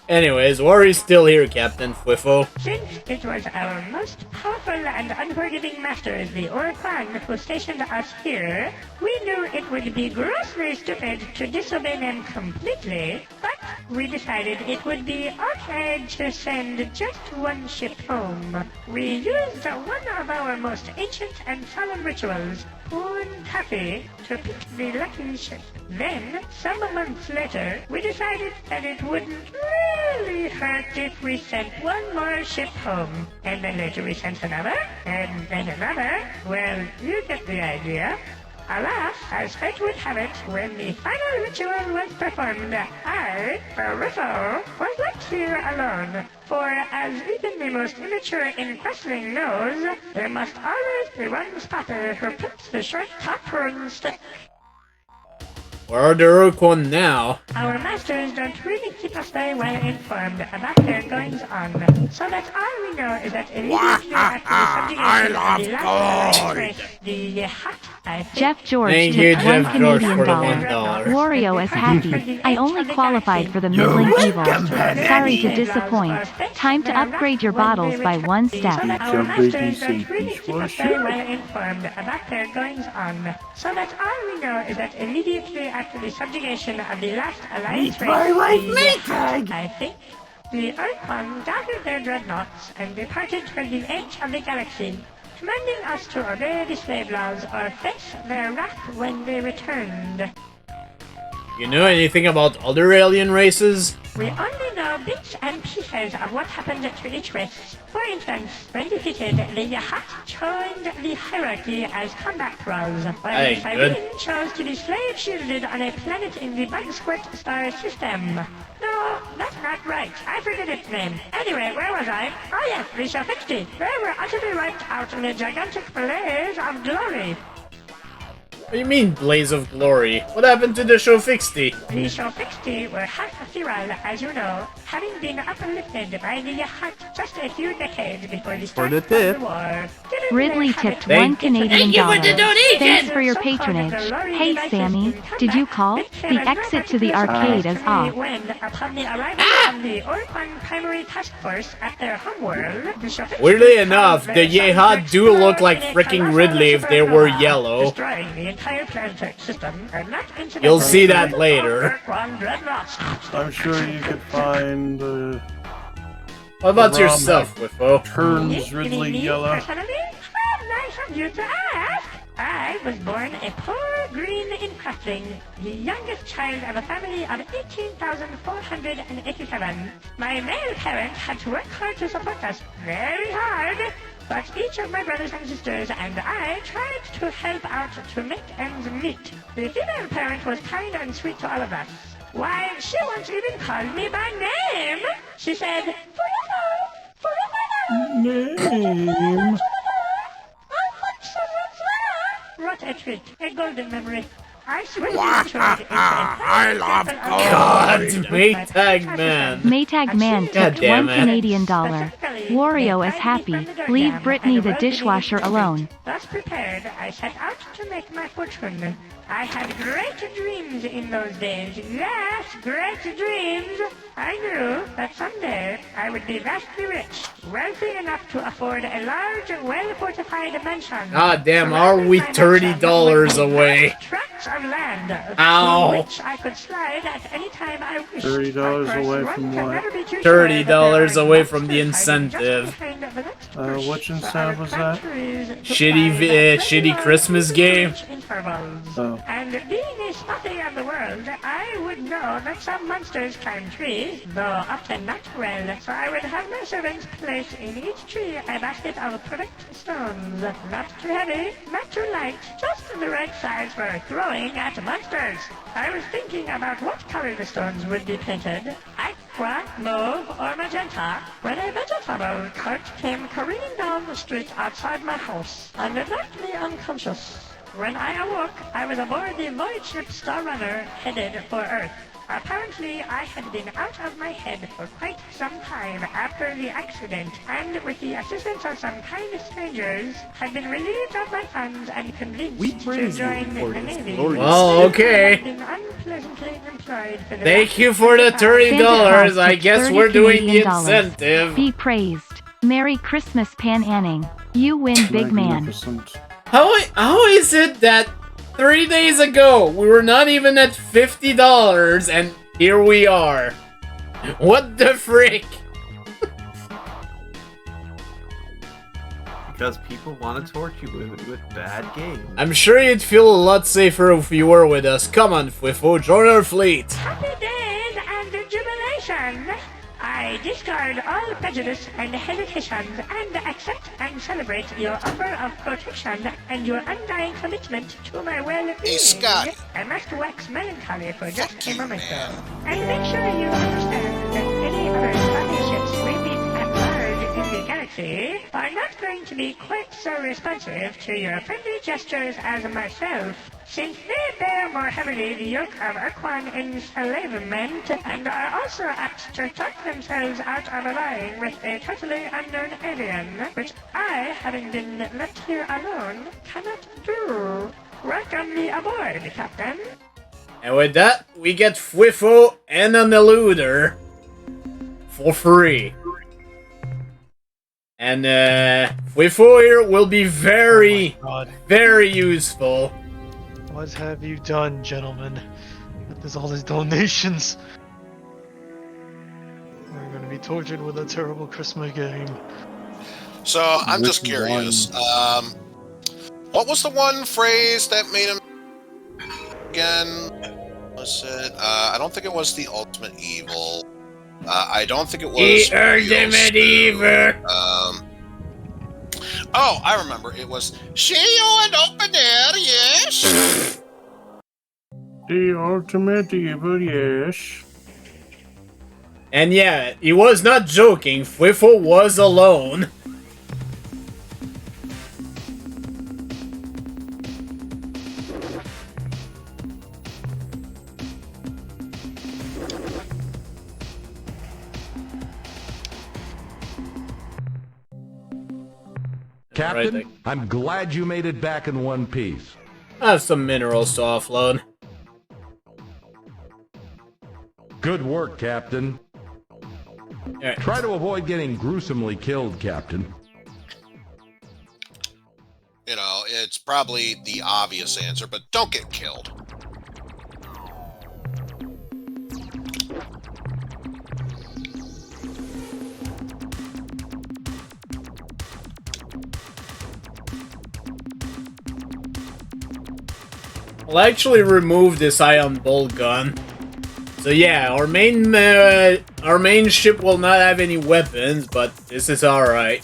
Anyways, why are you still here, Captain Fwiffo? Since it was our most powerful and unforgiving masters, the Ur-Quan, who stationed us here, we knew it would be grossly stupid to disobey them completely, but we decided it would be okay to send just one ship home. We used one of our most ancient and solemn rituals, Poon Taffy, to pick the lucky ship. Then, some months later, we decided that it wouldn't really hurt if we sent one more ship home. And then later we sent another, and then another. Well, you get the idea. Alas, as fate would have it, when the final ritual was performed, I, Barrisso, was left here alone. For as even the most immature in wrestling knows, there must always be one spotter who picks the short top stick. Where are the Ur-Quan now? Our masters don't really keep us very well informed about their goings-on, so that all we know is that immediately after the subjugation of the last allied race, the Hut, I think, Jeff George Thank you, tipped $1 Jeff George, Canadian. for the $1. Wario is happy. I only qualified for the middling evil. Sorry to disappoint. Time to upgrade your bottles by 1 step. Our masters don't really keep us very well informed about their goings-on, so that all we know is that immediately after the subjugation of the last alliance race, I think, the Ur-Quan gathered their dreadnoughts and departed toward the edge of the galaxy, commanding us to obey the slave laws or face their wrath when they returned. You know anything about other alien races? We only know bits and pieces of what happened to each race. For instance, when defeated, the Yahat joined the hierarchy as combat roles, while the Cyberian chose to be slave-shielded on a planet in the Bug-Squirt star system. No, that's not right. I forget its name. Anyway, where was I? Oh yes, the Shafixti. They were utterly wiped out in a gigantic blaze of glory. What do you mean, Blaze of Glory? What happened to the show Fixty? The show Fixty were hot viral, as you know, having been uplifted by the yacht just a few decades before the start of the war. Ridley tipped $1 Canadian. Thanks for your patronage. Hey Sammy, did you call? The exit to the arcade is off. When, upon the arrival of the Ur-Quan primary task force at their homeworld, the show Weirdly enough, the Yehat do look like freaking Ridley if they were yellow. destroying the entire planetary system are not incidental. You'll see that later. I'm sure you could find. What about yourself, Wiffo? Turns Ridley yellow. Personally, nice of you to ask. I was born a poor green incrusting, the youngest child of a family of 18,487. My male parents had to work hard to support us, very hard. But each of my brothers and sisters and I tried to help out to make ends meet. The female parent was kind and sweet to all of us. Why, she once even called me by name. She said, Name. What a treat, a golden memory. I swear I love God, Maytag Man. Maytag Man tipped $1 Canadian. Wario is happy. Leave Brittany the dishwasher alone. Thus prepared, I set out to make my fortune. I had great dreams in those days. Yes, great dreams. I knew that someday I would be vastly rich, wealthy enough to afford a large, well-fortified mansion. God damn, are we $30 away? Tracts of land, Ow. through which I could slide at any time I wished. $30 away from what? $30 away from the incentive. Which incentive was that? Shitty Christmas game. Oh. And being a spotty of the world, I would know that some monsters climb trees, though often not well, so I would have my servants place in each tree a basket of perfect stones. Not too heavy, not too light, just the right size for throwing at monsters. I was thinking about what color the stones would be painted. Aqua, mauve, or magenta, when a vegetable cart came careening down the street outside my house, evidently unconscious. When I awoke, I was aboard the void ship Star Runner, headed for Earth. Apparently, I had been out of my head for quite some time after the accident, and with the assistance of some kind strangers, had been relieved of my funds and convinced to join the Navy. Well, okay. Been unpleasantly employed for the Thank you for the $30. I guess we're doing the incentive. Be praised. Merry Christmas, PanAnning. You win, big man. How is it that 3 days ago we were not even at $50 and here we are? What the frick? Because people want to torture you with bad games. I'm sure you'd feel a lot safer if you were with us. Come on, Fwifo, join our fleet. Happy days and jubilation! I discard all prejudice and hesitations and accept and celebrate your offer of protection and your undying commitment to my well-being. Hey, Scott. I must wax melancholy for just a moment, though. And make sure you understand that any other spaceships we meet at large in the galaxy are not going to be quite so responsive to your friendly gestures as myself, since they bear more heavily the yoke of Ur-Quan enslavement and are also apt to talk themselves out of allying with a totally unknown alien, which I, having been left here alone, cannot do. Welcome me aboard, Captain. And with that, we get Fwifo and an eluder for free. And Fwifo here will be very, very useful. What have you done, gentlemen? With all these donations. We're gonna be tortured with a terrible Christmas game. So, I'm just curious. What was the one phrase that made him again? Was it? I don't think it was the ultimate evil. I don't think it was The ultimate evil. Oh, I remember. It was see you in open air, yes. The ultimate evil, yes. And yeah, he was not joking. Fwifo was alone. Captain, Right, I'm glad you made it back in one piece. I have some minerals to offload. Good work, Captain. Right. Try to avoid getting gruesomely killed, Captain. You know, it's probably the obvious answer, but don't get killed. I'll actually remove this ion bolt gun. So yeah, our main ship will not have any weapons, but this is alright.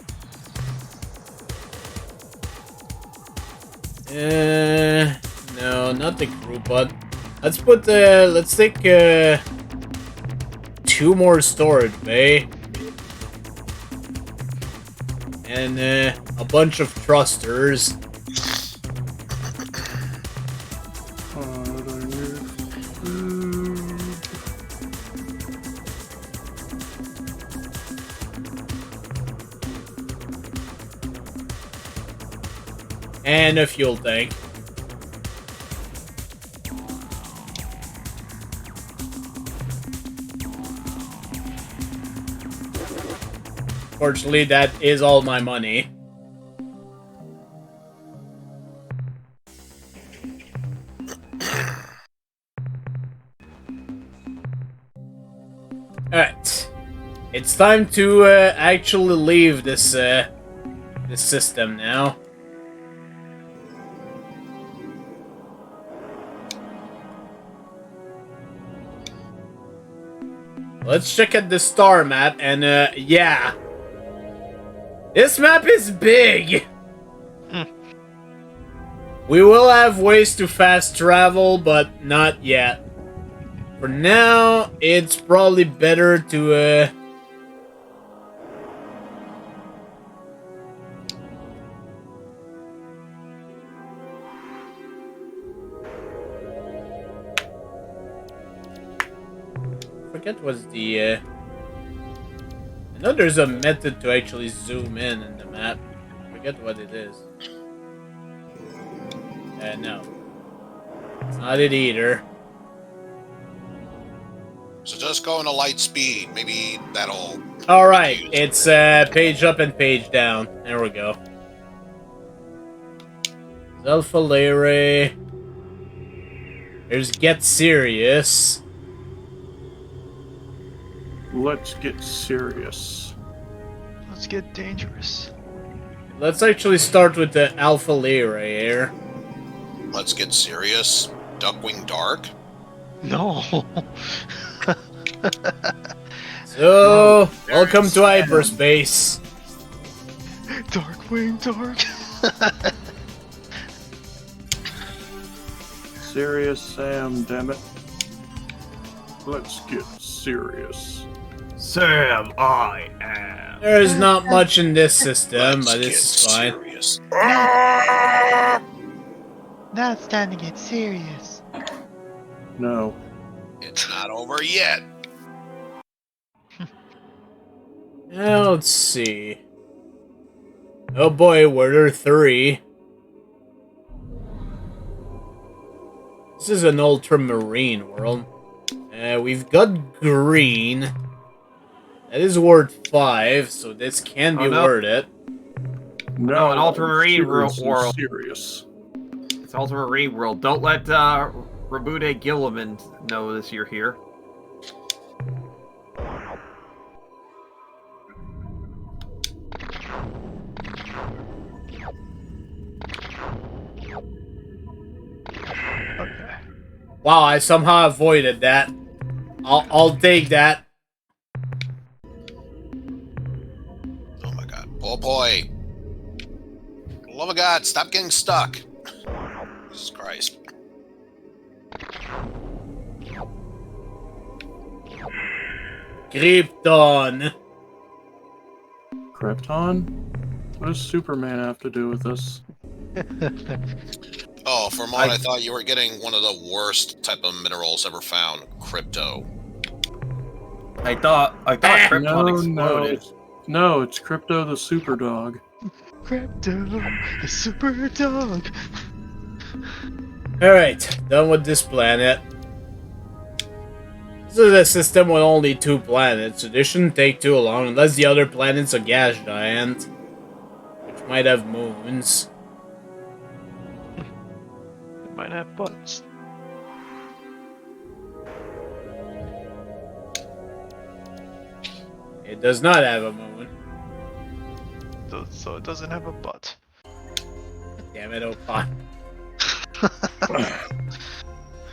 No, not the crew pod. Let's take 2 more storage bay. And a bunch of thrusters. And a fuel tank. Fortunately, that is all my money. Alright. It's time to actually leave this system now. Let's check out the star map, and yeah. This map is big! We will have ways to fast travel, but not yet. For now, it's probably better to forget what's the I know there's a method to actually zoom in the map. I forget what it is. No. It's not it either. So just go into light speed. Maybe that'll... Alright, it's page up and page down. There we go. Alpha Lyrae. There's Get Serious. Let's get serious. Let's get dangerous. Let's actually start with the Alpha Lyrae here. Let's get serious. Duckwing Dark? No. So, welcome to hyperspace. Darkwing Dark. Serious Sam, damn it. Let's get serious. Sam, I am. There's not much in this system, but this is fine. Serious. Now it's time to get serious. No. It's not over yet. Now, let's see. Oh boy, were there 3. This is an ultramarine world. We've got green. That is worth 5, so this can be worth it. No, an ultramarine world. Serious. It's ultramarine world. Don't let Rabude Gilliman know this you're here. Wow, I somehow avoided that. I'll take that. Oh my god. Oh boy. For the love of God, stop getting stuck. Jesus Christ. Krypton. Krypton? What does Superman have to do with this? Oh, for a moment I thought you were getting one of the worst type of minerals ever found. Crypto. I thought Krypton exploded. No, it's Crypto the Super Dog. Crypto, a super dog. Alright, done with this planet. This is a system with only 2 planets, so this shouldn't take too long, unless the other planet's a gas giant, which might have moons. It might have butts. It does not have a moon. So it doesn't have a butt. Damn it, Ur-Quan.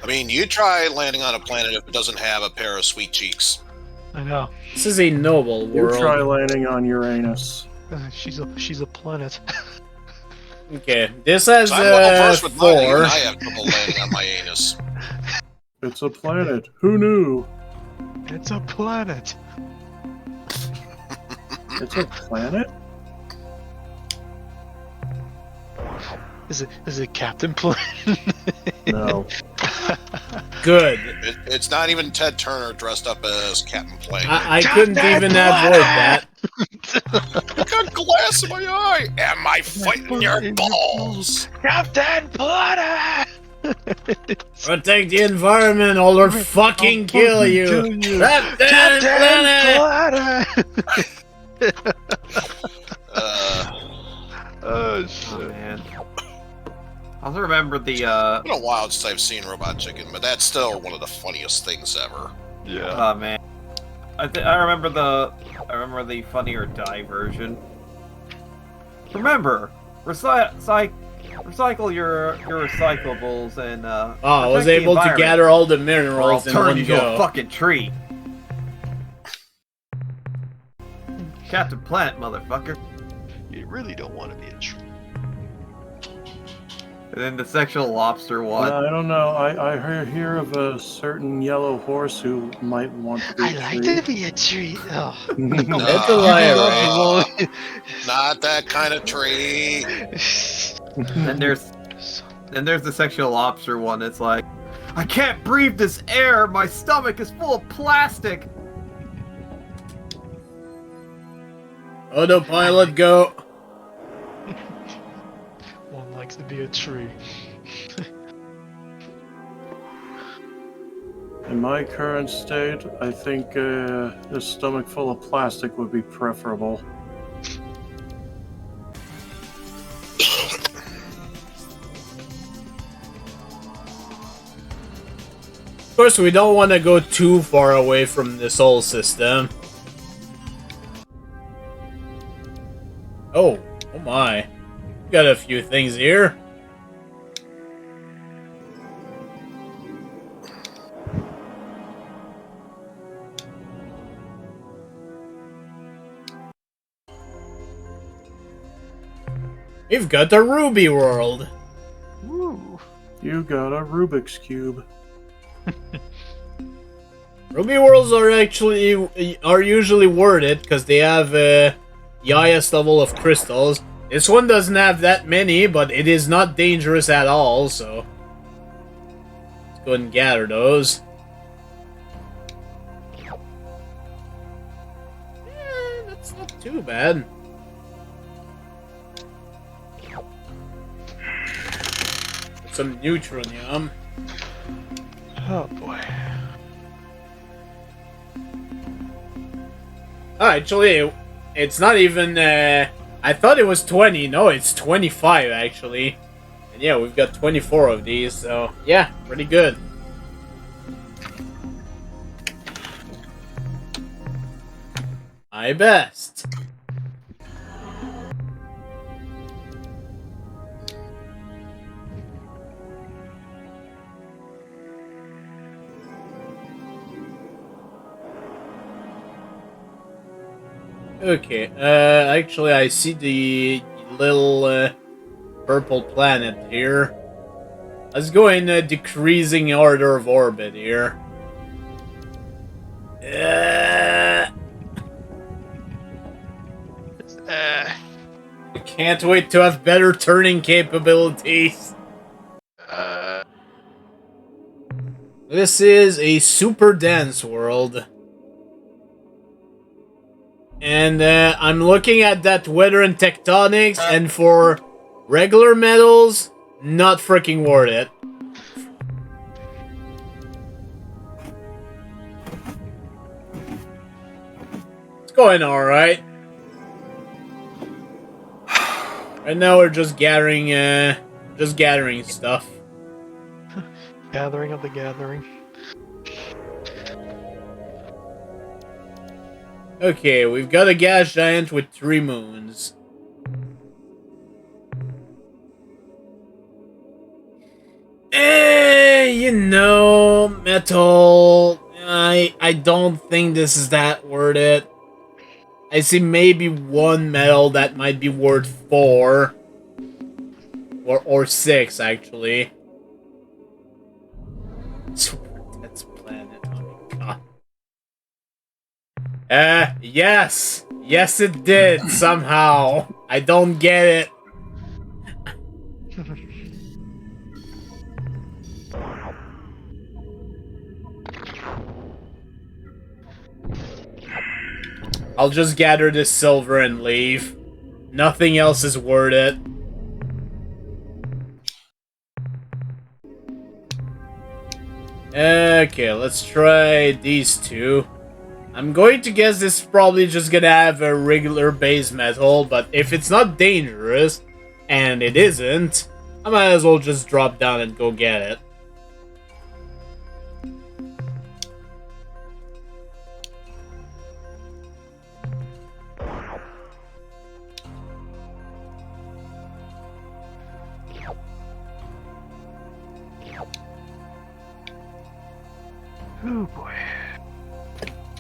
I mean, you try landing on a planet if it doesn't have a pair of sweet cheeks. I know. This is a noble world. You try landing on Uranus. She's a planet. Okay, this has So I'm well versed with mining, 4. and I have trouble landing on my anus. It's a planet. Who knew? It's a planet. It's a planet? Is it Captain Planet? No. Good. It's not even Ted Turner dressed up as Captain Planet. I couldn't even avoid that. I got glass in my eye. Am I fighting your balls? Captain Planet! Protect the environment or fucking kill you. Captain Planet! Oh shit. Oh, man. I also remember the, It's been a while since I've seen Robot Chicken, but that's still one of the funniest things ever. Yeah. Oh, man. I remember the Funny or Die version. Remember, recycle your recyclables and Oh, I was protect the able to environment, gather all the or I'll minerals in turn one you into go. a fucking tree. Captain Planet, motherfucker. You really don't want to be a tree. And then the sexual lobster one. I don't know. I hear of a certain yellow horse who might want to be I a like tree. to be a tree. Oh. That's a liar, right? Not that kind of tree. Then there's the sexual lobster one. It's like, I can't breathe this air. My stomach is full of plastic. Autopilot, go. One likes to be a tree. In my current state, I think a stomach full of plastic would be preferable. Of course, we don't want to go too far away from this whole system. Oh my. Got a few things here. We've got the Ruby World. Woo. You got a Rubik's Cube. Ruby Worlds are usually worded because they have the highest level of crystals. This one doesn't have that many, but it is not dangerous at all, so let's go and gather those. That's not too bad. Some neutronium. Oh boy. Oh, actually, it's not even, I thought it was 20. No, it's 25, actually. And yeah, we've got 24 of these, so yeah, pretty good. My best. Okay, actually I see the little purple planet here. Let's go in a decreasing order of orbit here. I can't wait to have better turning capabilities. This is a super dense world. And I'm looking at that weather and tectonics, and for regular metals, not freaking worth it. It's going alright. Right now we're just gathering stuff. Gathering of the gathering. Okay, we've got a gas giant with 3 moons. You know, metal. I don't think this is that worth it. I see maybe 1 metal that might be worth 4. Or 6, actually. That's planet. Oh my god. Yes! Yes, it did, somehow. I don't get it. I'll just gather this silver and leave. Nothing else is worth it. Okay, let's try these 2. I'm going to guess this is probably just gonna have a regular base metal, but if it's not dangerous, and it isn't, I might as well just drop down and go get it. Oh boy.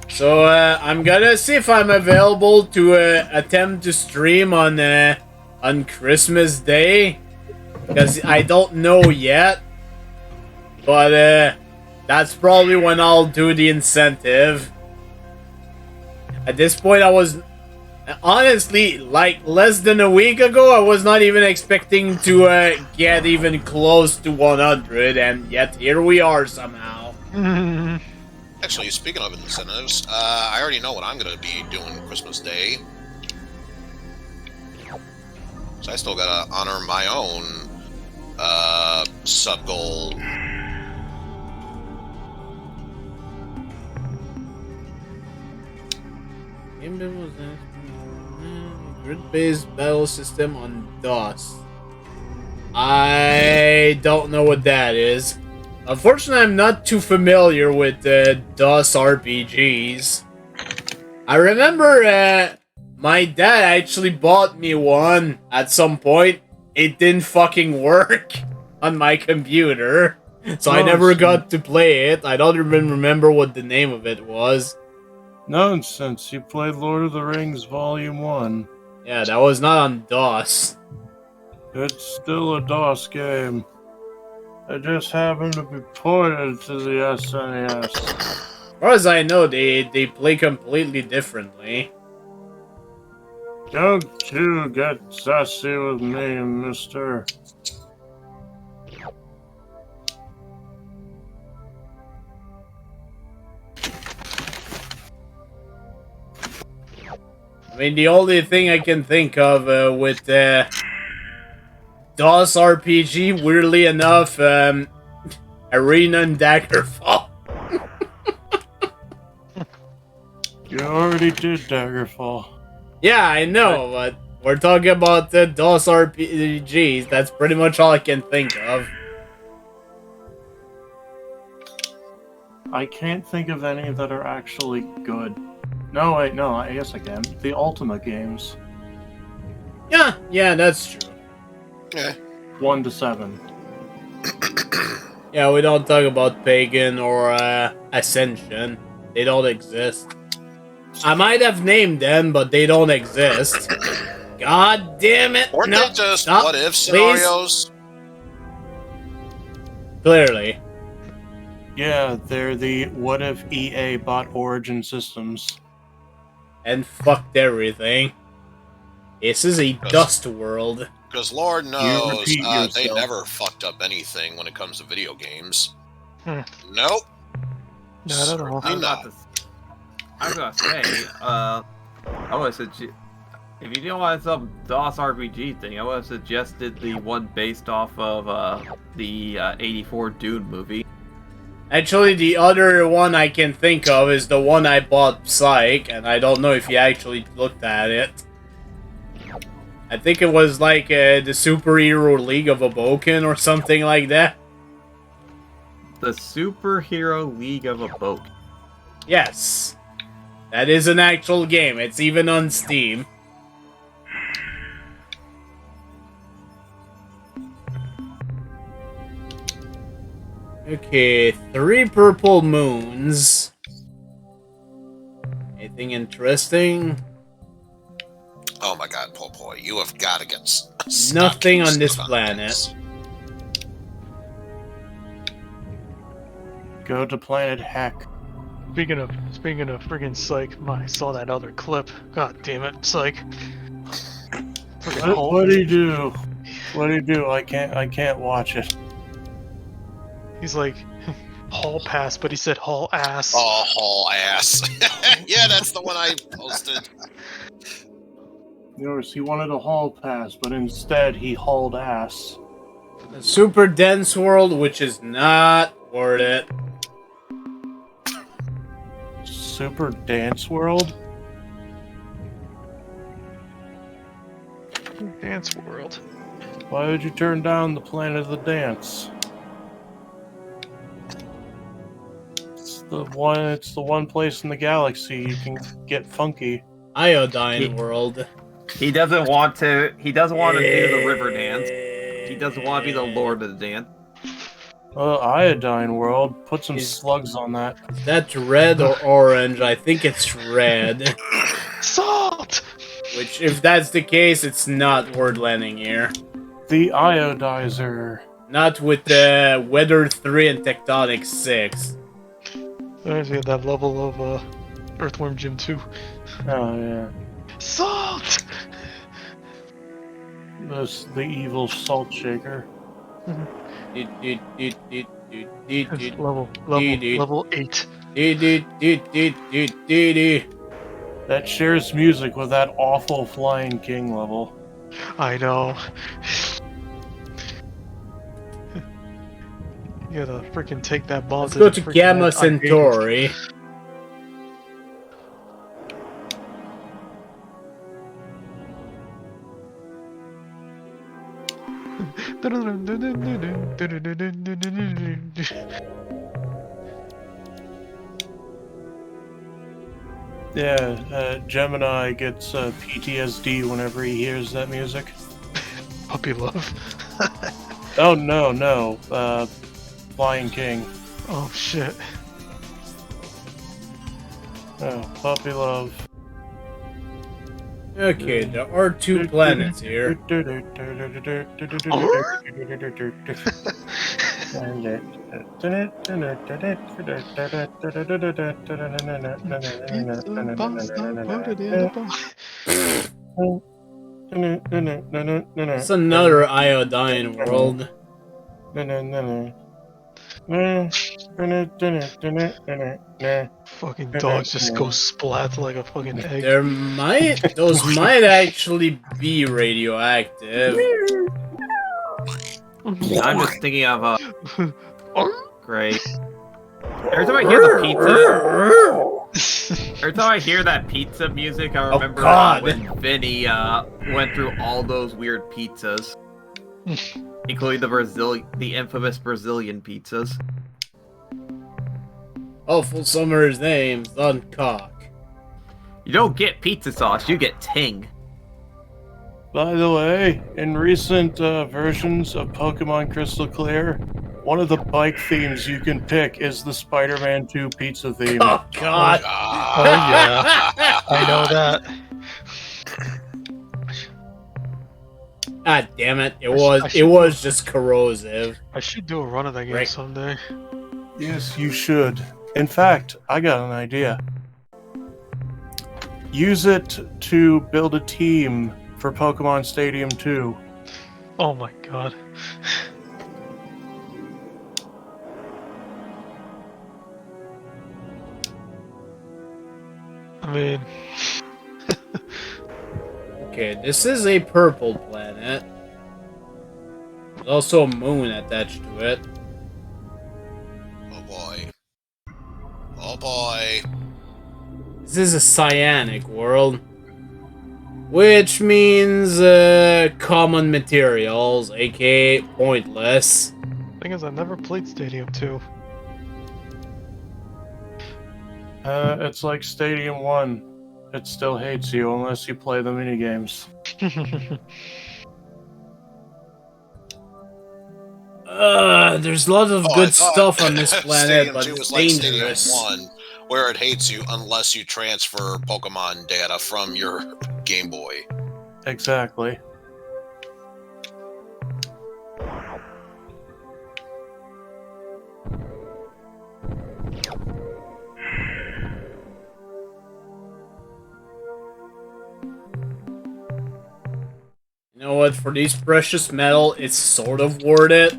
So, I'm gonna see if I'm available to attempt to stream on Christmas Day, because I don't know yet, but that's probably when I'll do the incentive. At this point, I was honestly, like, less than a week ago, I was not even expecting to get even close to 100, and yet here we are somehow. Actually, speaking of incentives, I already know what I'm going to be doing Christmas Day. So I still got to honor my own sub-goal. Grid-based battle system on DOS. I don't know what that is. Unfortunately, I'm not too familiar with DOS RPGs. I remember my dad actually bought me one at some point. It didn't fucking work on my computer, so I never got to play it. I don't even remember what the name of it was. Nonsense, you played Lord of the Rings Volume 1. Yeah, that was not on DOS. It's still a DOS game. It just happened to be ported to the SNES. As far as I know, they play completely differently. Don't you get sassy with me, mister. I mean, the only thing I can think of with DOS RPG, weirdly enough, Arena and Daggerfall. You already did Daggerfall. Yeah, I know, but we're talking about the DOS RPGs. That's pretty much all I can think of. I can't think of any that are actually good. No, wait, no, I guess I can. The Ultima games. Yeah, that's true. Yeah. 1 to 7. Yeah, we don't talk about Pagan or Ascension. They don't exist. I might have named them, but they don't exist. God damn it! Weren't no, they just stop, what-if please. scenarios? Clearly. Yeah, they're the what if EA bought Origin Systems. And fucked everything. This is a dust world. Because Lord knows, repeat they yourself. never fucked up anything when it comes to video games. Hmm. Nope. Not at all. Certainly not. I was gonna say, I would suggest, if you don't want some DOS RPG thing, I would have suggested the one based off of the 84 Dune movie. Actually, the other one I can think of is the one I bought, Psych, and I don't know if you actually looked at it. I think it was like the Superhero League of Aboken or something like that. The Superhero League of Aboken. Yes. That is an actual game. It's even on Steam. Okay, 3 purple moons. Anything interesting? Oh my god, Popoy, you have got to get Nothing on this planet. Go to Planet Heck. Speaking of friggin' Psych, I saw that other clip. God damn it, Psych. What do you do? What do you do? I can't watch it. He's like, hall pass, but he said hall ass. Oh, haul ass. Yeah, that's the one I posted. Notice he wanted a hall pass, but instead he hauled ass. A super dense world, which is not worth it. Super Dance World? Dance World. Why would you turn down the Planet of the Dance? It's the one place in the galaxy you can get funky. Iodine World. He doesn't want to do the river dance. He doesn't want to be the lord of the dance. Iodine World. Put some slugs on that. That's red or orange. I think it's red. Salt! Which, if that's the case, it's not worth landing here. The Iodizer. Not with the Weather 3 and Tectonic 6. There's that level of Earthworm Jim 2. Oh, yeah. Salt! That's the evil salt shaker. Level 8. That shares music with that awful Flying King level. I know. You gotta freaking take that ball. Let's go to Gamma Centauri. Yeah, Gemini gets PTSD whenever he hears that music. Puppy love. Oh, no. Flying King. Oh, shit. Oh, puppy love. Okay, there are 2 planets here. It's another Iodine World. Fucking dogs just go splat like a fucking egg. Those might actually be radioactive. I'm just thinking of great. Every time I hear the pizza, every time I hear that pizza music, I remember when Vinny went through all those weird pizzas, including the infamous Brazilian pizzas. Awful Summer's name's Uncock. You don't get pizza sauce, you get ting. By the way, in recent versions of Pokemon Crystal Clear, one of the bike themes you can pick is the Spider-Man 2 pizza theme. Oh, God. Oh, yeah. I know that. God damn it. It was just corrosive. I should do a run of that game someday. Yes, you should. In fact, I got an idea. Use it to build a team for Pokemon Stadium 2. Oh my god. I mean, Okay, this is a purple planet. There's also a moon attached to it. Oh boy. Oh boy. This is a cyanic world. Which means common materials, aka pointless. Thing is, I never played Stadium 2. It's like Stadium 1. It still hates you unless you play the minigames. There's lots of good stuff on this planet, Stadium but 2 it's is like dangerous. Stadium 1, where it hates you unless you transfer Pokemon data from your Game Boy. Exactly. You know what? For these precious metal, it's sort of worth it.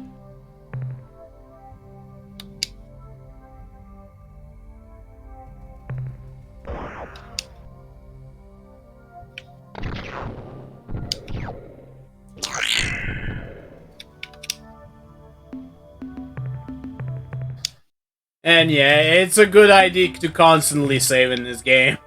And yeah, it's a good idea to constantly save in this game.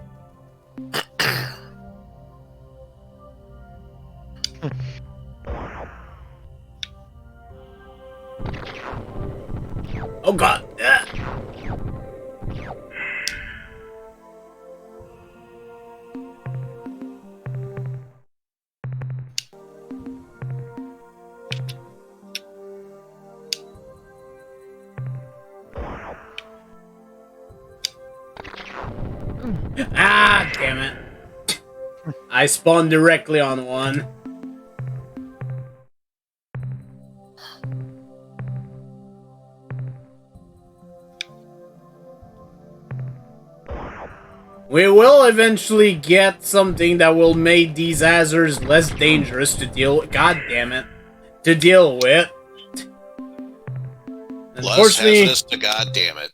Oh god! Ah, damn it. I spawned directly on one. We will eventually get something that will make these hazards less dangerous to deal with. God damn it. To deal with. Less hazardous to god damn it.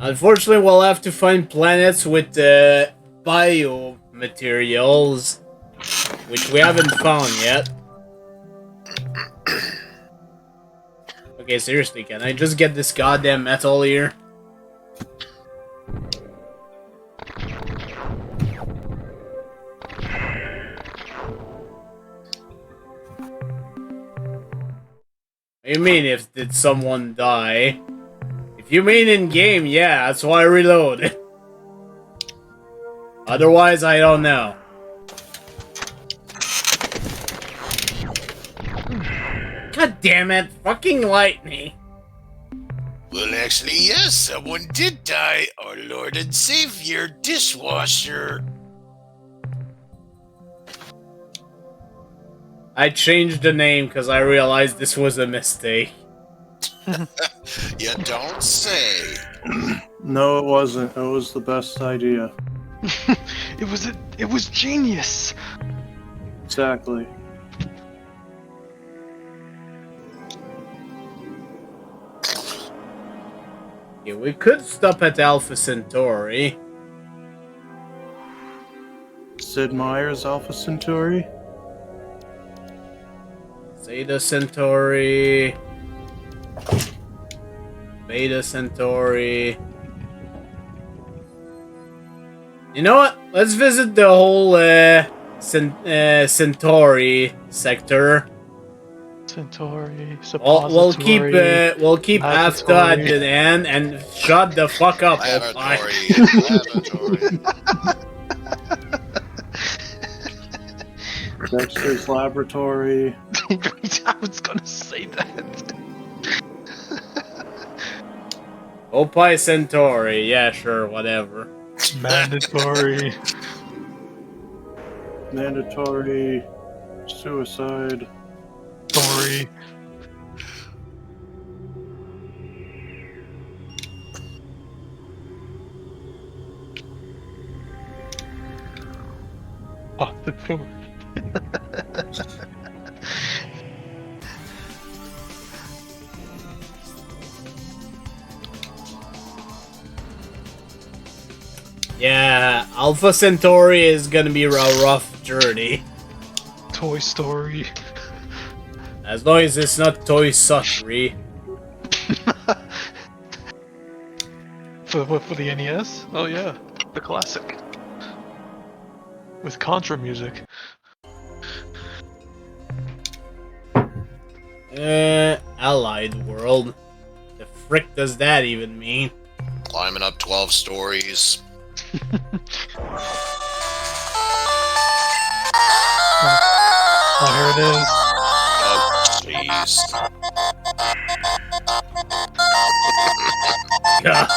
Unfortunately, we'll have to find planets with biomaterials, which we haven't found yet. Okay, seriously, can I just get this goddamn metal here? What do you mean, did someone die? If you mean in-game, yeah, that's why I reload. Otherwise, I don't know. God damn it, fucking lightning. Well, actually, yes, someone did die. Our Lord and Savior, Dishwasher. I changed the name because I realized this was a mistake. You don't say. No, it wasn't. It was the best idea. It was genius. Exactly. Yeah, we could stop at Alpha Centauri. Sid Meier's Alpha Centauri? Zeta Centauri. Beta Centauri. You know what? Let's visit the whole Centauri sector. Centauri, We'll keep after at the end and shut the fuck up. Dexter's Laboratory. I was gonna say that. Opie Centauri, yeah, sure, whatever. Mandatory. Mandatory. Suicide. Story. Oh, the tour. Yeah, Alpha Centauri is gonna be a rough journey. Toy Story. As long as it's not Toy Story. For the NES? Oh yeah, the classic. With Contra music. Allied World. The frick does that even mean? Climbing up 12 stories. Oh, here it is. Oh, jeez. God.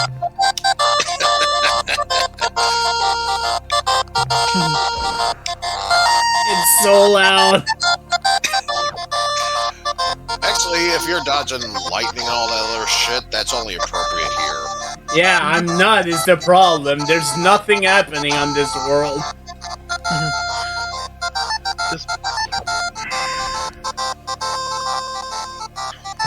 It's so loud. Actually, if you're dodging lightning and all that other shit, that's only appropriate here. Yeah, I'm not is the problem. There's nothing happening on this world.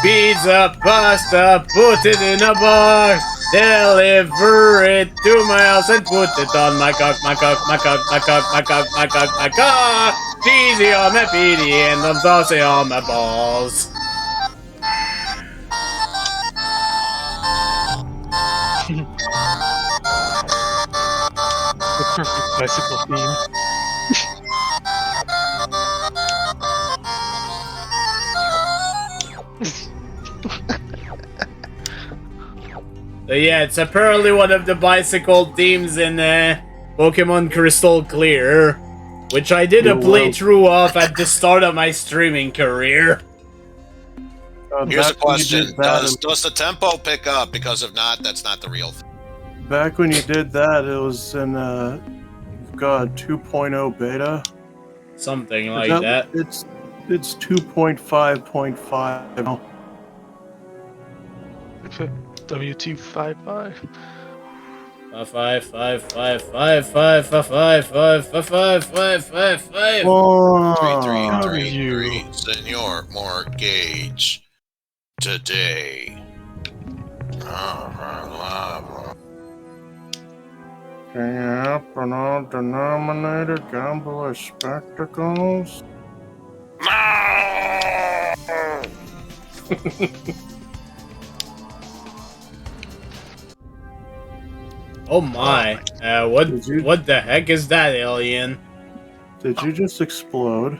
Pizza, pasta, put it in a box. Deliver it to my house and put it on my cock, my cock, my cock, my cock, my cock, my cock, my cock. Cheesy on my peedy and I'm saucy on my balls. The perfect bicycle theme. So yeah, it's apparently one of the bicycle themes in Pokemon Crystal Clear, which I did a playthrough of at the start of my streaming career. Here's a question. Does the tempo pick up? Because if not, that's not the real thing. Back when you did that, it was in, God, 2.0 beta? Something like that. It's 2.5.5 now. WT55. 5. Three. Senor Mortgage. Today. Denominated gambler spectacles. Oh my! What the heck is that, alien? Did you just explode?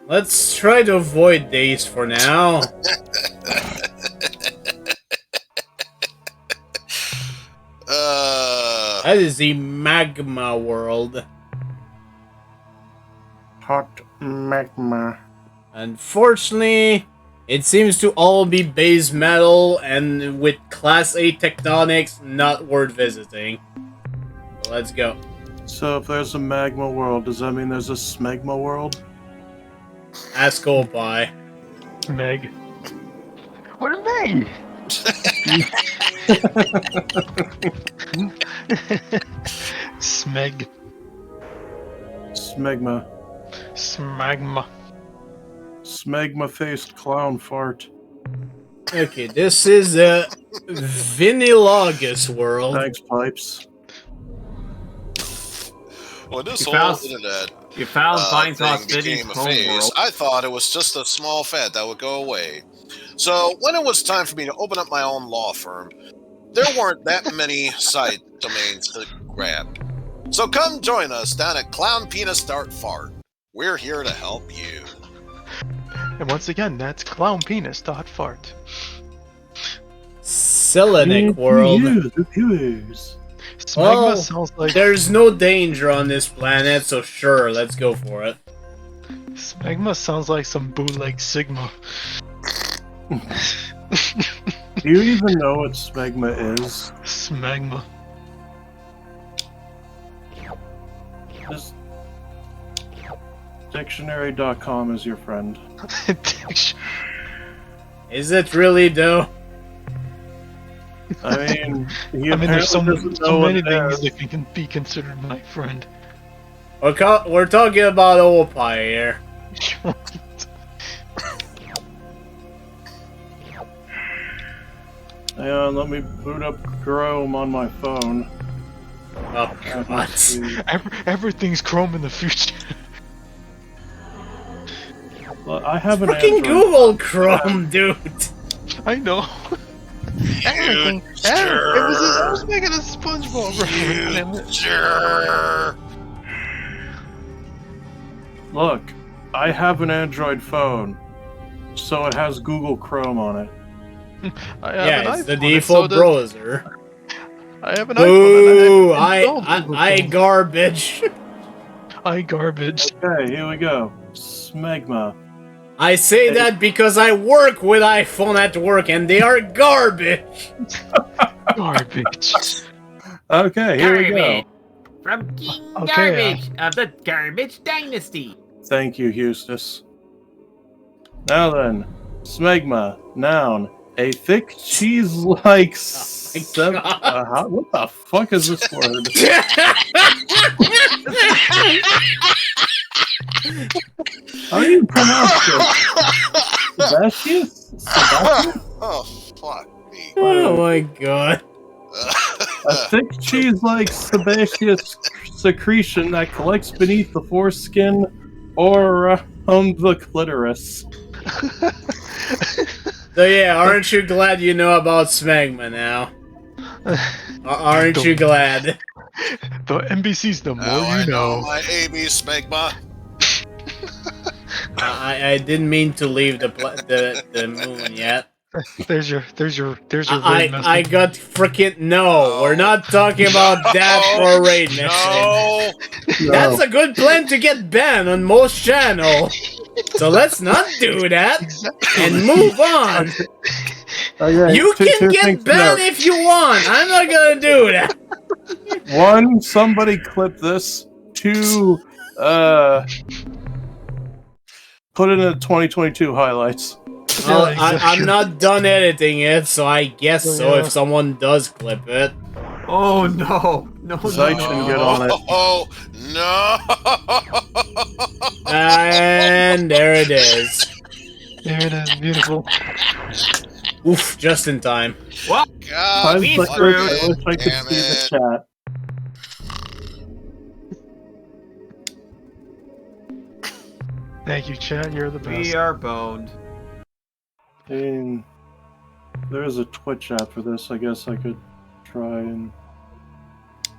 Let's try to avoid these for now. That is the magma world. Hot magma. Unfortunately, it seems to all be base metal and with Class A tectonics not worth visiting. So let's go. So if there's a magma world, does that mean there's a smegma world? Ask Opie. Meg. What a Meg! Smeg. Smegma. Smagma. Smegma-faced clown fart. Okay, this is a Vinilogus world. Thanks, Pipes. Well, this You whole found- internet You found Vine thing Toss City's became a home phase. world. I thought it was just a small fad that would go away. So when it was time for me to open up my own law firm, there weren't that many site domains to grab. So come join us down at Clown Penis Dart Fart. We're here to help you. And once again, that's clownpenis.fart. Selenic world. Smegma sounds like there's no danger on this planet, so sure, let's go for it. Smegma sounds like some bootleg Sigma. Do you even know what smegma is? Smegma. Just Dictionary.com is your friend. Is it really though? I mean, there's so many things that that can be considered my friend. We're talking about Opie here. Hang on, let me boot up Chrome on my phone. Oh, God. Everything's Chrome in the future. Well, I have an Fucking Android. Google Chrome, dude. I know. Everything. I was making a SpongeBob reference. Look, I have an Android phone, so it has Google Chrome on it. Yeah, it's the default browser. I have an Ooh, iPhone. I garbage. I garbage. Okay, here we go. Smegma. I say that because I work with iPhone at work and they are garbage. Garbage. Okay, here we go. From King Okay, Garbage of the Garbage Dynasty. Thank you, Eustace. Now then, smegma, noun, a thick cheese-like what the fuck is this word? How do you pronounce it? Sebastius? Oh, fuck me. Oh my god. A thick cheese-like sebaceous secretion that collects beneath the foreskin or around the clitoris. So yeah, aren't you glad you know about smegma now? Aren't you glad? The NBC's the more I you know. my AB Smegma. I didn't mean to leave the moon yet. There's your I got freaking no. We're not talking about that for a raid mission. No. That's a good plan to get banned on most channels. So let's not do that and move on. Okay, You can get banned if you want. I'm not gonna do that. One, somebody clip this. Two, put it in the 2022 highlights. Well, I'm not done editing it, so I guess so if someone does clip it. Oh no! No, Zeichen, get on it. Oh, no! And there it is. There it is, beautiful. Oof, just in time. Well, God, I wish I could see the chat. Thank you, chat. You're the best. we are boned. And there is a Twitch app for this. I guess I could try and.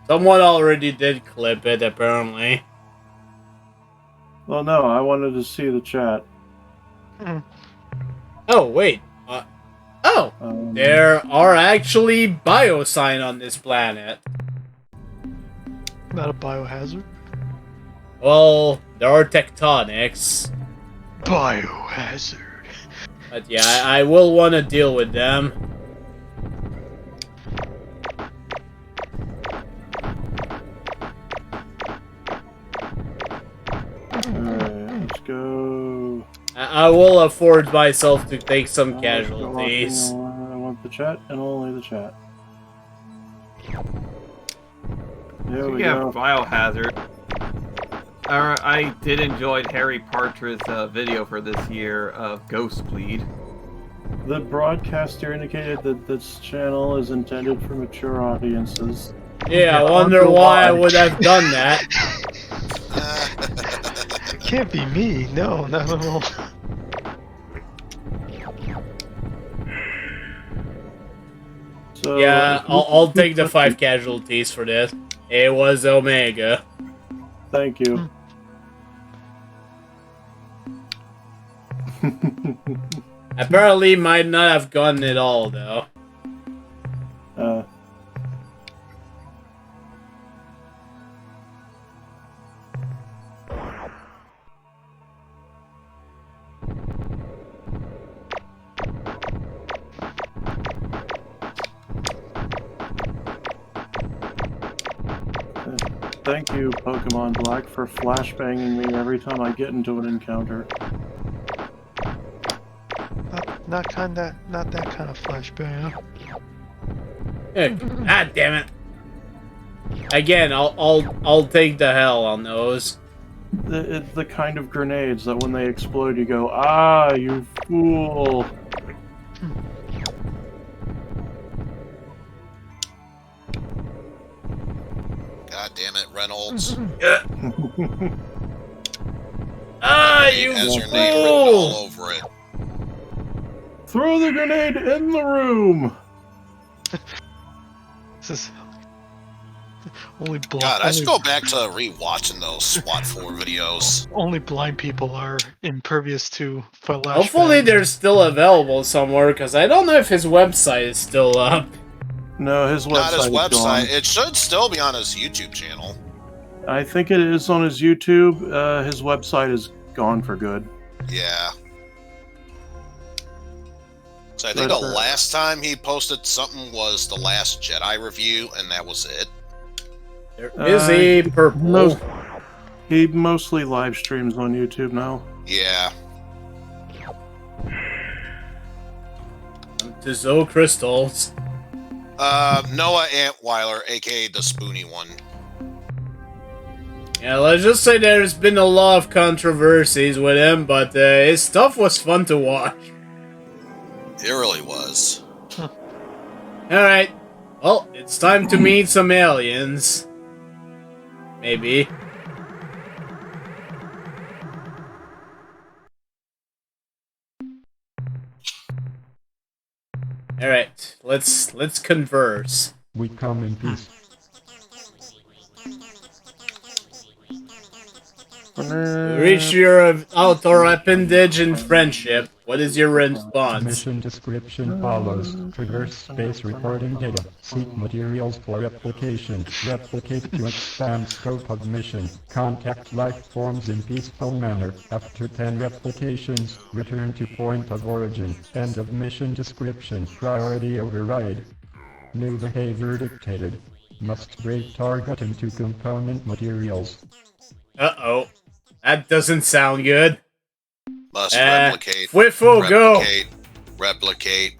Someone already did clip it, apparently. Well, no, I wanted to see the chat. Oh, wait. There are actually biosign on this planet. Not a biohazard. Well, there are tectonics. Biohazard. But yeah, I will want to deal with them. Alright, let's go. I will afford myself to take some casualties. I want the chat and only the chat. There we go. Biohazard. I did enjoy Harry Partridge's video for this year of Ghostbleed. The broadcaster indicated that this channel is intended for mature audiences. Yeah, I wonder why I would have done that. It can't be me. No, not at all. So, Yeah, I'll take the 5 casualties for this. It was Omega. Thank you. Apparently might not have gotten it all, though. Thank you, Pokemon Black, for flashbanging me every time I get into an encounter. Not that kind of flashbang. God damn it! Again, I'll take the hell on those. It's the kind of grenades that when they explode, you go, "Ah, you fool!" damn it, Reynolds. Ah, you has your name written all over it. Throw the grenade in the room. This is only blind. God, I should go back to rewatching those SWAT 4 videos. Only blind people are impervious to flash. Hopefully they're still available somewhere, because I don't know if his website is still up. No, his website. Not his is website. gone. It should still be on his YouTube channel. I think it is on his YouTube. His website is gone for good. Yeah. So I think the last time he posted something was the Last Jedi review, and that was it. They're busy, purple. He mostly live streams on YouTube now. Yeah. To Zoe Crystals. Noah Antweiler, aka the Spoony one. Yeah, let's just say there's been a lot of controversies with him, but his stuff was fun to watch. It really was. Alright. Well, it's time to meet some aliens. Maybe. Alright, let's converse. We come in peace. Reach your outer appendage in friendship. What is your response? Mission description follows. Traverse space recording data. Seek materials for replication. Replicate to expand scope of mission. Contact life forms in peaceful manner. After 10 replications, return to point of origin. End of mission description. Priority override. New behavior dictated. Must break target into component materials. Uh-oh. That doesn't sound good. Must replicate. Whiffle, go! Replicate.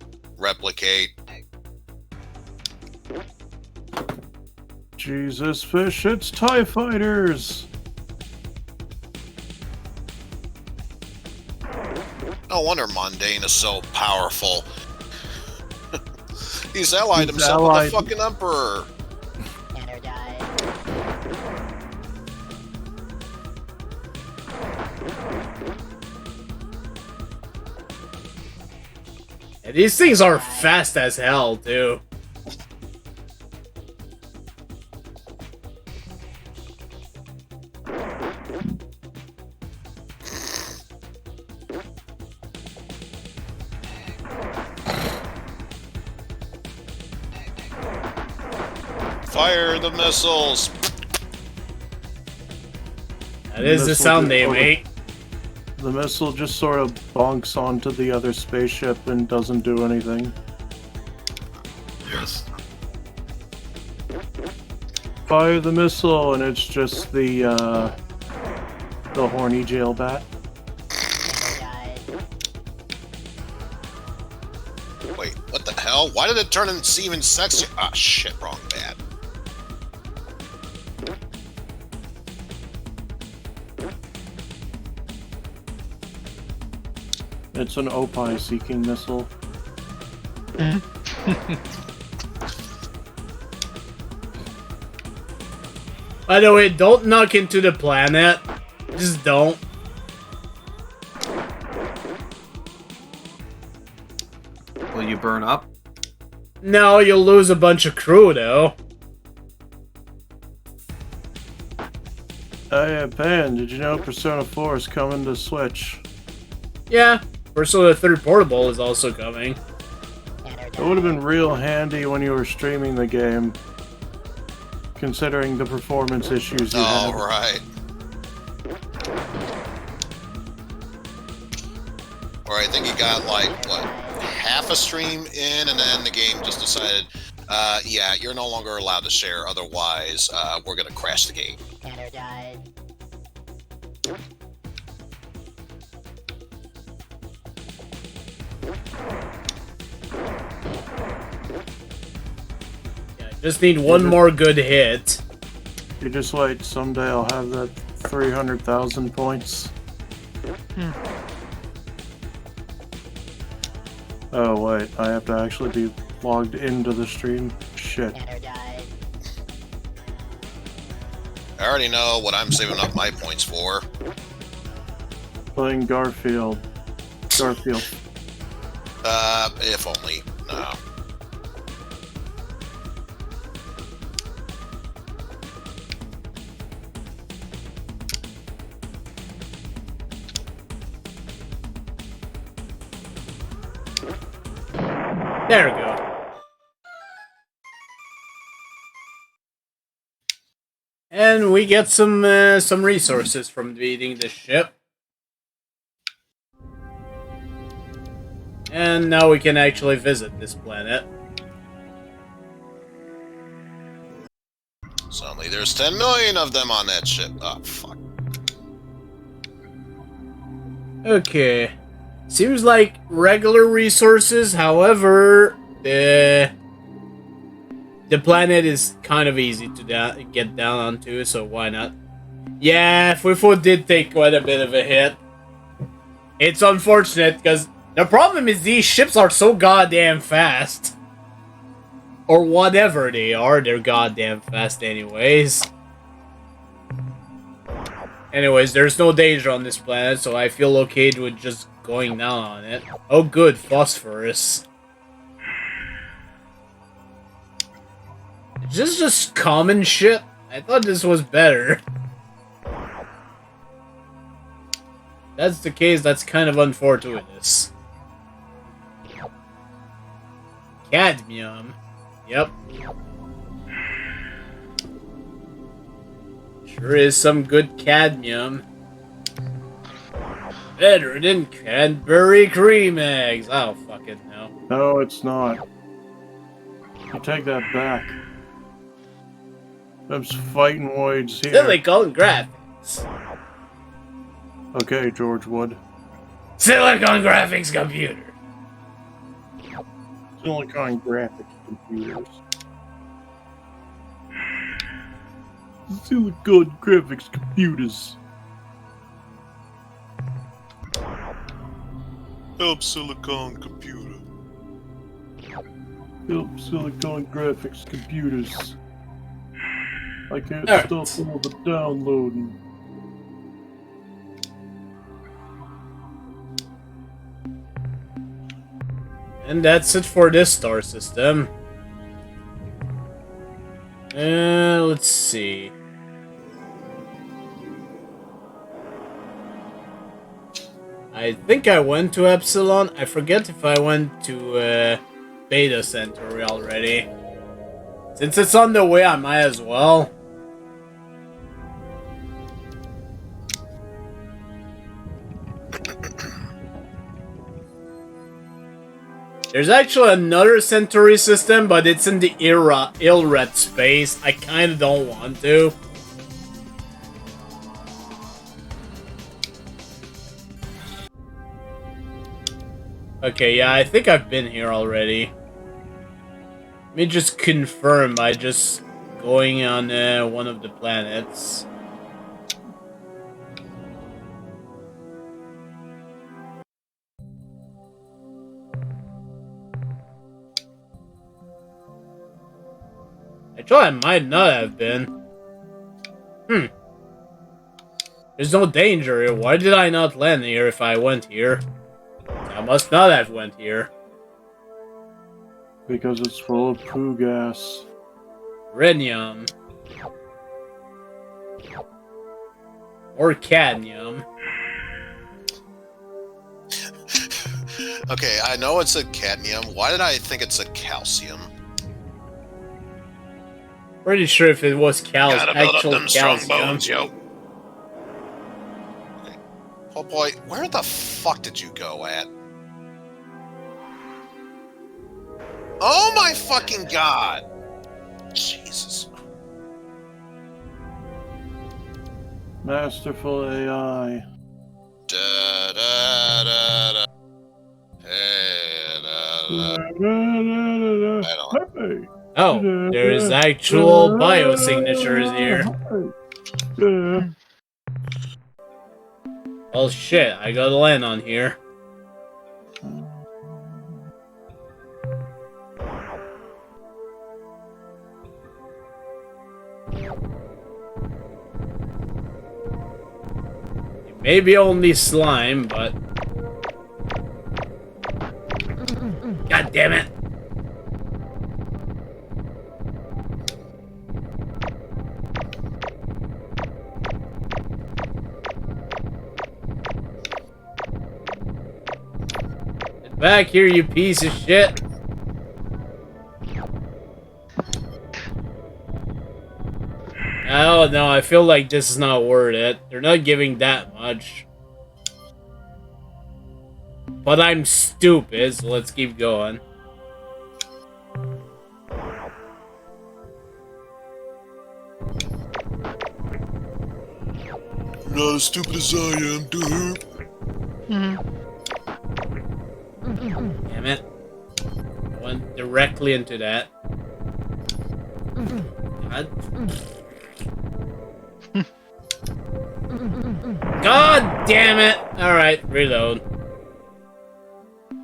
Jesus fish, it's TIE fighters! No wonder Mundane is so powerful. He's allied himself with the fucking Emperor. And these things are fast as hell, too. Fire the missiles! That is the sound they make. The missile just sort of bonks onto the other spaceship and doesn't do anything. Yes. Fire the missile, and it's just the horny jail bat. Wait, what the hell? Why did it turn into even sexy? Ah, shit, wrong bat. It's an Opie seeking missile. By the way, don't knock into the planet. Just don't. Will you burn up? No, you'll lose a bunch of crew, though. Oh yeah, Pan, did you know Persona 4 is coming to Switch? Yeah, Persona 3 Portable is also coming. It would have been real handy when you were streaming the game, considering the performance issues you had. Right. Or I think you got, like, what, half a stream in, and then the game just decided, yeah, you're no longer allowed to share, otherwise, we're gonna crash the game. Just need one more good hit. You just wait, someday I'll have that 300,000 points. Oh wait, I have to actually be logged into the stream. Shit. I already know what I'm saving up my points for. Playing Garfield. Garfield. If only. No. There we go. And we get some resources from beating this ship. And now we can actually visit this planet. Suddenly there's 10 million of them on that ship. Oh, fuck. Okay. Seems like regular resources, however, the planet is kind of easy to get down onto, so why not? Yeah, Fufu did take quite a bit of a hit. It's unfortunate, because the problem is these ships are so goddamn fast. Or whatever they are, they're goddamn fast anyways. Anyways, there's no danger on this planet, so I feel okay with just going down on it. Oh good, phosphorus. Is this just common shit? I thought this was better. If that's the case, that's kind of unfortuitous. Cadmium. Yep. Sure is some good cadmium. Better than Cadbury cream eggs. I don't fucking know. No, it's not. You take that back. Them's fighting voids here. Silicon graphics. Okay, George Wood. Silicon graphics computer. Silicon graphics computers. Silicon graphics computers. Help Silicon computer. Help Silicon graphics computers. I can't stop all the downloading. And that's it for this star system. Let's see. I think I went to Epsilon. I forget if I went to Beta Centauri already. Since it's on the way, I might as well. There's actually another Centauri system, but it's in the Ilret space. I kinda don't want to. Okay, yeah, I think I've been here already. Let me just confirm by just going on one of the planets. Actually, I might not have been. There's no danger here. Why did I not land here if I went here? I must not have went here. Because it's full of poo gas. Rhenium. Or cadmium. Okay, I know it's a cadmium. Why did I think it's a calcium? Pretty sure if it was Gotta build up them strong calcium. bones, yo. Okay. Oh boy, where the fuck did you go at? Oh my fucking god! Jesus. Masterful AI. Da da da da. Hey, da, da. I don't. Oh, there's actual biosignatures here. Oh shit, I gotta land on here. Maybe only slime, but... God damn it! Get back here, you piece of shit! Oh no, I feel like this is not worth it. They're not giving that much. But I'm stupid, so let's keep going. Not as stupid as I am, dude. Damn it. I went directly into that. God. God damn it! Alright, reload.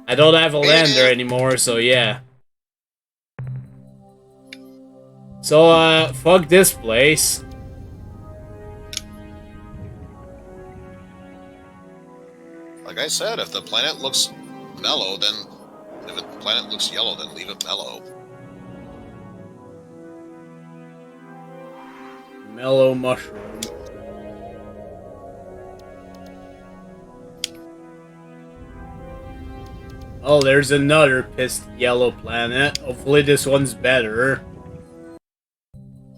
I don't have a lander anymore, so yeah. So, fuck this place. Like I said, if the planet looks mellow, then... If the planet looks yellow, then leave it mellow. Mellow mushroom. Oh, there's another pissed yellow planet. Hopefully this one's better.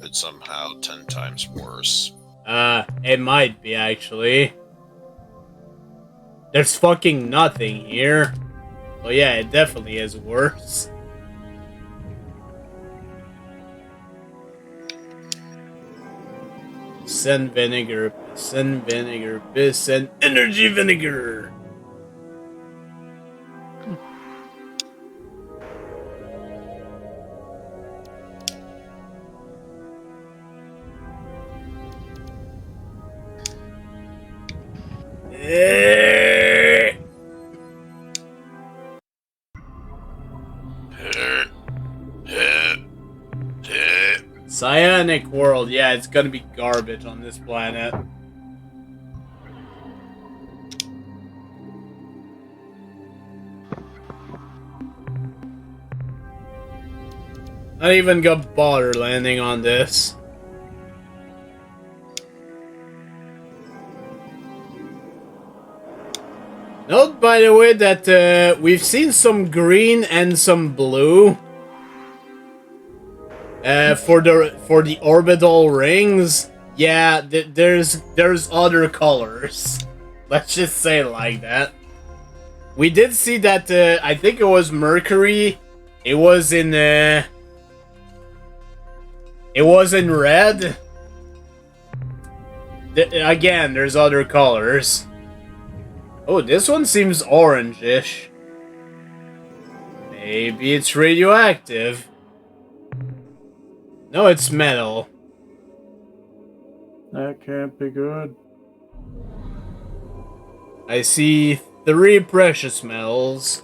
It's somehow 10 times worse. It might be, actually. There's fucking nothing here. Oh yeah, it definitely is worse. Send vinegar, send vinegar, send energy vinegar. Cyanic world, yeah, it's gonna be garbage on this planet. Not even gonna bother landing on this. Note, by the way, that we've seen some green and some blue. For the orbital rings, yeah, there's other colors. Let's just say it like that. We did see that. I think it was Mercury. It was in red. Again, there's other colors. Oh, this one seems orangish. Maybe it's radioactive. No, it's metal. That can't be good. I see 3 precious metals.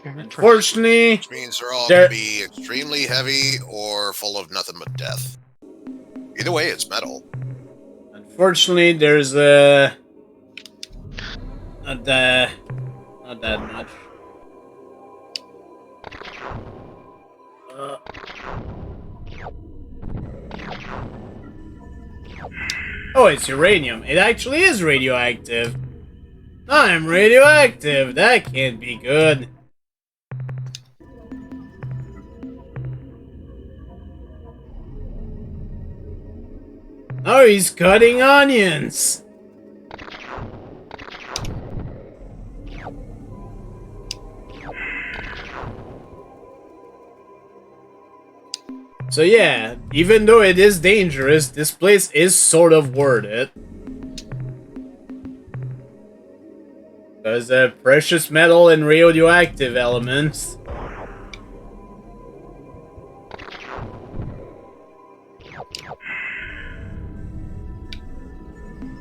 Unfortunately, which means they're all going to be extremely heavy or full of nothing but death. Either way, it's metal. Unfortunately, there's not that much. Oh, it's uranium. It actually is radioactive. I'm radioactive. That can't be good. Oh, he's cutting onions. So yeah, even though it is dangerous, this place is sort of worth it. Because precious metal and radioactive elements.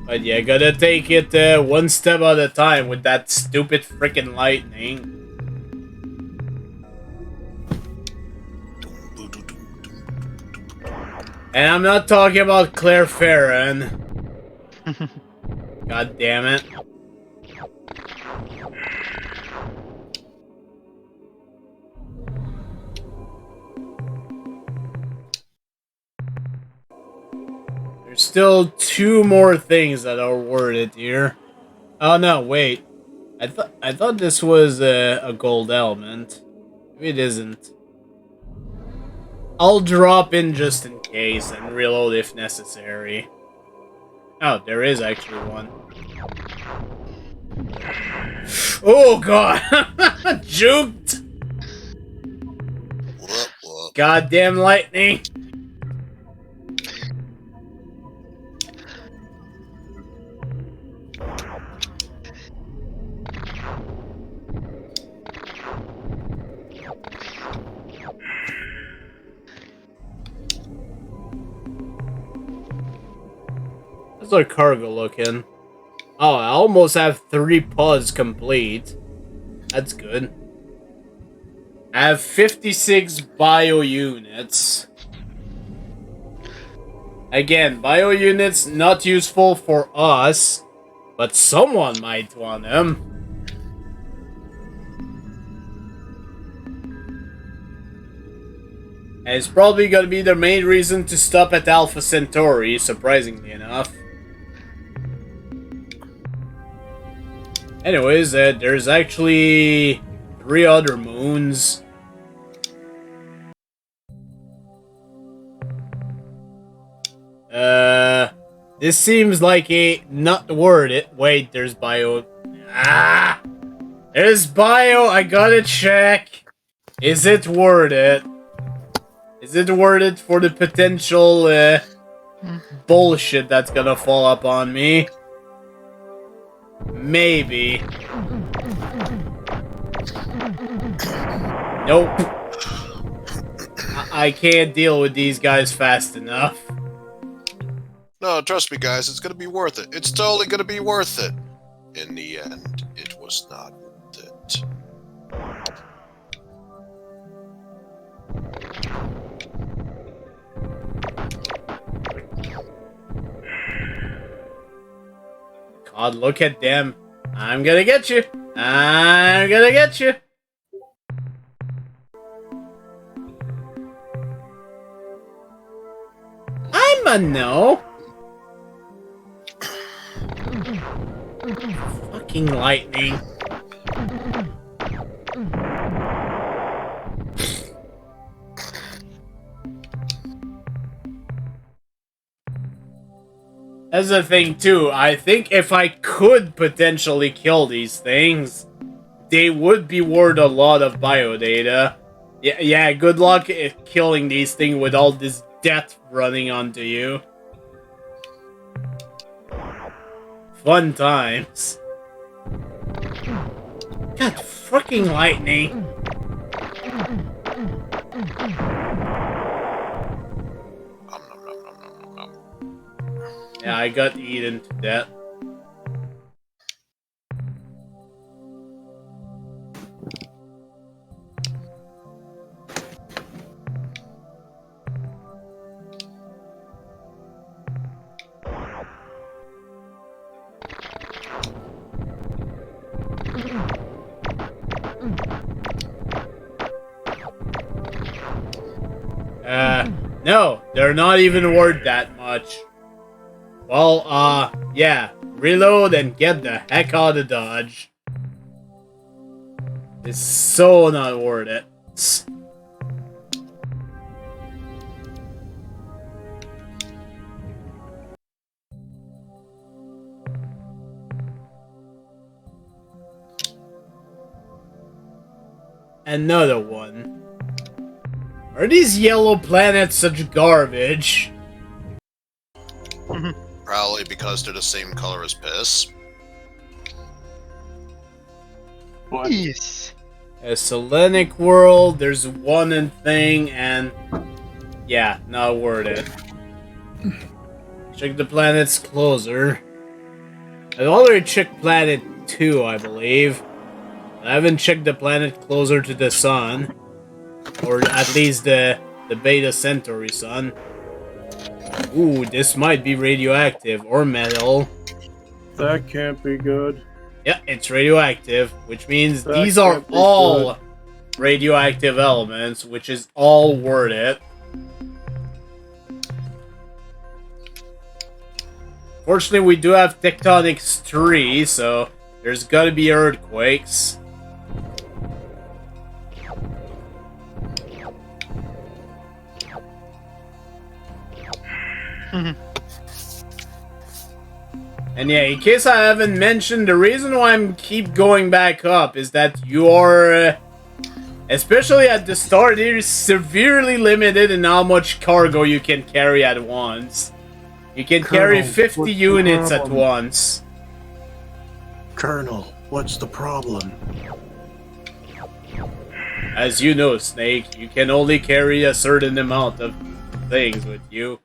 But yeah, gotta take it one step at a time with that stupid freaking lightning. And I'm not talking about Claire Farron. God damn it. There's still 2 more things that are worded here. Oh no, wait. I thought this was a gold element. Maybe it isn't. I'll drop in just in case and reload if necessary. Oh, there is actually one. Oh god! Juked! Goddamn lightning! How's our cargo looking? Oh, I almost have 3 pods complete. That's good. I have 56 bio units. Again, bio units not useful for us, but someone might want them. And it's probably gonna be the main reason to stop at Alpha Centauri, surprisingly enough. Anyways, there's actually 3 other moons. This seems like a not word it. Wait, there's bio. Ah! There's bio, I gotta check. Is it worded? Is it worded for the potential, bullshit that's gonna fall up on me? Maybe. Nope. I can't deal with these guys fast enough. No, trust me, guys. It's gonna be worth it. It's totally gonna be worth it. In the end, it was not worth it. God, look at them. I'm gonna get you. I'm gonna get you. I'm a no. Fucking lightning. That's the thing too. I think if I could potentially kill these things, they would be worth a lot of biodata. Yeah, good luck at killing these things with all this death running onto you. Fun times. God, fucking lightning. Yeah, I got eaten to death. No, they're not even worth that much. Well, yeah. Reload and get the heck out of Dodge. It's so not worth it. Another one. Are these yellow planets such garbage? Probably because they're the same color as piss. What? Yes. A Selenic world, there's one in thing, and yeah, not worth it. Check the planets closer. I've already checked planet 2, I believe. I haven't checked the planet closer to the sun. Or at least the Beta Centauri sun. Ooh, this might be radioactive or metal. That can't be good. Yeah, it's radioactive, which means That these are can't be all radioactive elements, which is all worth it. Fortunately, we do have Tectonics 3, so there's gotta be earthquakes. And yeah, in case I haven't mentioned, the reason why I'm keep going back up is that you are, especially at the start, you're severely limited in how much cargo you can carry at once. You can carry Colonel, 50 what's the units at problem? once. Colonel, what's the problem? As you know, Snake, you can only carry a certain amount of things with you.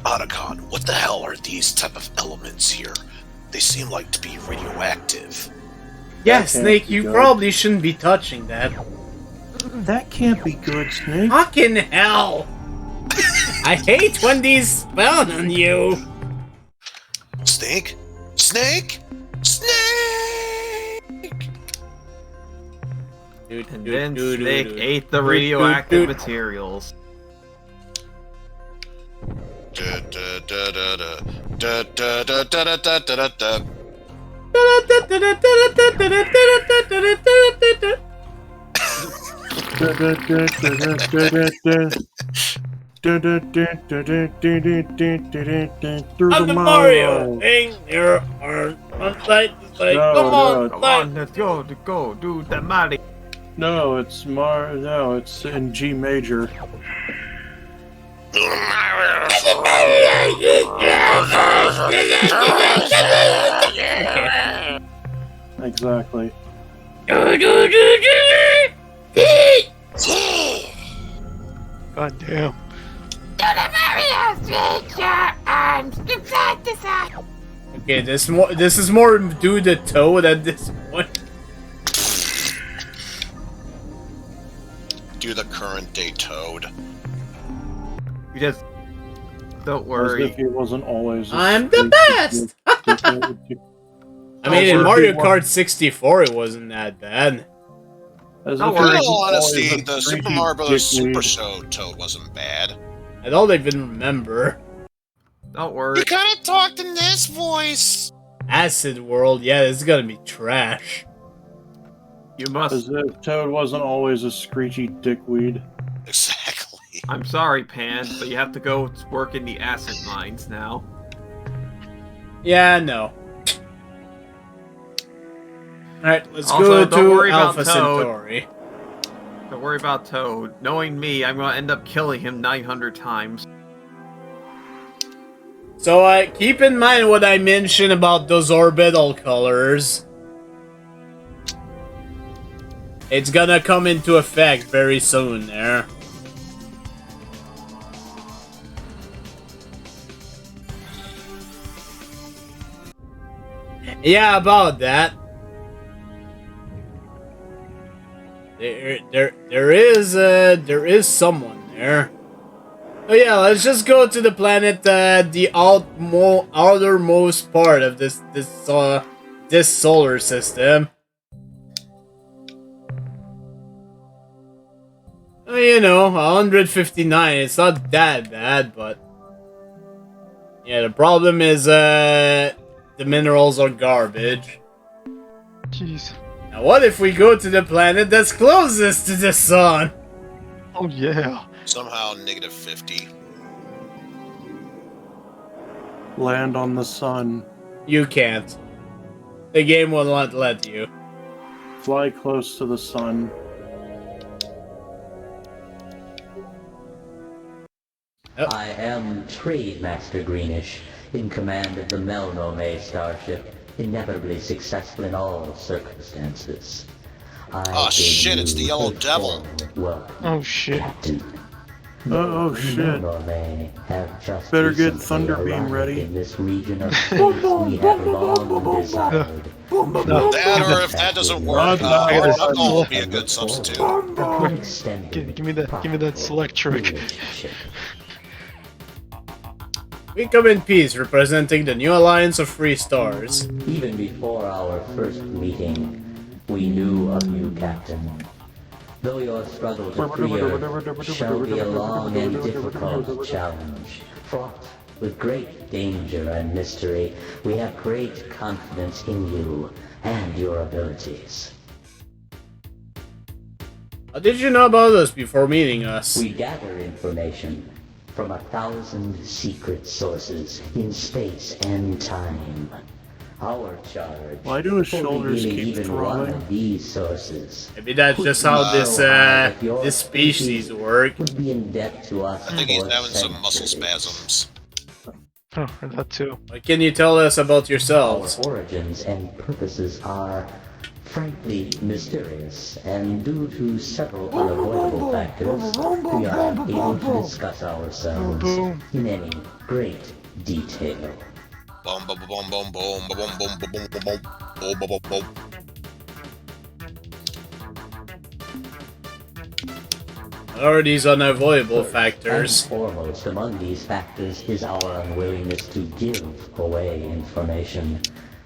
Otacon, what the hell are these type of elements here? They seem like to be radioactive. Yeah, Snake, you probably shouldn't be touching that. That can't be good, Snake. Fucking hell! I hate when these spawn on you! Snake? Snake? Snake! And then Snake ate the radioactive materials. I'm the Mario! Hang your arm on side to side. Come on, Come on, let's go, do the Mario. No, it's No, it's in G major. Exactly. God damn. Okay, this is more do the Toad at this point. Do the current day Toad. You just don't As worry. if he wasn't always. I'm the best! I mean, in Mario Kart 64, it wasn't that bad. As No, if he wasn't honestly, always a the Super streaky Mario Bros. Super dickweed. Show Toad wasn't bad. I don't even remember. Don't worry. You gotta talk in this voice! Acid World, yeah, this is gonna be trash. You must. As if Toad wasn't always a screechy dickweed. Exactly. I'm sorry, Pan, but you have to go work in the acid mines now. Yeah, no. Alright, let's Also, go don't to worry about Alpha Toad. Centauri. Don't worry about Toad. Knowing me, I'm gonna end up killing him 900 times. So, keep in mind what I mentioned about those orbital colors. It's gonna come into effect very soon there. Yeah, about that. There is someone there. Oh yeah, let's just go to the planet, the outermost part of this solar system. You know, 159. It's not that bad, but yeah, the problem is the minerals are garbage. Jeez. Now, what if we go to the planet that's closest to the sun? Oh yeah. Somehow negative 50. Land on the sun. You can't. The game will not let you. Fly close to the sun. I am Trade Master Greenish, in command of the Melnome starship, inevitably successful in all circumstances. Oh shit, it's the Yellow Devil. Oh shit. Oh shit. Better get Thunderbeam ready. In this region of space we have long desired. That, or if that doesn't work, Knuckle will be a good substitute. Give me that select trick. We come in peace, representing the new alliance of free stars. Even before our first meeting, we knew of you, Captain. Though your struggle to free Earth shall be a long and difficult challenge, fraught with great danger and mystery, we have great confidence in you and your abilities. How did you know about us before meeting us? We gather information from 1,000 secret sources in space and time. Our charge. Why do his shoulders keep even one throbbing? of these sources. Maybe that's just how this species work. Would be in debt to us. I think he's for having some muscle centuries. spasms. Oh, and that too. What can you tell us about yourselves? Our origins and purposes are frankly mysterious, and due to several unavoidable factors, we are unable to discuss ourselves in any great detail. Boom, boom, boom, boom, boom, boom, boom, boom, boom, boom, boom, boom, boom, boom. What are these unavoidable factors? And foremost among these factors is our unwillingness to give away information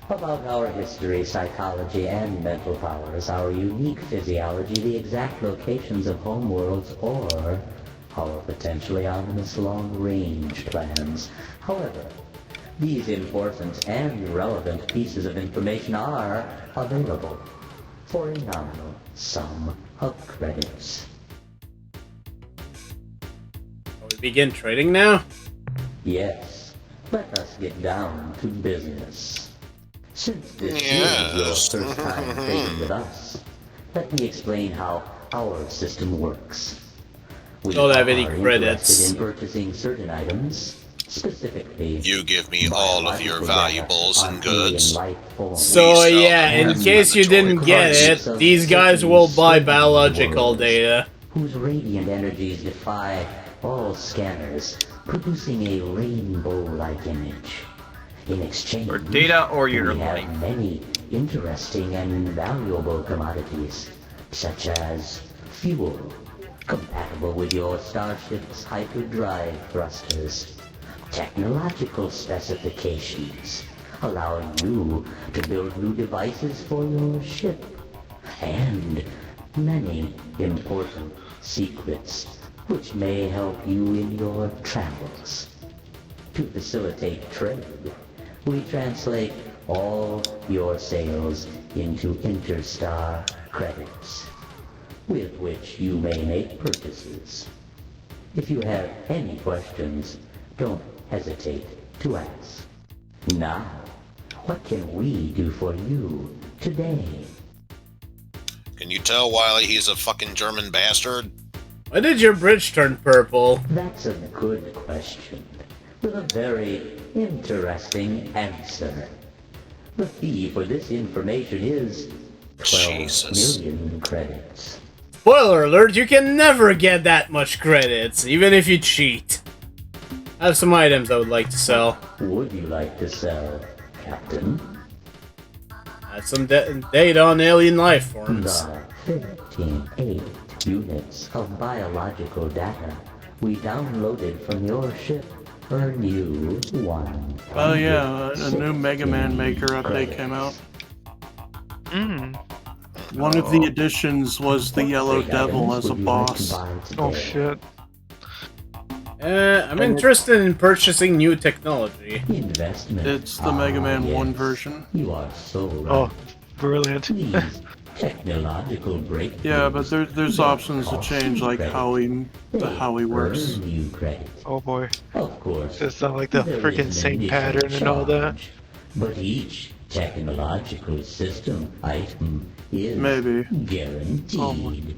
about our history, psychology, and mental powers, our unique physiology, the exact locations of homeworlds, or our potentially ominous long-range plans. However, these important and relevant pieces of information are available for a nominal sum of credits. We begin trading now? Yes, let us get down to business. Since this is your first time trading with us, let me explain how our system works. We don't have any are credits. interested in purchasing certain items, specifically. You give me all of your valuables and goods. So yeah, in case you didn't get it, these guys will buy biological data. Whose radiant energies defy all scanners, producing a rainbow-like image. In exchange, For data or your we life. have many interesting and valuable commodities, such as fuel, compatible with your starship's hyperdrive thrusters, technological specifications, allowing you to build new devices for your ship, and many important secrets which may help you in your travels. To facilitate trade, we translate all your sales into interstar credits, with which you may make purchases. If you have any questions, don't hesitate to ask. Now, what can we do for you today? Can you tell why he's a fucking German bastard? Why did your bridge turn purple? That's a good question, with a very interesting answer. The fee for this information is 12 million credits. Spoiler alert, you can never get that much credits, even if you cheat. I have some items I would like to sell. Would you like to sell, Captain? I have some data on alien life forms. The 15.8 units of biological data we downloaded from your ship earn you 1. Oh yeah, a new Mega Man Maker update came out. One of the additions was the Yellow Devil as a boss. Oh shit. I'm interested in purchasing new technology. It's the Mega Man 1 version. You are so right. Oh, brilliant. Technological breakthroughs. Yeah, but there's options to change like how he works. Oh boy. Of course. It's not like the freaking same pattern and all that. But each technological system item is guaranteed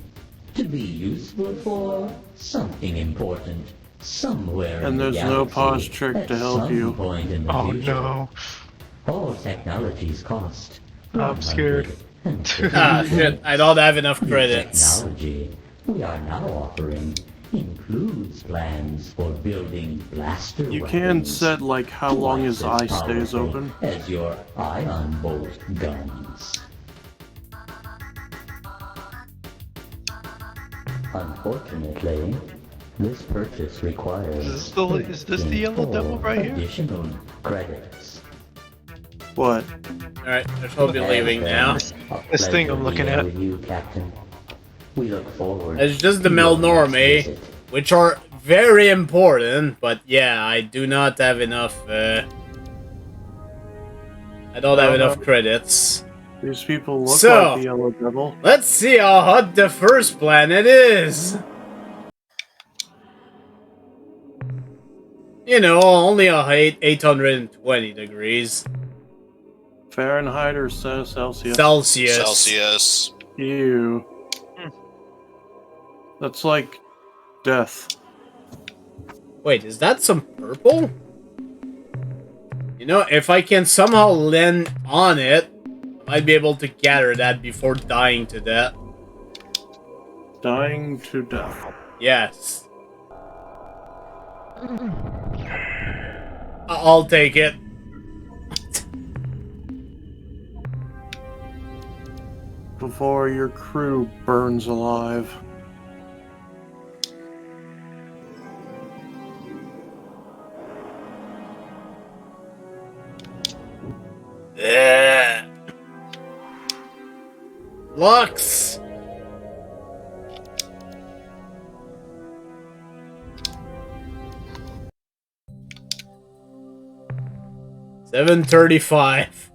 to be useful for something important somewhere. And there's no pause trick to help you. Oh no. All technologies cost. I'm scared. Ah shit, I don't have enough credits. Technology we are now offering includes plans for building blaster You can set like how long his eye stays powerful open. as your ion bolt guns. Unfortunately, This purchase requires Is this the yellow devil right here? additional credits. What? Alright, I shall be leaving now. This thing I'm looking at. With you, Captain. We look forward. It's just the to your Melnorme, next visit. which are very important, but yeah, I do not have enough, I don't have enough credits. These people look So, like the Yellow Devil. let's see how hot the first planet is. You know, only a height 820 degrees. Fahrenheit or Celsius? Celsius. Ew. That's like death. Wait, is that some purple? You know, if I can somehow land on it, I might be able to gather that before dying to death. Dying to death. Yes. I'll take it. Before your crew burns alive. Yeah. Lux. $735.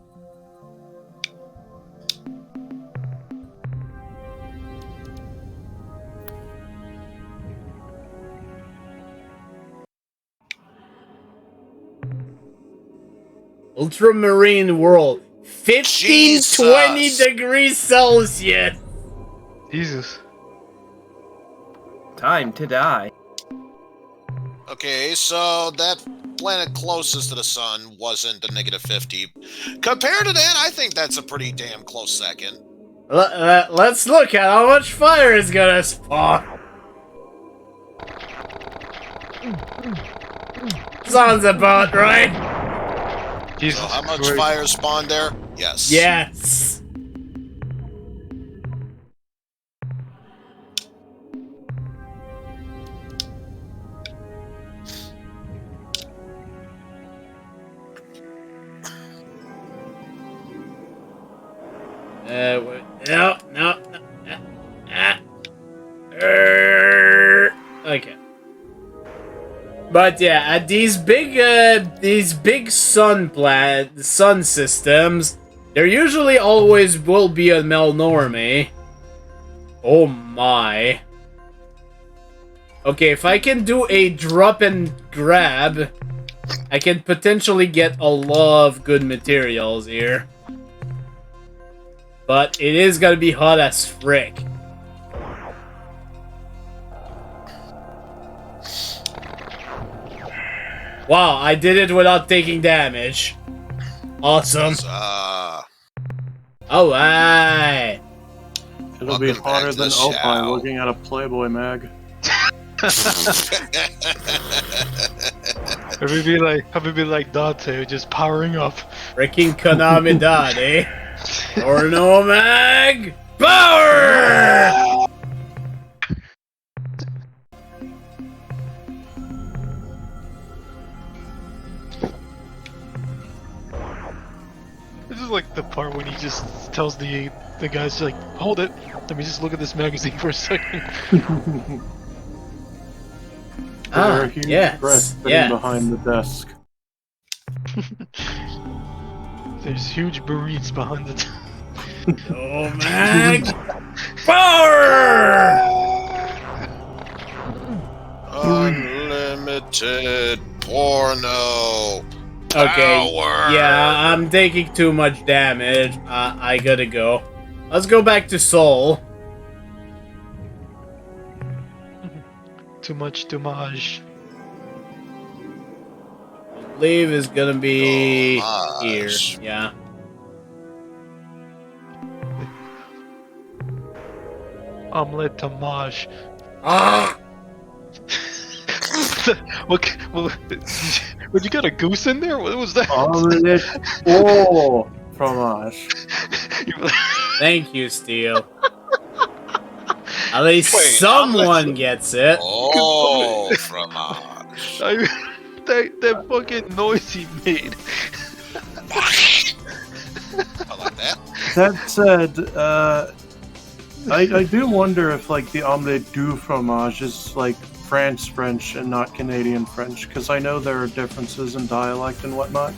Ultramarine world. 1520 degrees Celsius. Jesus. Time to die. Okay, so that planet closest to the sun wasn't a negative 50. Compared to that, I think that's a pretty damn close second. Let's look at how much fire is gonna spawn. Sounds about right. So how much fire spawned there? Yes. Yes. No. Okay. But yeah, at these big sun systems, there usually always will be a Melnorme. Oh my. Okay, if I can do a drop and grab, I can potentially get a lot of good materials here. But it is gonna be hot as frick. Wow, I did it without taking damage. Awesome. Alright. It'll be hotter than Opie looking at a Playboy mag. Have we be like Dante, just powering up. Freaking Konami Dade. Or no mag! Power! This is like the part when he just tells the guys like, hold it, let me just look at this magazine for a second. There are huge breasts sitting behind the desk. There's huge burritos behind the Oh mag! Power! Unlimited porno. Okay, Power. yeah, I'm taking too much damage. I gotta go. Let's go back to Seoul. Too much damage. I believe is gonna be here. Yeah. Omelette damage. Ah! What, you got a goose in there? What was that? Omelette oh, fromage. Thank you, Steel. At least someone gets it. Oh. fromage. That fucking noise he made. I like that. That said, I do wonder if like the omelette du fromage is like France French and not Canadian French, because I know there are differences in dialect and whatnot.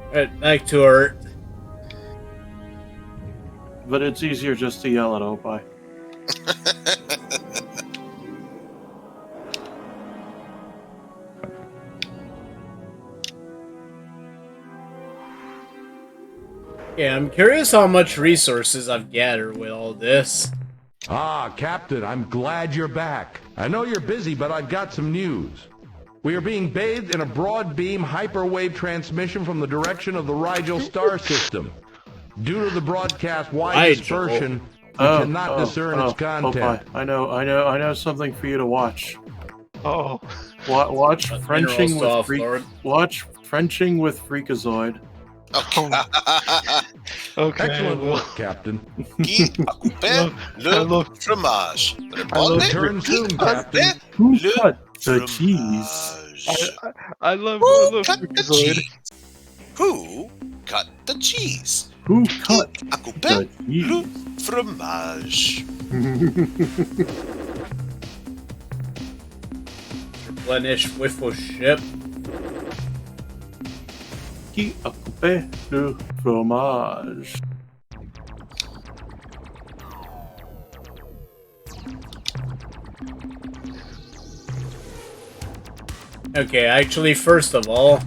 Alright, back to Earth. But it's easier just to yell at Opie. Yeah, I'm curious how much resources I've gathered with all this. Ah, Captain, I'm glad you're back. I know you're busy, but I've got some news. We are being bathed in a broad beam hyperwave transmission from the direction of the Rigel star system. Due to the broadcast wide dispersion, we cannot discern its content. I know something for you to watch. Oh. Watch Frenching with stuff, Freak. Lord. Watch Frenching with Freakazoid. Okay. Excellent work, Captain. Qui a coupé le fromage? Return soon, Captain. Who cut the cheese? I love cut the Freakazoid. cheese? Who cut the cheese? Who cut a coupé the cheese? le fromage? Replenish Wiffle ship. Qui a coupé le fromage? Okay, actually, first of all...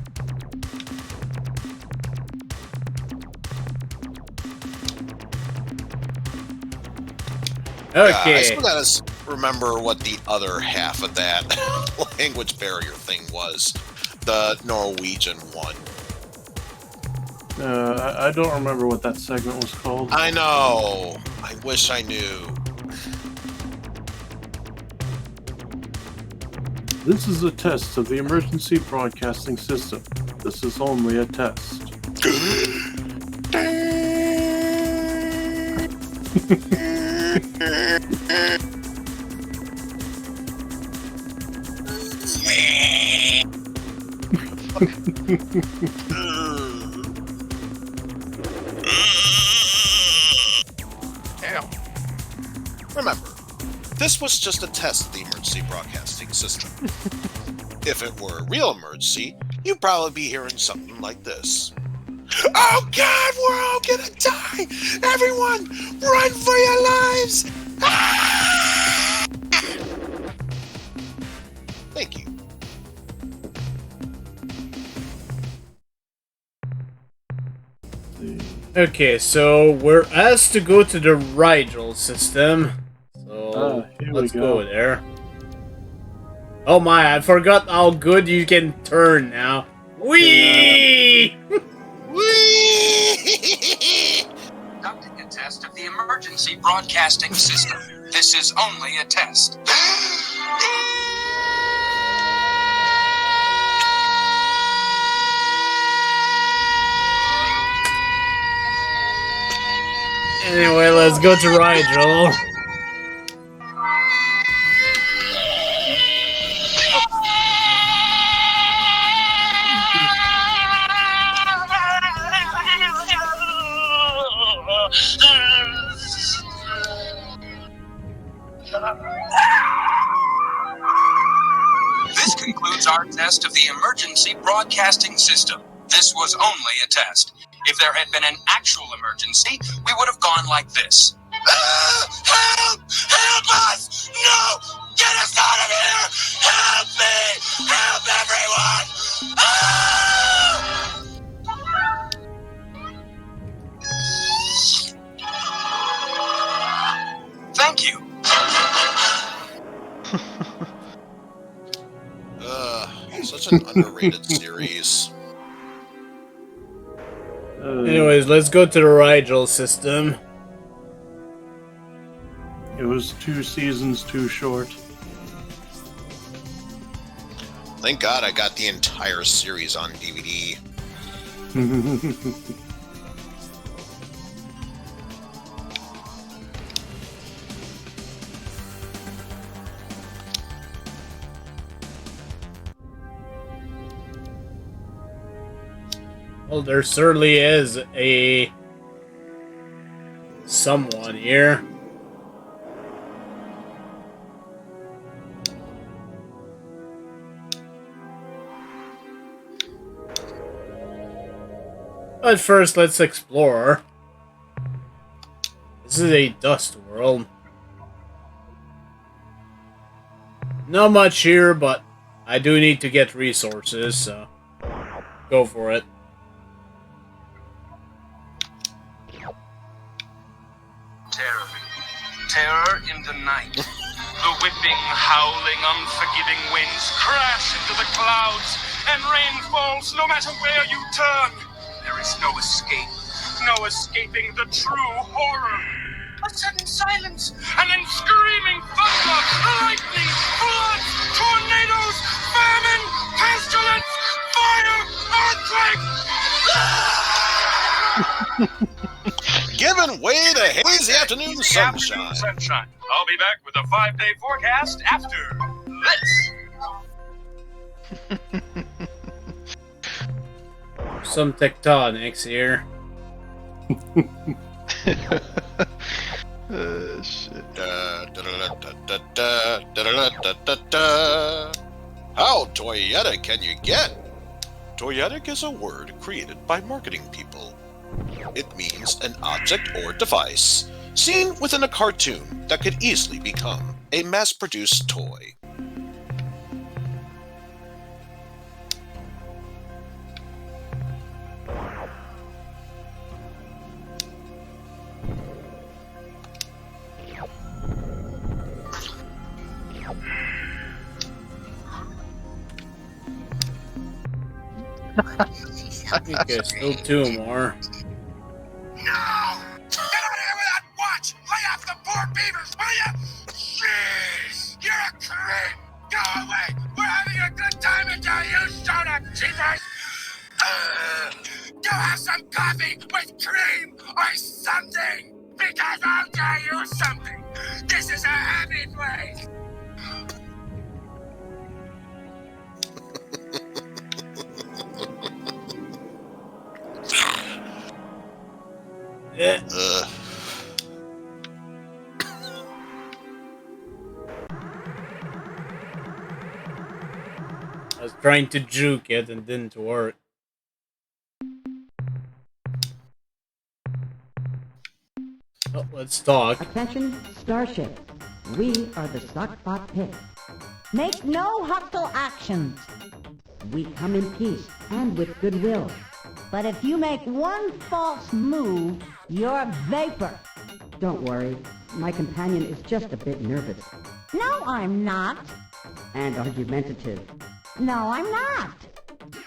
Okay. I still gotta remember what the other half of that language barrier thing was. The Norwegian one. I don't remember what that segment was called. I know. I wish I knew. This is a test of the emergency broadcasting system. This is only a test. Remember, this was just a test of the emergency broadcasting system. If it were a real emergency, you'd probably be hearing something like this. Oh God, we're all gonna die! Everyone, run for your lives! Ah! Thank you. Okay, so we're asked to go to the Rigel system. So let's go there. Oh my, I forgot how good you can turn now. Whee! Conducting a test of the emergency broadcasting system. This is only a test. Anyway, let's go to Rigel. This concludes our test of the emergency broadcasting system. This was only a test. If there had been an actual emergency, we would have gone like this. Help! Help us! No! Get us out of here! Help me! Help everyone! Thank you. Such an underrated series. Anyways, let's go to the Rigel system. It was 2 seasons too short. Thank God I got the entire series on DVD. Well, there certainly is a someone here. But first, let's explore. This is a dust world. Not much here, but I do need to get resources, so go for it. Terror in the night. The whipping, howling, unforgiving winds crash into the clouds, and rain falls no matter where you turn. There is no escape, no escaping the true horror. A sudden silence, and then screaming thunder, lightning, floods, tornadoes, famine, pestilence, fire, earthquake! Giving way to hazy afternoon sunshine. I'll be back with a 5-day forecast after this. Some tectonics here. Shit. How toyetic can you get? Toyetic is a word created by marketing people. It means an object or device seen within a cartoon that could easily become a mass-produced toy. I think there's still 2 more. No! Get out of here with that watch! Lay off the poor beavers, will you? Jeez! You're a creep! Go away! We're having a good time until you showed up, cheapers! Go have some coffee with cream or something! Because I'll tell you something! This is a happy place! I was trying to juke it and didn't work. Oh, let's talk. Attention, Starship. We are the Stockbot Pit. Make no hostile actions. We come in peace and with goodwill. But if you make one false move, you're vapor. Don't worry. My companion is just a bit nervous. No, I'm not. And argumentative. No, I'm not.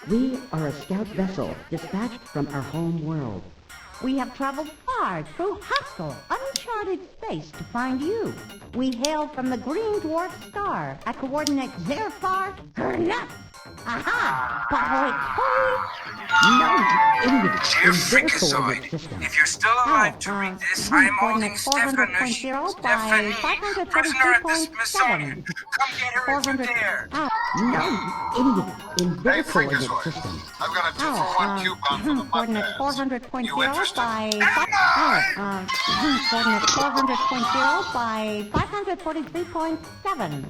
We are a scout vessel dispatched from our home world. We have traveled far through hostile, uncharted space to find you. We hail from the green dwarf star at coordinates Zerfar Hernat. Aha! Dear Freakazoid, if you're still alive to read this, I am holding Stephanie, prisoner at the Smithsonian. Come get her if you dare. No, idiot. In their coordinate system. I've got a 2-for-1 coupon for the Coordinate 400.0 by coordinate 400.0 by 543.7.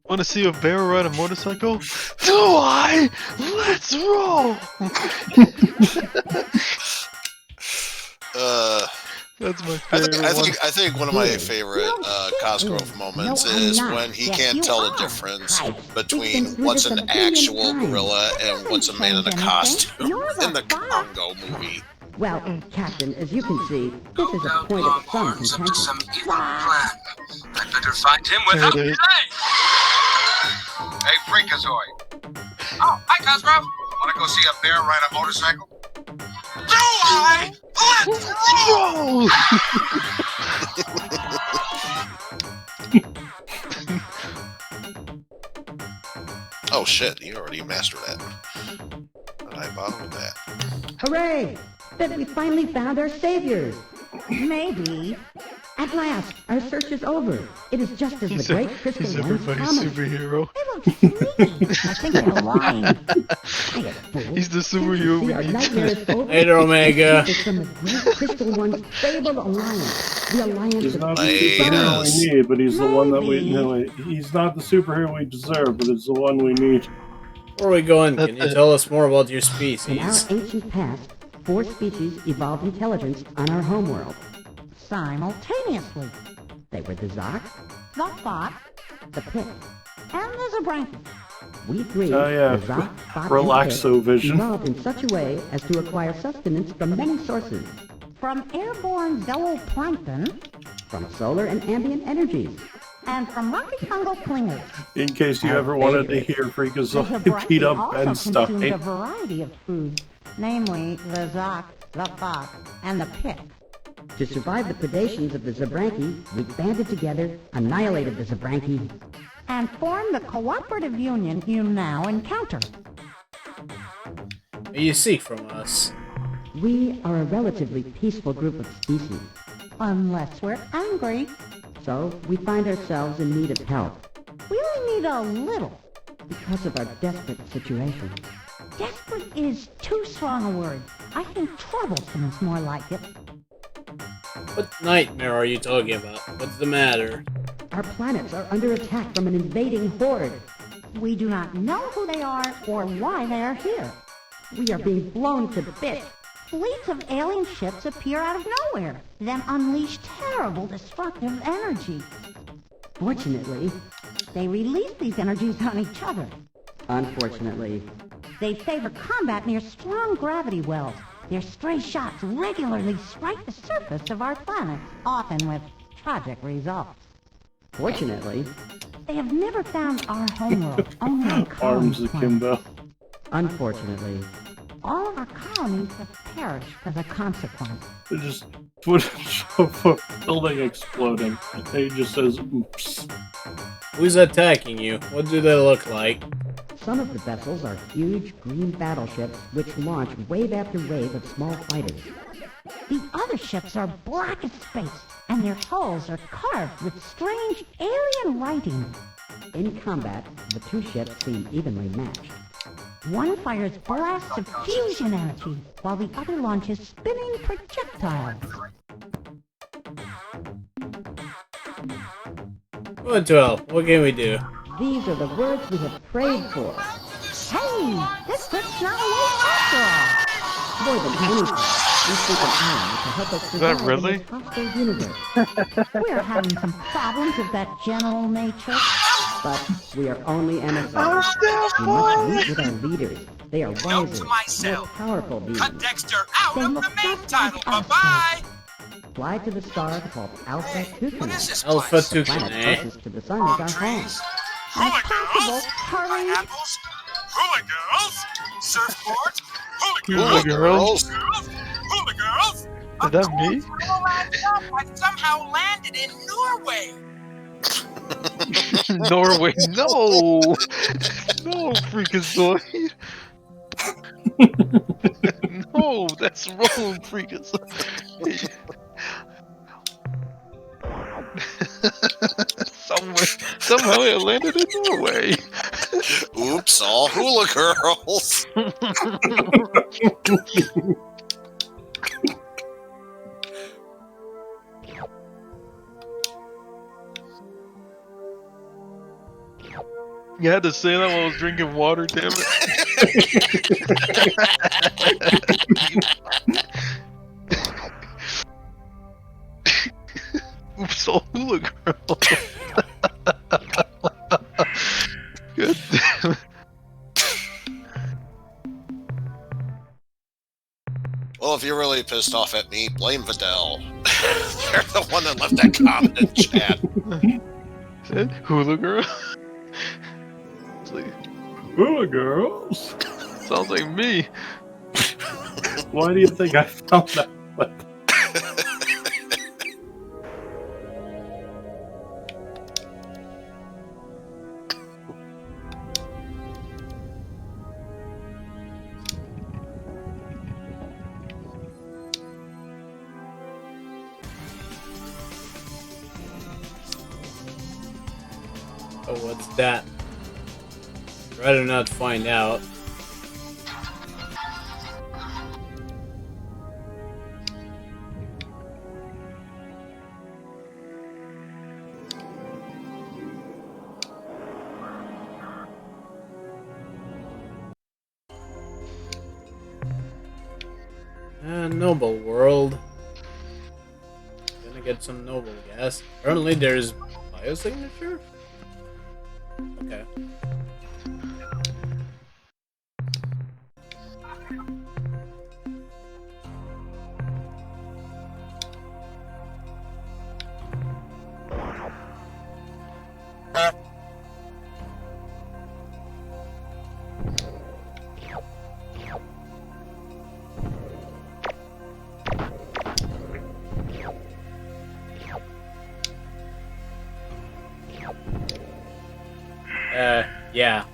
Want to see a bear ride a motorcycle? Do I? Let's roll! That's my favorite I think one of my favorite Cosgrove moments is when he can't tell the difference between what's an actual gorilla and what's a man in a costume in the Congo movie. Well, Captain, as you can see, this is a point of some contention. Some evil plan. I'd better find him without delay. Hey, Freakazoid. Oh, hi, Cosgrove. Want to go see a bear ride a motorcycle? Do I? Let's roll! Oh shit, you already mastered that. But I bother with that. Hooray! That we finally found our saviors. Maybe. At last, our search is over. It is just as the great crystal he's once everybody's promised. superhero. They will I think they're lying. He's the superhero we need. Later, Omega. From the great Crystal One's fabled alliance. The alliance He's of not the superhero we need, but he's the one that we... No, he's not the superhero we deserve, but it's the one we need. Where are we going? Can you tell us more about your In our species? ancient past, 4 species evolved intelligence on our homeworld. Simultaneously. They were the Zoc, the Fox, the Pit, and the Zabranki. We three, Oh yeah, the Zoc, Fox, Relaxo and Pit, vision. evolved in such a way as to acquire sustenance from many sources. From airborne zooplankton, from solar and ambient energies, and from rocky fungal clingers. In case you ever wanted to hear Freakazoid beat up Ben stuff. Consumed a variety of foods, namely the Zoc, the Fox, and the Pit. To survive the predations of the Zabranki, we banded together, annihilated the Zabranki, and formed the cooperative union you now encounter. What do you seek from us? We are a relatively peaceful group of species. Unless we're angry. So, we find ourselves in need of help. We only need a little. Because of our desperate situation. Desperate is too strong a word. I think troublesome is more like it. What nightmare are you talking about? What's the matter? Our planets are under attack from an invading horde. We do not know who they are or why they are here. We are being blown to bits. Fleets of alien ships appear out of nowhere, then unleash terrible destructive energy. Fortunately, they release these energies on each other. Unfortunately, they favor combat near strong gravity wells. Their stray shots regularly strike the surface of our planet, often with tragic results. Fortunately, they have never found our homeworld, only a Arms akimbo. Unfortunately, all of our colonies have perished as a consequence. It just footage of a building exploding. And he just says, oops. Who's attacking you? What do they look like? Some of the vessels are huge green battleships which launch wave after wave of small fighters. The other ships are black as space, and their hulls are carved with strange alien writing. In combat, the 2 ships seem evenly matched. One fires blasts of fusion energy, while the other launches spinning projectiles. Well, what can we do? These are the words we have prayed for. Hey, this trip's not away after all. More than anything, we seek an ally to help us survive in this hostile universe. We're having some problems of that general nature, but we are only emissaries. We must meet with our leaders. They are wiser, more powerful beings. Cut Dexter out of the main title. Bye-bye. Fly to the star called Alpha Tucanae. Alpha The planet Tucanae. closest to the sun is our home. Hula girls, pineapples, hula girls, surfboards, hula girls, hula girls. Is that me? I somehow landed in Norway. Norway, no! No, Freakazoid! No, that's wrong, Freakazoid! Somehow I landed in Norway! Oops, all hula girls! You had to say that while I was drinking water, damn it. Oops, all hula girl. Good damn it. Well, if you're really pissed off at me, blame Vidal. You're the one that left that comment in chat. Said hula girl? It's like, hula girls? Sounds like me. Why do you think I found that clip? Oh, what's that? Rather not find out. Noble world. Gonna get some noble gas. Apparently there's biosignature? Okay. Yeah.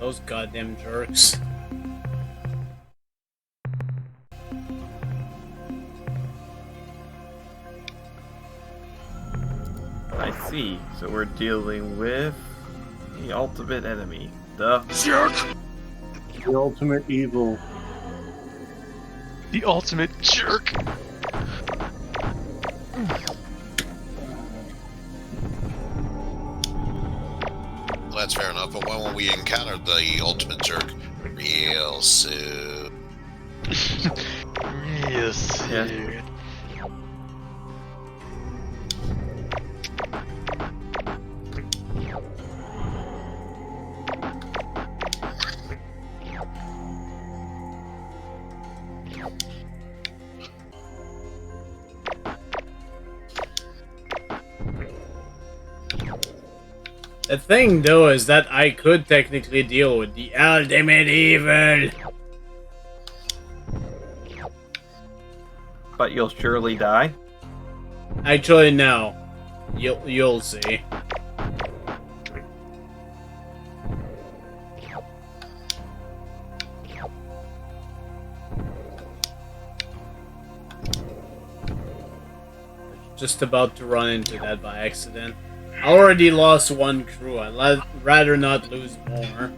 Those goddamn jerks. I see. So we're dealing with the ultimate enemy, the jerk. The ultimate evil. The ultimate jerk. Well, that's fair enough, but when will we encounter the ultimate jerk? Real soon. Real soon. The thing, though, is that I could technically deal with the ultimate evil. But you'll surely die. Actually, no. You'll see. Just about to run into that by accident. I already lost one crew. I'd rather not lose more.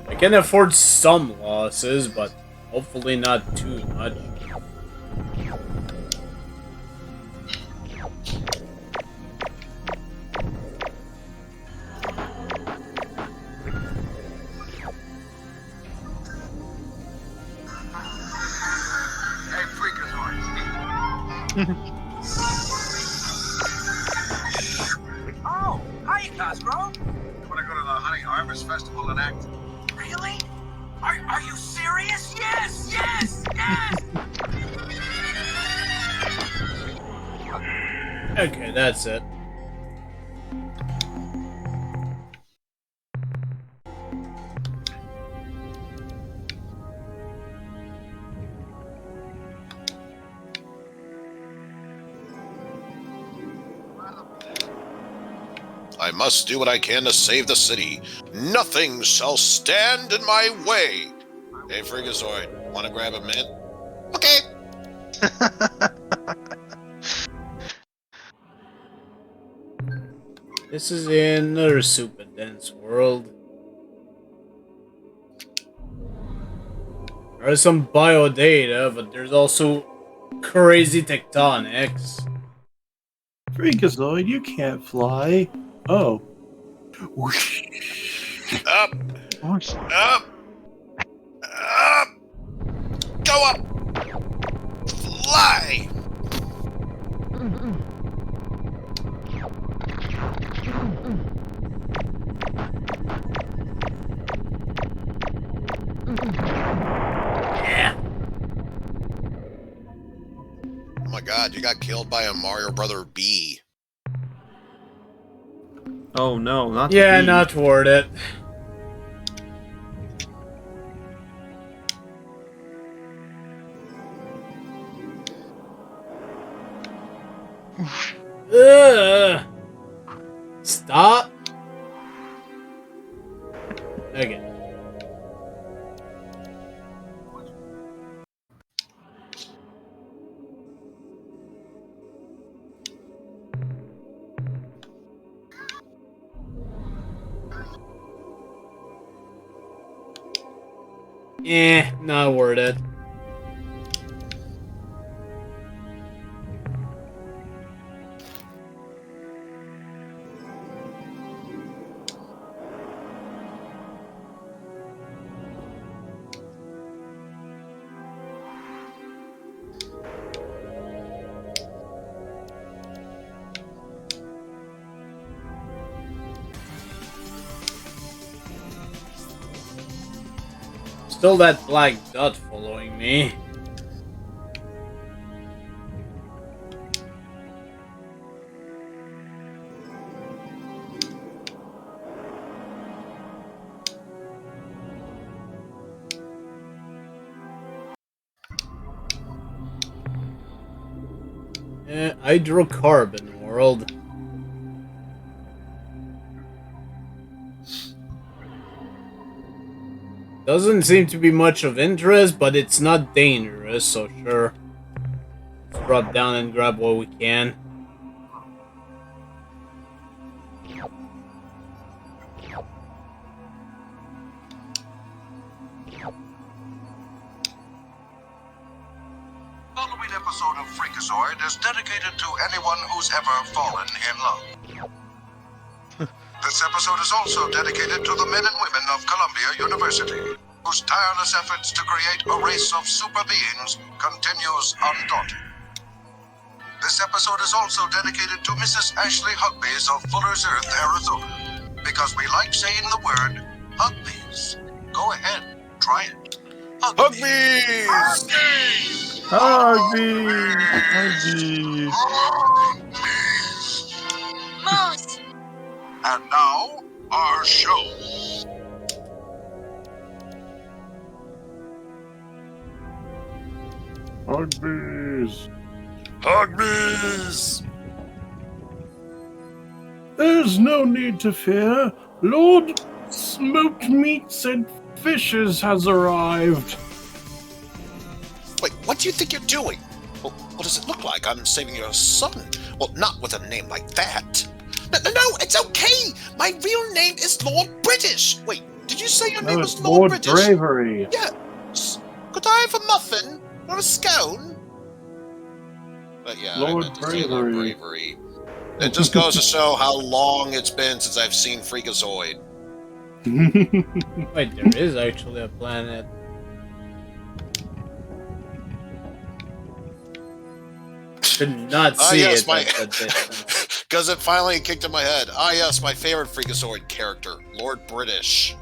I can afford some losses, but hopefully not too much. Oh, hi, Cosmo. You want to go to the Honey Harvest Festival and act? Really? Are you serious? Yes, yes, yes! Okay, that's it. I must do what I can to save the city. Nothing shall stand in my way. Hey, Freakazoid, want to grab a mint? Okay. This is another super dense world. There is some biodata, but there's also crazy tectonics. Freakazoid, you can't fly. Oh. Up. Up. Up. Go up. Fly. Yeah. Oh my god, you got killed by a Mario Brother bee. Oh no, not Yeah, the bee. not worth it. Stop. Okay. Not worth it. Still that black dot following me. Hydrocarbon world. Doesn't seem to be much of interest, but it's not dangerous, so sure. Let's drop down and grab what we can. The following episode of Freakazoid is dedicated to anyone who's ever fallen in love. This episode is also dedicated to the men and women of Columbia University, whose tireless efforts to create a race of super beings continues undaunted. This episode is also dedicated to Mrs. Ashley Hugbees of Fuller's Earth, Arizona, because we like saying the word Hugbees. Go ahead, try it. Hugbees! Hugbees! Moose! And now, our show. Hugbees! Hugbees! There's no need to fear. Lord Smoked Meats and Fishes has arrived. Wait, what do you think you're doing? Well, what does it look like? I'm saving your son. Well, not with a name like that. No, it's okay. My real name is Lord British. Wait, did you say your name was Lord British? Bravery. Yes. Could I have a muffin or a scone? But yeah, Lord I meant to say Lord Bravery. Bravery. It just goes to show how long it's been since I've seen Freakazoid. Wait, there is actually a planet. Could not see it at the distance. Because it finally kicked in my head. Ah, yes, my favorite Freakazoid character, Lord British.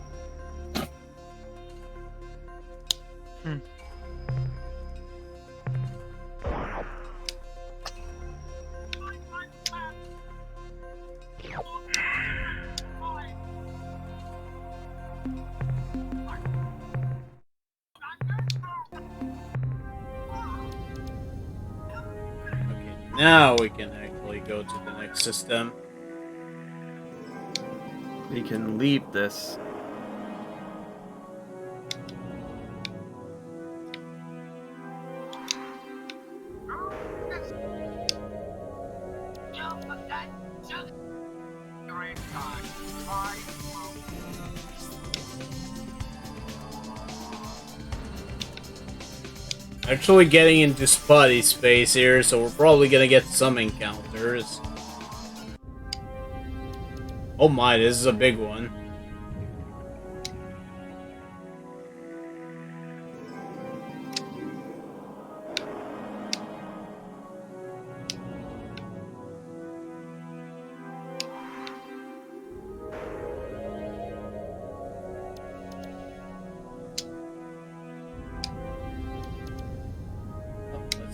Now we can actually go to the next system. We can leave this. Actually getting into spotty space here, so we're probably gonna get some encounters. Oh my, this is a big one.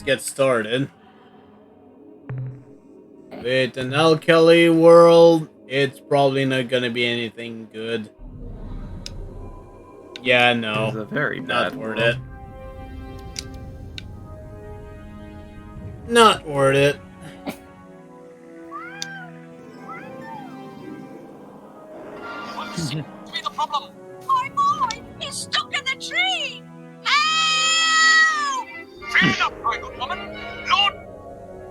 Get started. With an alkali world, it's probably not gonna be anything good. Yeah, no. It's a very not bad worth world. it. Not worth it. What's be the problem? My boy is stuck in the tree! Help! Fear not, my good woman. Lord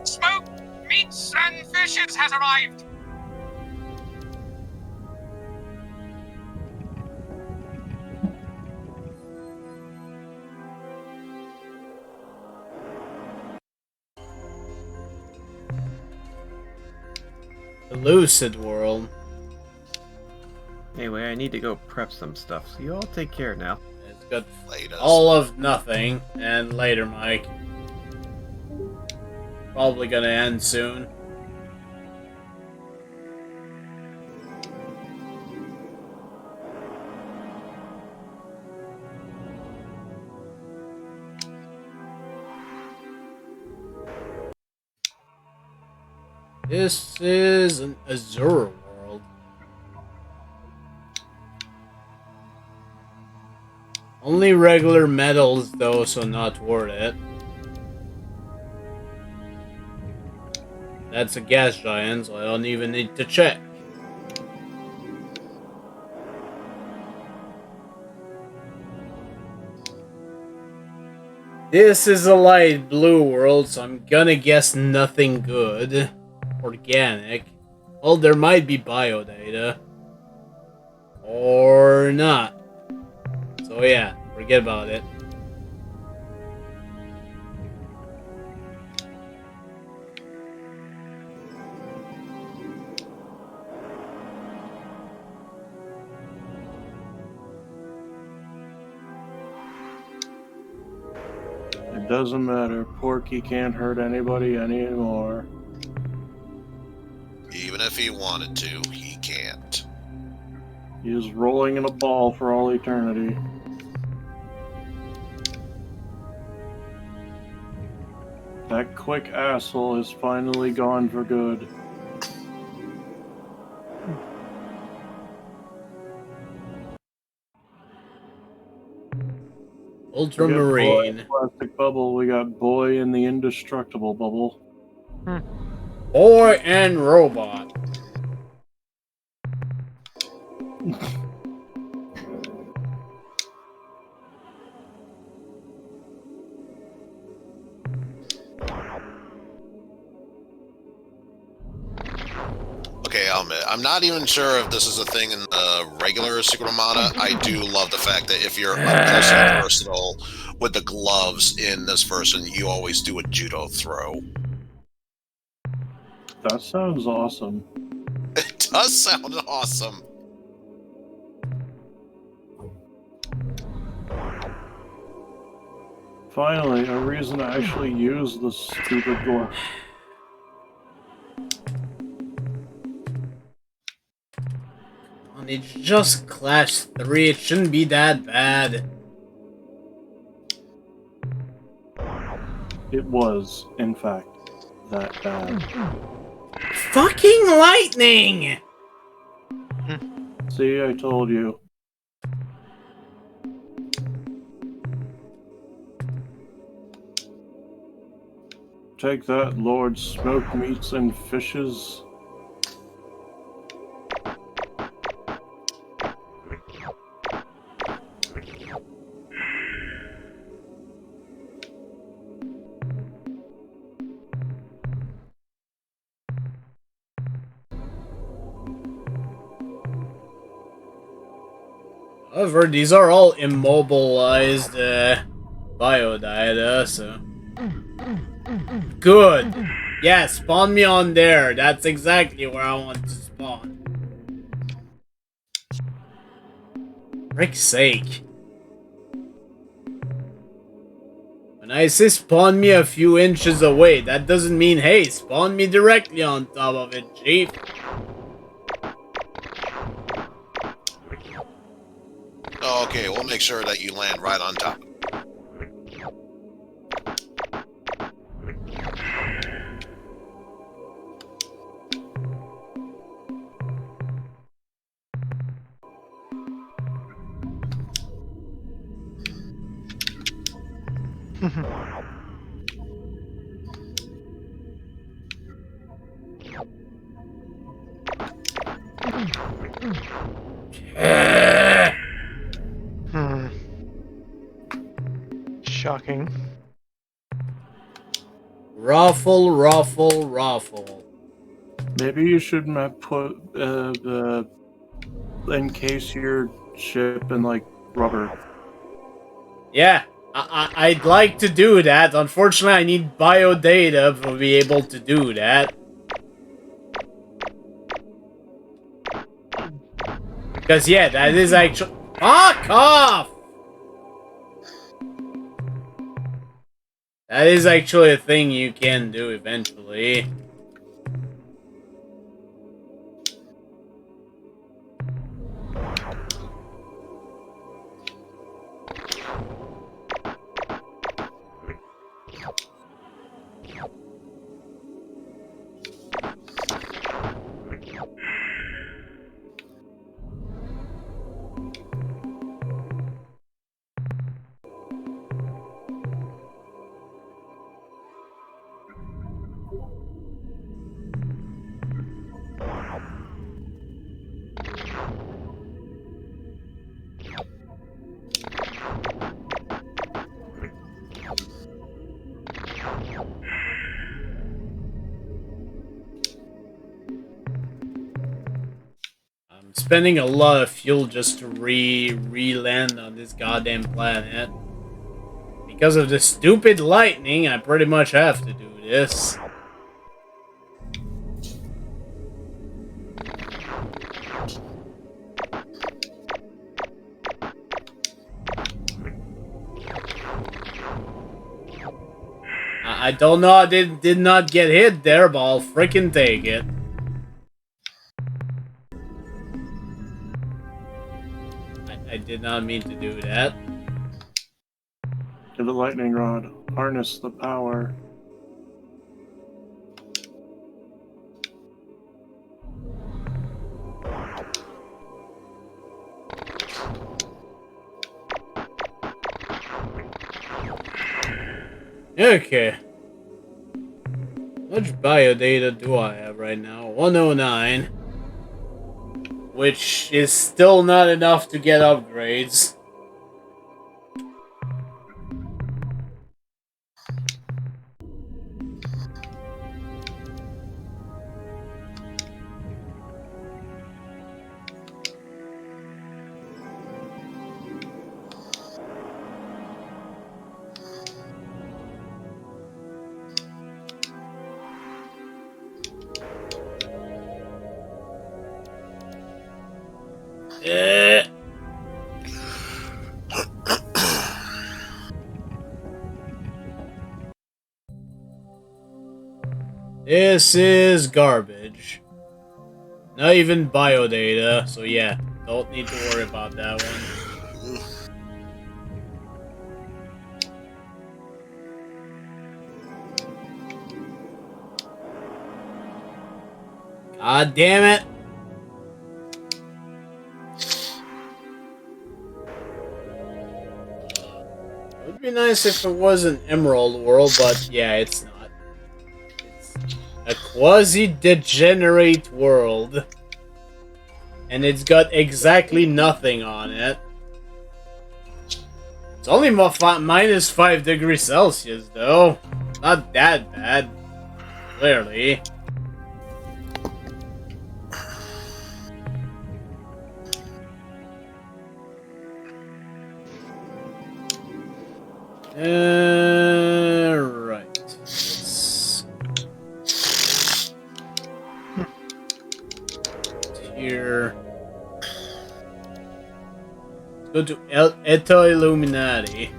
Smoked Meats and Fishes has arrived. Lucid world. Anyway, I need to go prep some stuff, so you all take care now. It's got all of nothing, and later, Mike. Probably gonna end soon. This is an Azure world. Only regular metals though, so not worth it. That's a gas giant, so I don't even need to check. This is a light blue world, so I'm gonna guess nothing good. Organic. Well, there might be biodata. Or not. So yeah, forget about it. It doesn't matter. Porky can't hurt anybody anymore. Even if he wanted to, he can't. He is rolling in a ball for all eternity. That quick asshole is finally gone for good. Ultramarine. Plastic bubble. We got boy in the indestructible bubble. Boy and robot. Okay, I'll admit, I'm not even sure if this is a thing in the regular Secret Armada. I do love the fact that if you're up close and personal with the gloves in this version, you always do a judo throw. That sounds awesome. It does sound awesome. Finally, a reason to actually use the stupid glove. It's just Clash 3, it shouldn't be that bad. It was, in fact, that bad. Fucking lightning! See, I told you. Take that, Lord Smoked Meats and Fishes. However, these are all immobilized biodata, so... Good! Yeah, spawn me on there. That's exactly where I want to spawn. Frick's sake. When I say spawn me a few inches away, that doesn't mean, hey, spawn me directly on top of it, Chief. Oh, okay, we'll make sure that you land right on top. Shocking. Ruffle, ruffle, ruffle. Maybe you should put encase your ship in like rubber. Yeah, I'd like to do that. Unfortunately, I need biodata to be able to do that. Because, yeah, that is actually... Fuck off! That is actually a thing you can do eventually. I'm spending a lot of fuel just to re-land on this goddamn planet. Because of the stupid lightning, I pretty much have to do this. I don't know, I did not get hit there, but I'll freaking take it. I did not mean to do that. To the lightning rod. Harness the power. Okay. How much biodata do I have right now? 109. Which is still not enough to get upgrades. This is garbage. Not even biodata, so yeah, don't need to worry about that one. God damn it! It would be nice if it was an Emerald World, but yeah, it's not. A quasi-degenerate world. And it's got exactly nothing on it. It's only minus 5 degrees Celsius, though. Not that bad. Clearly. Right. Here. Let's go to Eta Illuminati.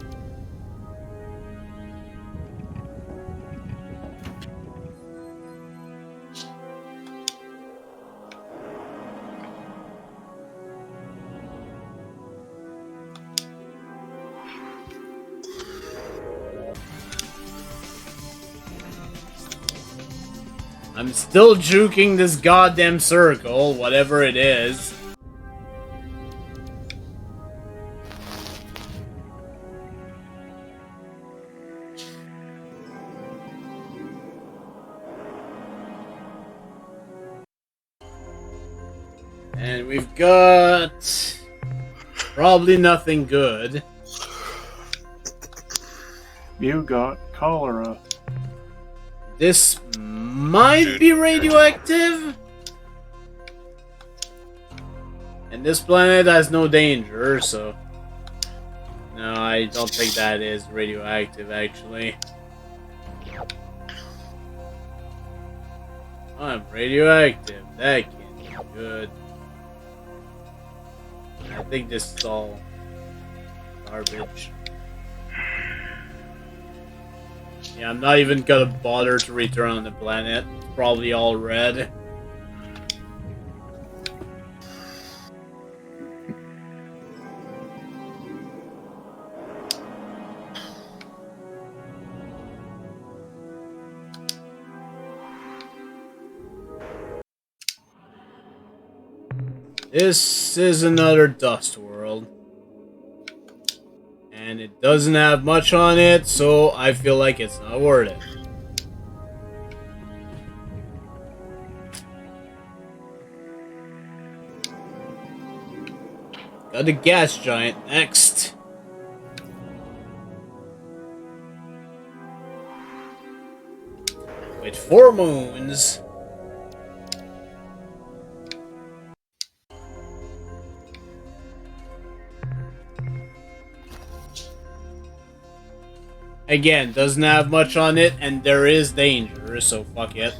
I'm still juking this goddamn circle, whatever it is. And we've got probably nothing good. You got cholera. This might be radioactive? And this planet has no danger, so... No, I don't think that is radioactive, actually. I'm radioactive. That can't be good. I think this is all garbage. Yeah, I'm not even gonna bother to return on the planet. It's probably all red. This is another dust world. And it doesn't have much on it, so I feel like it's not worth it. Got the gas giant next. With 4 moons. Again, doesn't have much on it, and there is danger, so fuck it.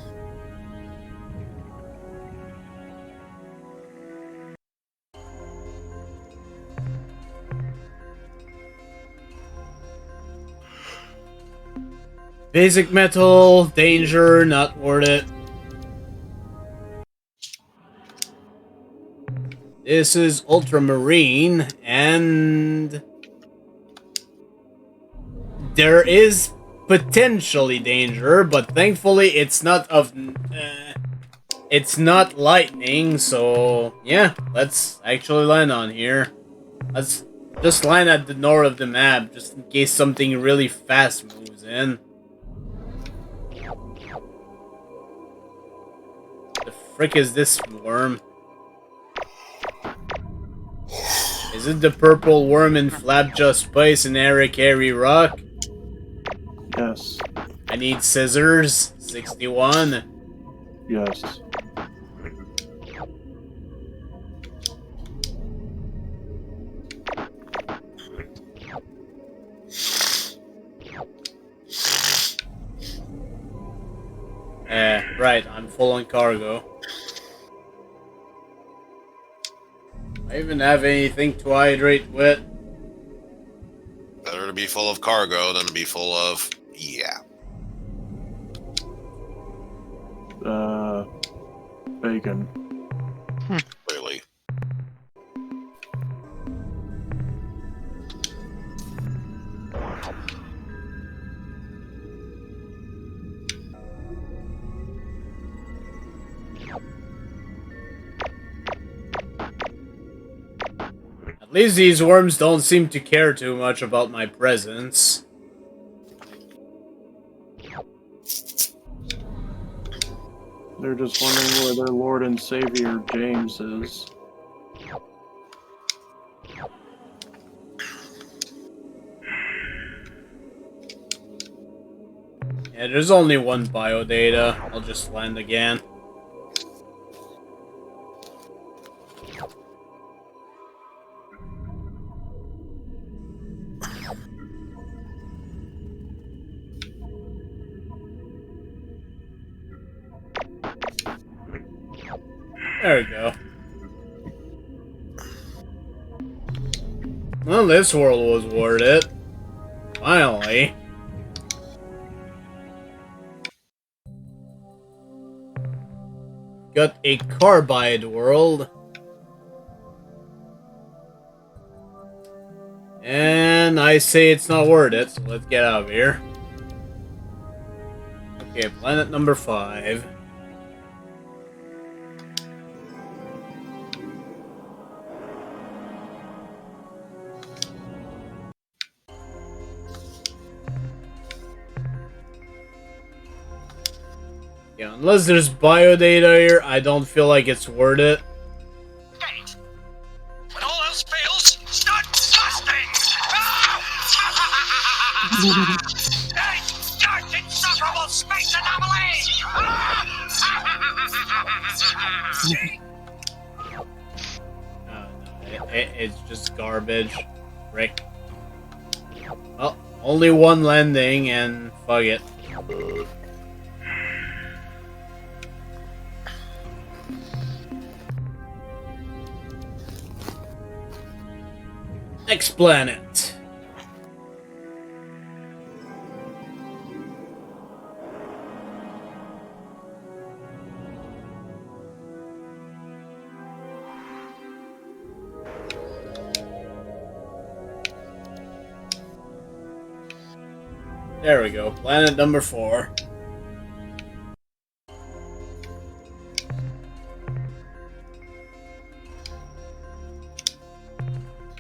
Basic metal, danger, not worth it. This is ultramarine, and there is potentially danger, but thankfully it's not of it's not lightning, so yeah, let's actually land on here. Let's just land at the north of the map, just in case something really fast moves in. The frick is this worm? Is it the purple worm in Flapjaw Space in Eric Harry Rock? Yes. I need scissors. 61. Yes. Right, I'm full on cargo. I even have anything to hydrate with. Better to be full of cargo than to be full of bacon. Clearly. At least these worms don't seem to care too much about my presence. They're just wondering where their Lord and Savior James is. Yeah, there's only one biodata. I'll just land again. There we go. Well, this world was worth it. Finally. Got a carbide world. And I say it's not worth it, so let's get out of here. Okay, planet number 5. Yeah, unless there's biodata here, I don't feel like it's worth it. When all else fails, start busting! Hey, start insufferable space anomaly! It's just garbage. Rick. Well, only one landing, and fuck it. Next planet. There we go. Planet number 4.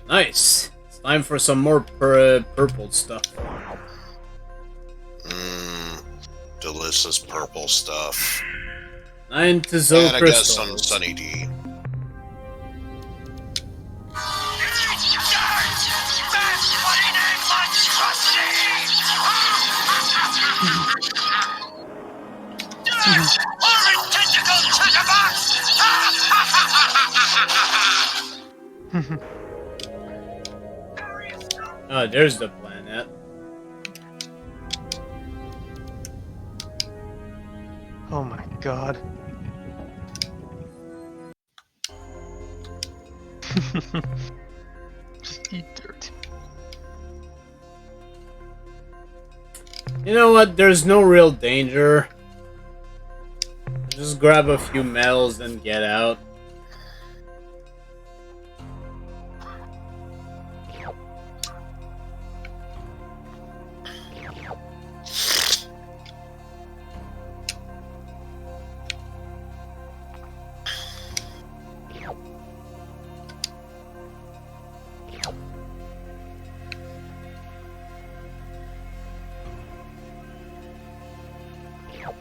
Nice. It's time for some more purple stuff. Delicious purple stuff. 9 to Zo And I guess crystals. some Sunny D. Oh, there's the planet. Oh my god. Just eat dirt. You know what? There's no real danger. Just grab a few medals and get out.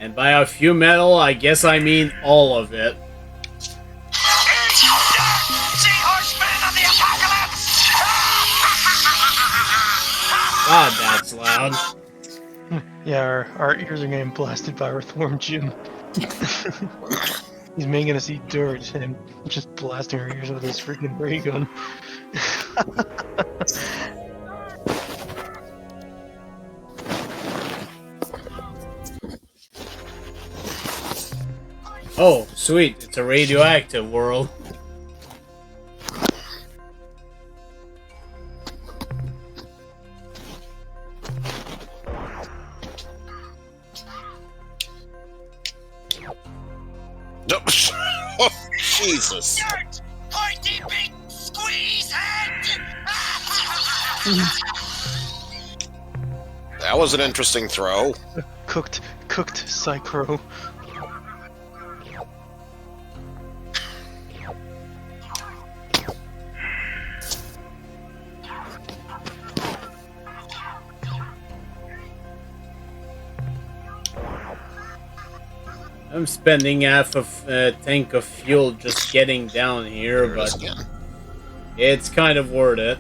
And by a few metal, I guess I mean all of it. God, that's loud. Yeah, our ears are getting blasted by Earthworm Jim. He's making us eat dirt and just blasting our ears with his freaking ray gun. Oh, sweet. It's a radioactive world. Nope. Oh, Jesus. Pointy big squeeze head! That was an interesting throw. Cooked Psychro. I'm spending half of a tank of fuel just getting down here, but it's kind of worth it.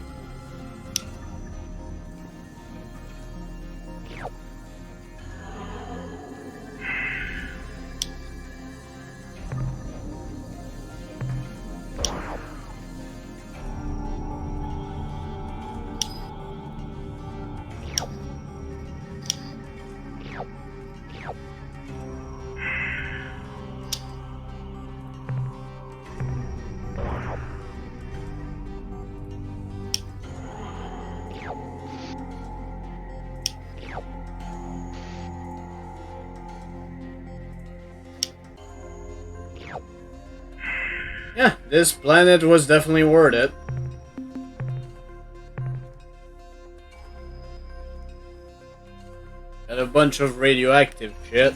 Yeah, this planet was definitely worth it. Got a bunch of radioactive shit.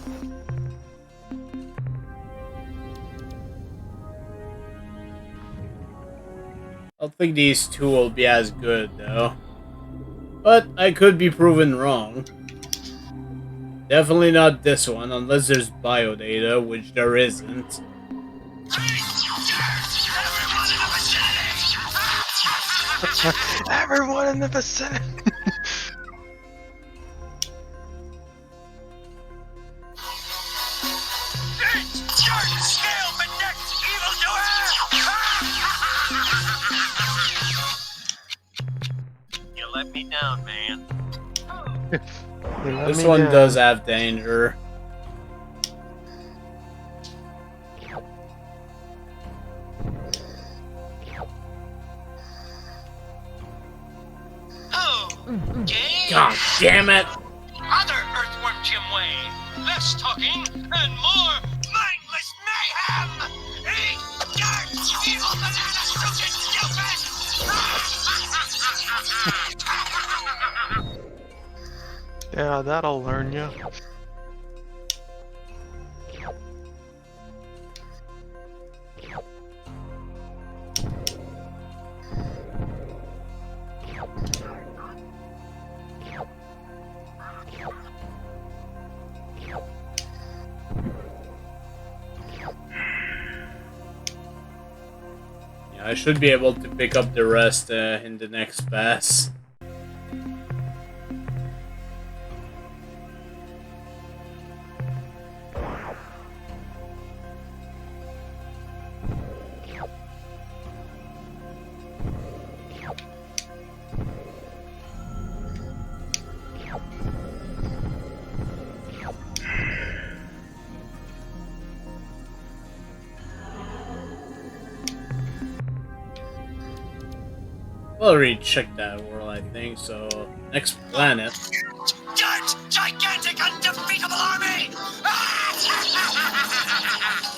I don't think these two will be as good, though. But I could be proven wrong. Definitely not this one, unless there's biodata, which there isn't. Everyone in the vicinity! You let me down, man. This one does have danger. damn it! Other Earthworm Jim way. Less talking and more mindless mayhem! Eat dirt, evil banana stupid stupid! Yeah, that'll learn you. Yeah, I should be able to pick up the rest in the next pass. We'll already checked that world, I think, so next planet. Dirt! Gigantic undefeatable army!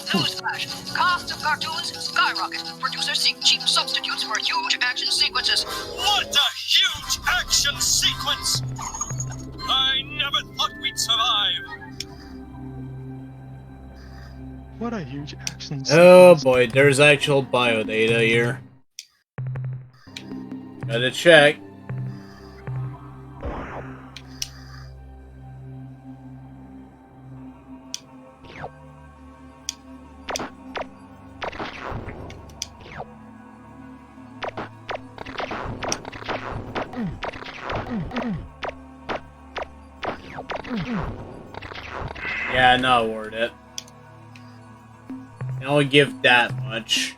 Newsflash. Cost of cartoons skyrocket. Producers seek cheap substitutes for huge action sequences. What a huge action sequence! I never thought we'd survive. What a huge action Oh sequence. boy, there's actual biodata here. Gotta check. Yeah, not worth it. Can only give that much.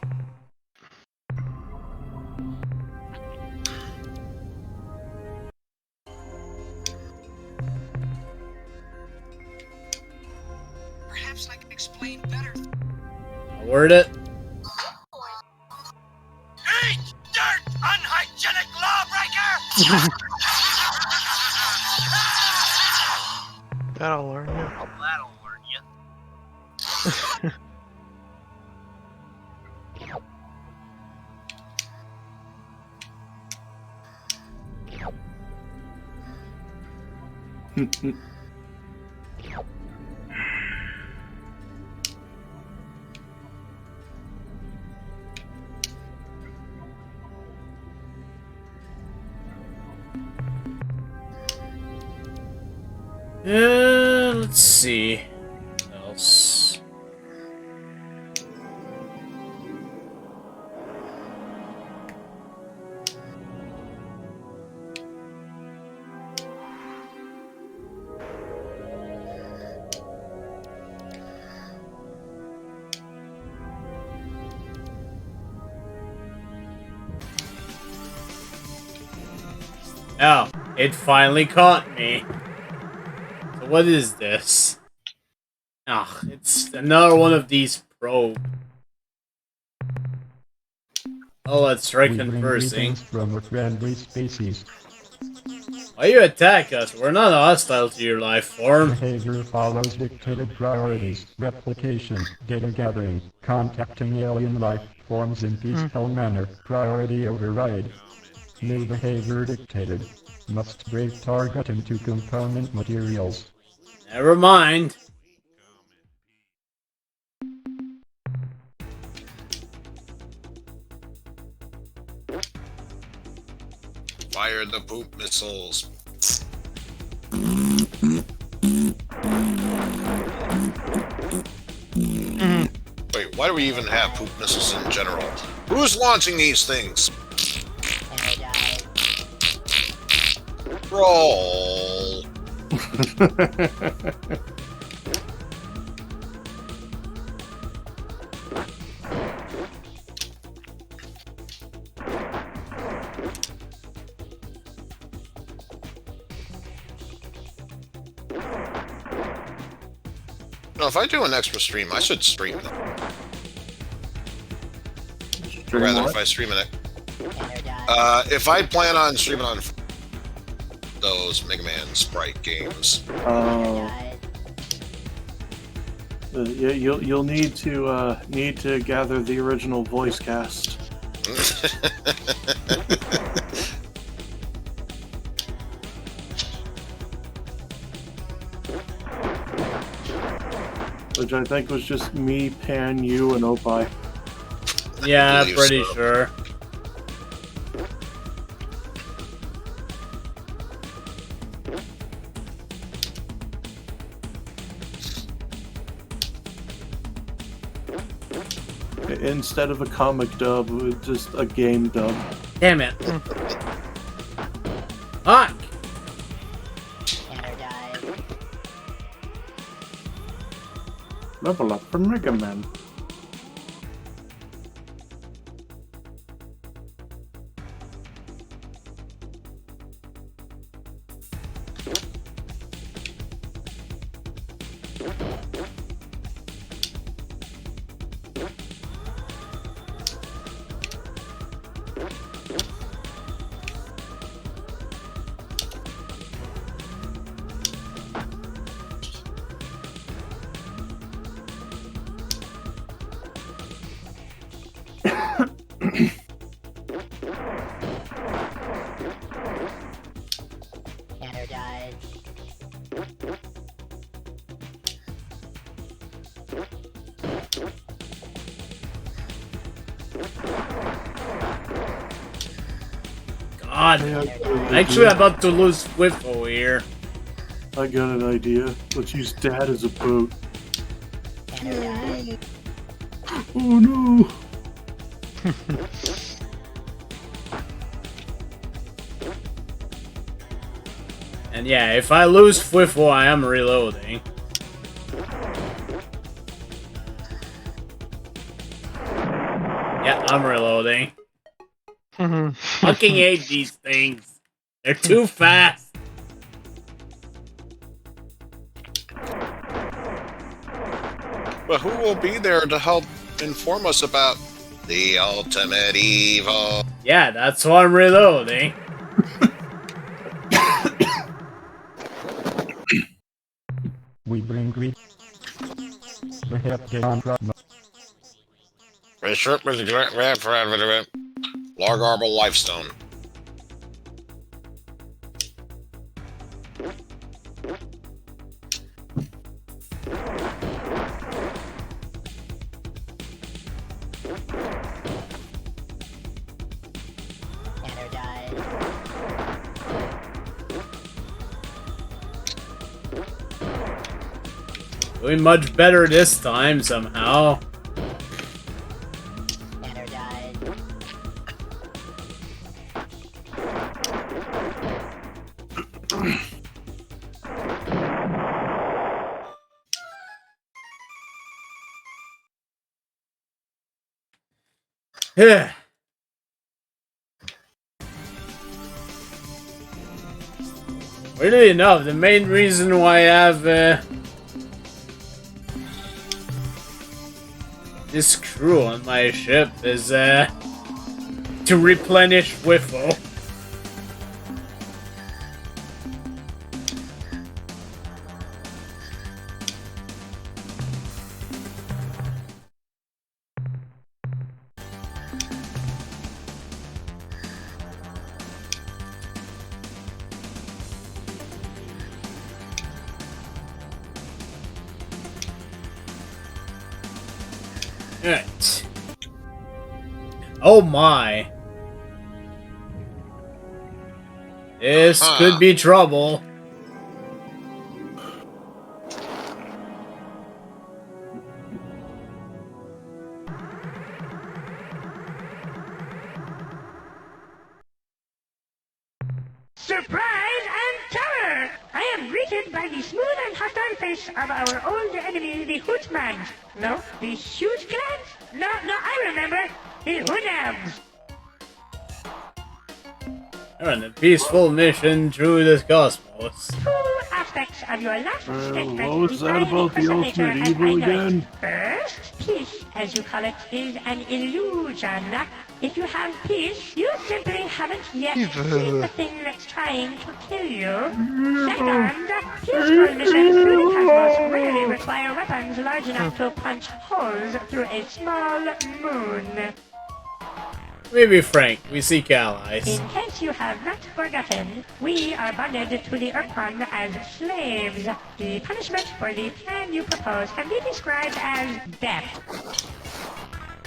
Perhaps I can explain better. Not worth it. Eat dirt, unhygienic lawbreaker! That'll learn you. That'll learn you. Let's see. What else? Oh, it finally caught me. So what is this? Ah, it's another one of these probe. Oh, let's try conversing. From a friendly species. Why you attack us? We're not hostile to your life form. Behavior follows dictated priorities. Replication, data gathering, contacting alien life forms in peaceful manner. Priority override. New behavior dictated. Must break target into component materials. Never mind. Fire the poop missiles. Wait, why do we even have poop missiles in general? Who's launching these things? Roll. No, if I do an extra stream, I should stream it. Or rather, if I stream it, if I plan on streaming on those Mega Man sprite games. Yeah, you'll need to gather the original voice cast. Which I think was just me, Pan, you, and Opie. Yeah, pretty sure. Instead of a comic dub, it was just a game dub. Damn it. Fuck! Level up for Mega Man. God, actually I'm about to lose Whiffle here. I got an idea. Let's use Dad as a boat. Oh no! And yeah, if I lose Whiffle, I am reloading. Yeah, I'm reloading. Fucking hate these things. They're too fast. But who will be there to help inform us about the ultimate evil? Yeah, that's why I'm reloading. We bring greed. We have to on Largarble Lifestone. Doing much better this time somehow. Yeah. Weirdly enough, the main reason why I have this crew on my ship is to replenish Whiffle. Alright. Oh my. This could be trouble. Surprise and terror! I am greeted by the smooth and hostile face of our old enemy, the Hootsman. No, the huge clans? No, I remember. The Hoonams. You're on a peaceful mission through the cosmos. Two aspects of your last statement. What was that about the ultimate evil again? First, first, peace, as you call it, is an illusion. If you have peace, you simply haven't yet seen the thing that's trying to kill you. Second, peaceful missions through the cosmos rarely require weapons large enough to punch holes through a small moon. Let me be frank, we seek allies. In case you have not forgotten, we are bonded to the Ur-Quan as slaves. The punishment for the plan you propose can be described as death.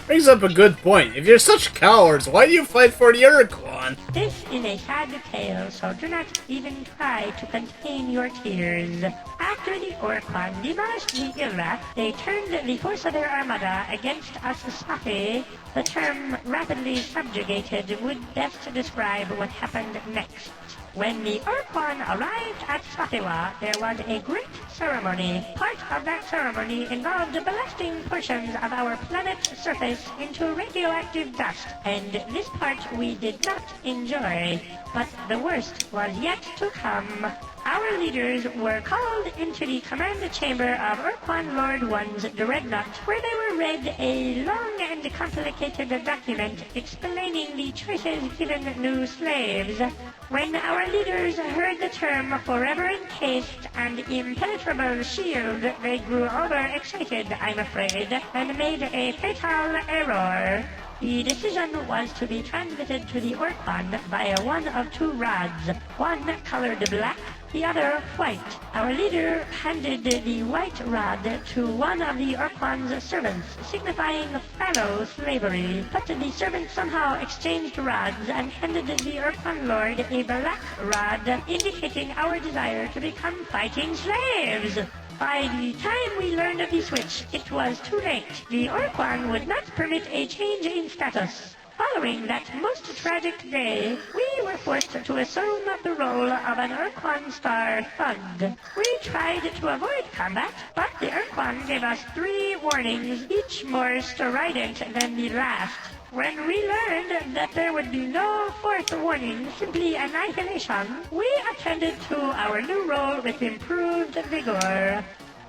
Brings up a good point. If you're such cowards, why do you fight for the Ur-Quan? This is a sad tale, so do not even try to contain your tears. After the Ur-Quan demolished the Illa, they turned the force of their armada against us Safi. The term rapidly subjugated would best describe what happened next. When the Ur-Quan arrived at Safiwa, there was a great ceremony. Part of that ceremony involved blasting portions of our planet's surface into radioactive dust, and this part we did not enjoy. But the worst was yet to come. Our leaders were called into the command chamber of Ur-Quan Lord One's dreadnought, where they were read a long and complicated document explaining the choices given new slaves. When our leaders heard the term forever encased and impenetrable shield, they grew overexcited, I'm afraid, and made a fatal error. The decision was to be transmitted to the Ur-Quan via one of two rods, one colored black, the other white. Our leader handed the white rod to one of the Ur-Quan's servants, signifying fallow slavery. But the servant somehow exchanged rods and handed the Ur-Quan lord a black rod, indicating our desire to become fighting slaves. By the time we learned of the switch, it was too late. The Ur-Quan would not permit a change in status. Following that most tragic day, we were forced to assume the role of an Ur-Quan Star Fund. We tried to avoid combat, but the Ur-Quan gave us 3 warnings, each more strident than the last. When we learned that there would be no 4th warning, simply annihilation, we attended to our new role with improved vigor.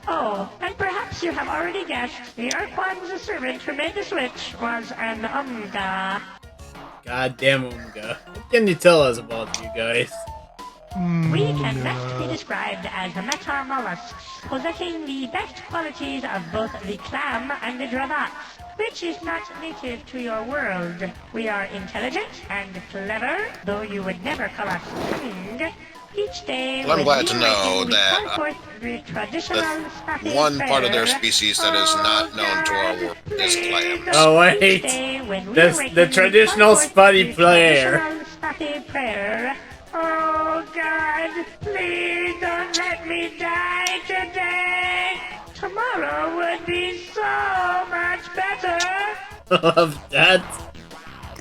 Oh, and perhaps you have already guessed, the Ur-Quan's servant who made the switch was an Umga. Goddamn Umga. What can you tell us about you guys? We can best be described as meta mollusks, possessing the best qualities of both the clam and the dravats, which is not native to your world. We are intelligent and clever, though you would never call us king. Each day, well, I'm glad to know that one part of their species that is not known to our world is clams. Oh wait, the traditional spotty player. Oh God, please don't let me die today. Tomorrow would be so much better. Love that.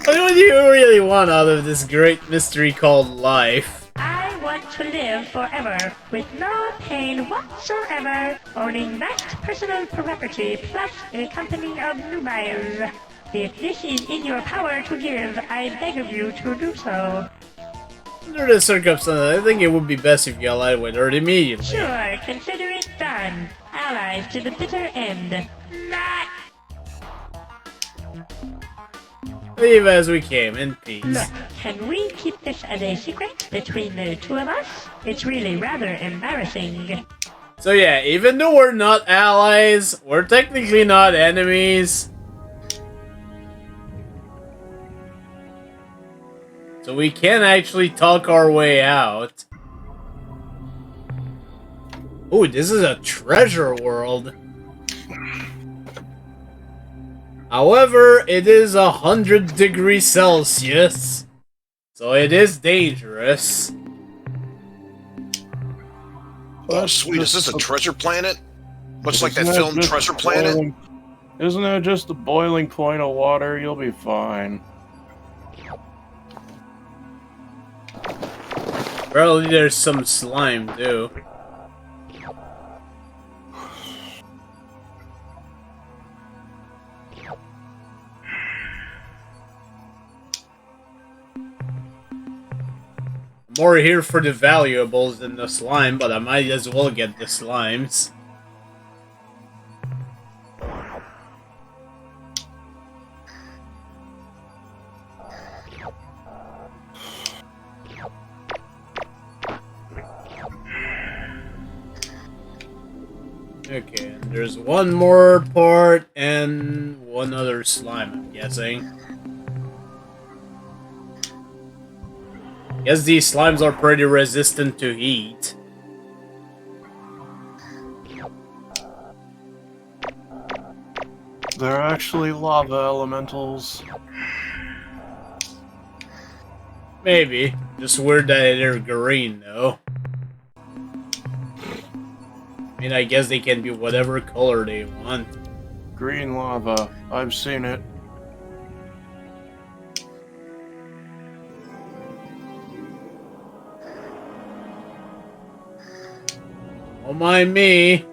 What do you really want out of this great mystery called life? I want to live forever, with no pain whatsoever, owning vast personal property plus a company of nubiles. If this is in your power to give, I beg of you to do so. Under the circumstances, I think it would be best if you allied with her immediately. Sure, consider it done. Allies to the bitter end. Not. Leave as we came, in peace. Look, can we keep this as a secret between the two of us? It's really rather embarrassing. So yeah, even though we're not allies, we're technically not enemies. So we can actually talk our way out. Ooh, this is a treasure world. However, it is 100 degrees Celsius, so it is dangerous. Oh, sweet, is this a treasure planet? Much like that film Treasure Planet? Isn't that just a boiling point of water? You'll be fine. Probably there's some slime, too. More here for the valuables than the slime, but I might as well get the slimes. Okay, and there's one more part and one other slime, I'm guessing. Guess these slimes are pretty resistant to heat. They're actually lava elementals. Maybe. Just weird that they're green, though. I mean, I guess they can be whatever color they want. Green lava. I've seen it. Don't mind me.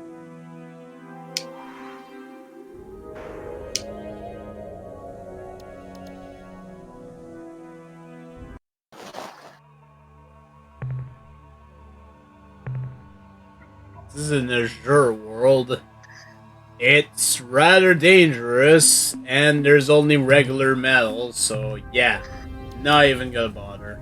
This is an Azure world. It's rather dangerous, and there's only regular metal, so yeah, not even gonna bother.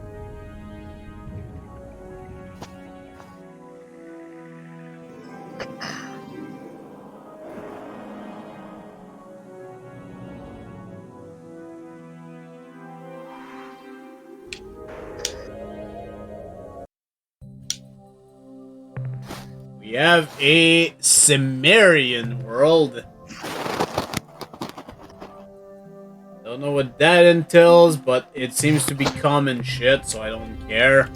We have a Cimmerian world. Don't know what that entails, but it seems to be common shit, so I don't care.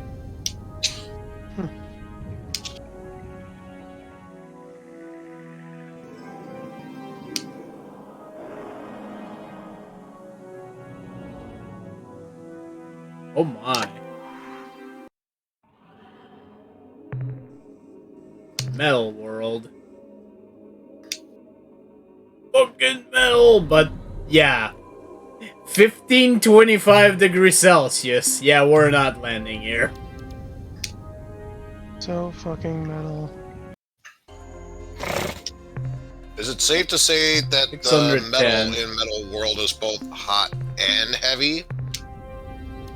Oh my. Metal world. Fucking metal, but yeah. 1525 degrees Celsius. Yeah, we're not landing here. So fucking metal. Is it safe to say that the 610. metal in Metal World is both hot and heavy?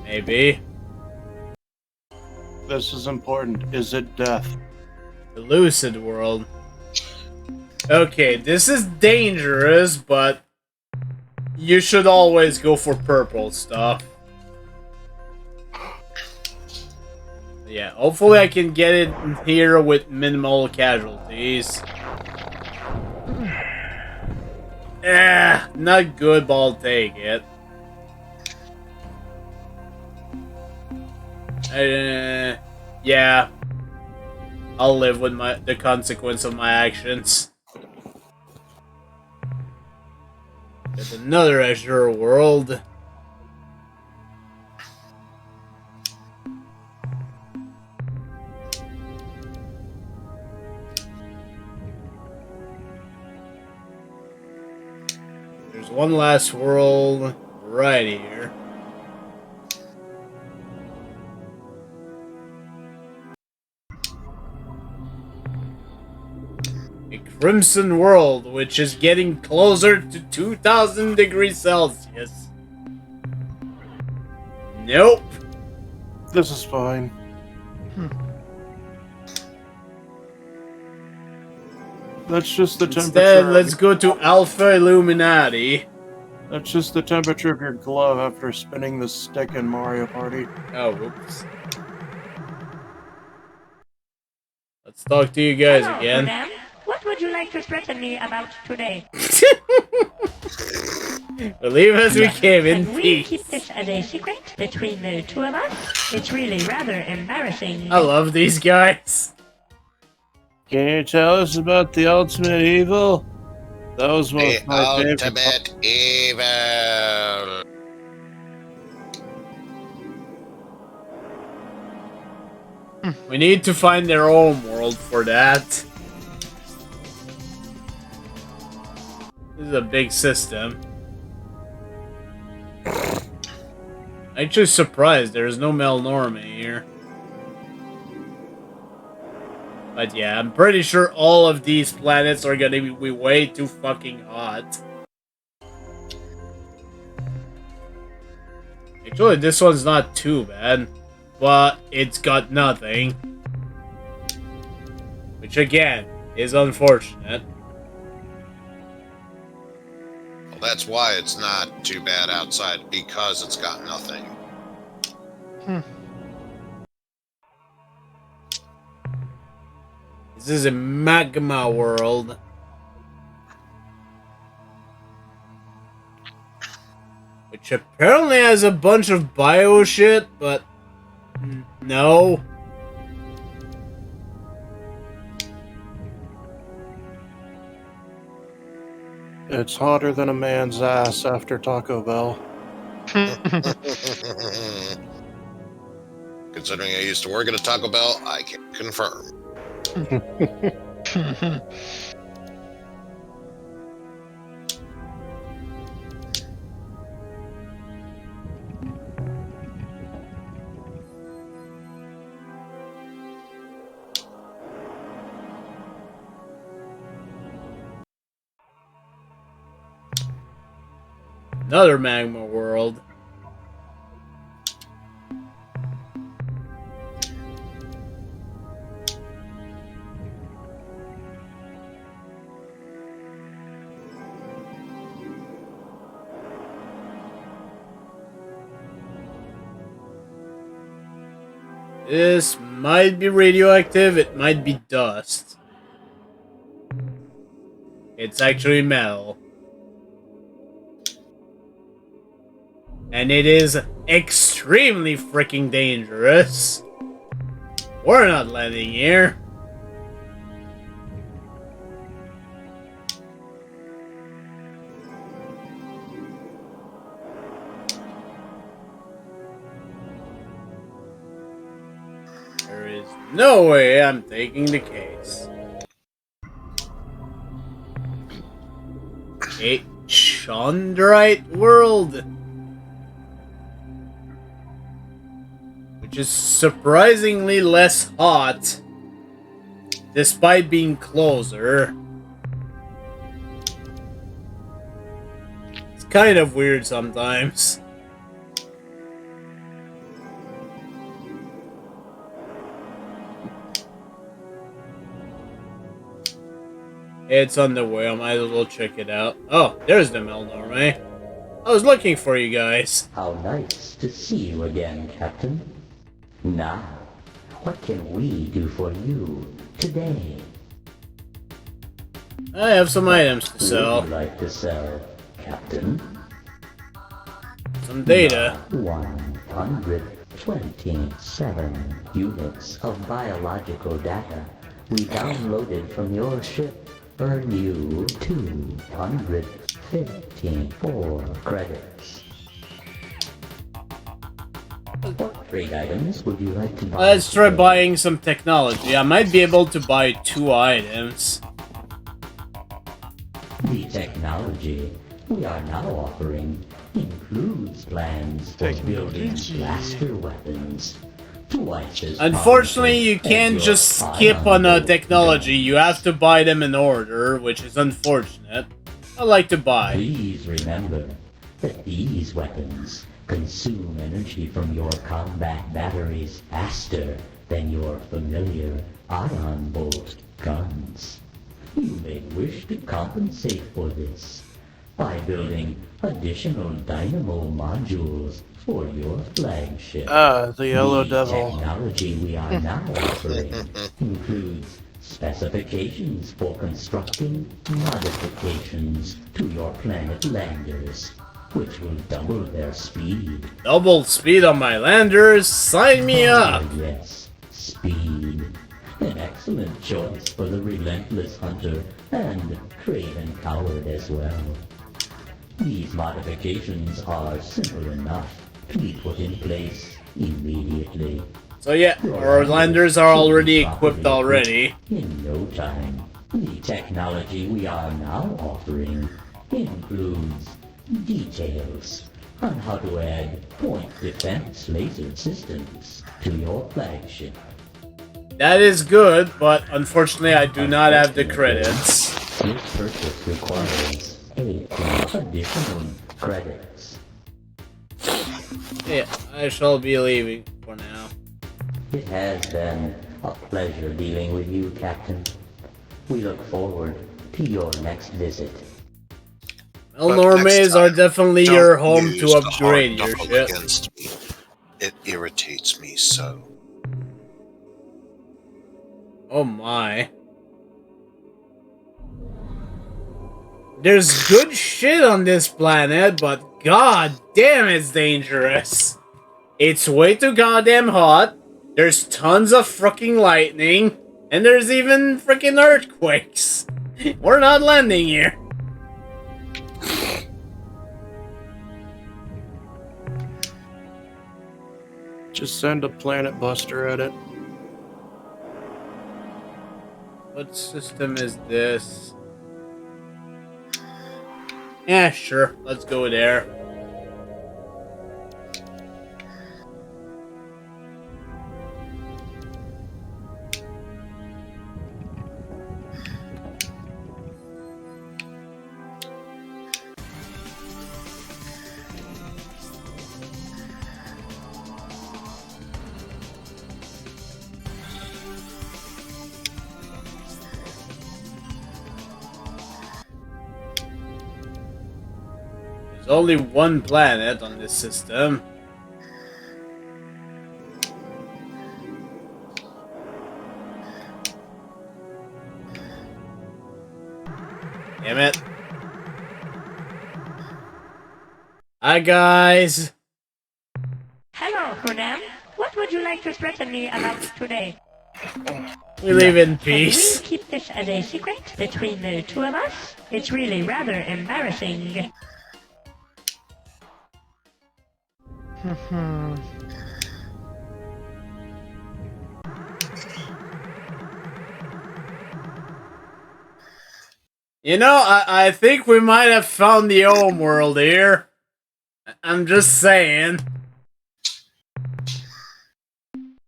Maybe. This is important. Is it death? The Lucid world. Okay, this is dangerous, but you should always go for purple stuff. Yeah, hopefully I can get it here with minimal casualties. Not good, but I'll take it. Yeah. I'll live with the consequence of my actions. There's another Azure world. There's one last world right here. A Crimson world, which is getting closer to 2000 degrees Celsius. Nope. This is fine. That's just the temperature. Instead, let's go to Alpha Illuminati. That's just the temperature of your glove after spinning the stick in Mario Party. Oh, whoops. Let's talk to you guys Hello, again. madam. What would you like to threaten me about today? Believe as we came in Can we peace. keep this as a secret between the two of us? It's really rather embarrassing. I love these guys. Can you tell us about the ultimate evil? That was one The of my favorite. ultimate evil. We need to find their own world for that. This is a big system. Actually surprised there's no Melnorme here. But yeah, I'm pretty sure all of these planets are gonna be way too fucking hot. Actually, this one's not too bad, but it's got nothing. Which again, is unfortunate. Well, that's why it's not too bad outside, because it's got nothing. This is a magma world. Which apparently has a bunch of bio shit, but no. It's hotter than a man's ass after Taco Bell. Considering I used to work at a Taco Bell, I can confirm. Another magma world. This might be radioactive, it might be dust. It's actually metal. And it is extremely freaking dangerous. We're not landing here. There is no way I'm taking the case. A Chondrite world. Which is surprisingly less hot, despite being closer. It's kind of weird sometimes. It's on the way, I might as well check it out. Oh, there's the Melnorme. I was looking for you guys. How nice to see you again, Captain. Now, what can we do for you today? I have some items to sell. Would you like to sell, Captain? Some data. 127 units of biological data we downloaded from your ship earn you 254 credits. What trade items would you like to buy? Let's try buying some technology. I might be able to buy 2 items. The technology we are now offering includes plans for building blaster weapons. Unfortunately, you can't just skip on a technology. You have to buy them in order, which is unfortunate. I like to buy. Please remember that these weapons consume energy from your combat batteries faster than your familiar ion bolt guns. You may wish to compensate for this by building additional dynamo modules for your flagship. The Yellow The Devil. technology we are now offering includes specifications for constructing modifications to your planet landers, which will double their speed. Double speed on my landers? Sign me up! Yes, speed. An excellent choice for the relentless hunter and craven coward as well. These modifications are simple enough to be put in place immediately. So yeah, our landers are already equipped already. In no time, the technology we are now offering includes details on how to add point defense laser systems to your flagship. That is good, but unfortunately I do not have the credits. This purchase requires 8 additional credits. Yeah, I shall be leaving for now. It has been a pleasure dealing with you, Captain. We look forward to your next visit. Well, But normies next are time, definitely don't your home use to the upgrade hard your knuckle ship. against me. It irritates me so. Oh my. There's good shit on this planet, but god damn it's dangerous. It's way too goddamn hot, there's tons of fucking lightning, and there's even freaking earthquakes. We're not landing here. Just send a planet buster at it. What system is this? Yeah, sure. Let's go there. There's only one planet on this system. Damn it. Hi, guys. Hello, Kunam. What would you like to threaten me about today? We live in Can peace. we keep this as a secret between the two of us? It's really rather embarrassing. You know, I think we might have found the home world here. I'm just saying.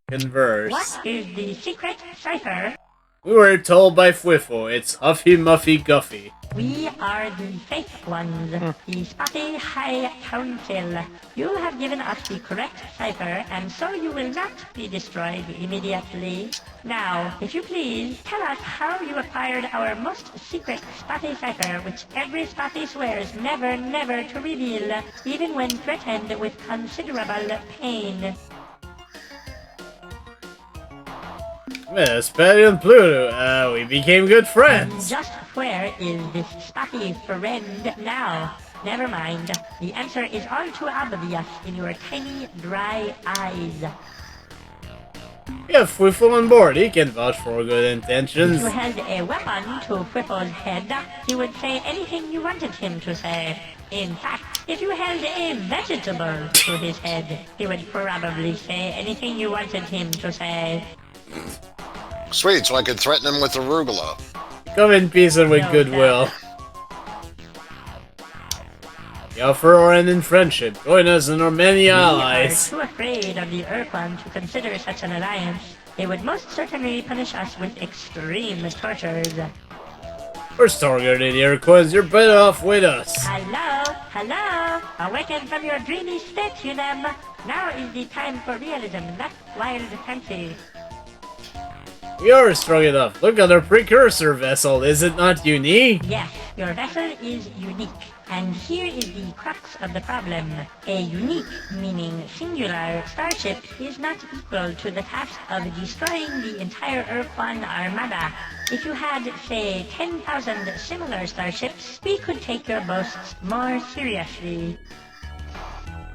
Converse. What is the secret cipher? We were told by Fwiffo, it's Huffy Muffy Guffy. We are the fake ones, the Spotty High Council. You have given us the correct cipher, and so you will not be destroyed immediately. Now, if you please, tell us how you acquired our most secret Spotty cipher, which every Spotty swears never, never to reveal, even when threatened with considerable pain. Well, Spatty and Pluto, we became good friends. Just where is this Spotty friend now? Never mind. The answer is all too obvious in your tiny, dry eyes. We have Fwiffo on board, he can vouch for good If intentions. you held a weapon to Whipple's head, he would say anything you wanted him to say. In fact, if you held a vegetable to his head, he would probably say anything you wanted him to say. Sweet, so I could threaten him with arugula. Come in peace and with No, goodwill. We offer our end in friendship. Join us in our many allies. We are too afraid of the Ur-Quan to consider such an alliance. They would most certainly punish us with extreme tortures. We're stronger than the Ur-Quans, you're better off with us. Hello? Hello? Awaken from your dreamy state, you them. Now is the time for realism, not wild fancy. We are strong enough. Look at our precursor vessel, is it not unique? Yes, your vessel is unique. And here is the crux of the problem. A unique, meaning singular, starship is not equal to the task of destroying the entire Ur-Quan armada. If you had, say, 10,000 similar starships, we could take your boasts more seriously.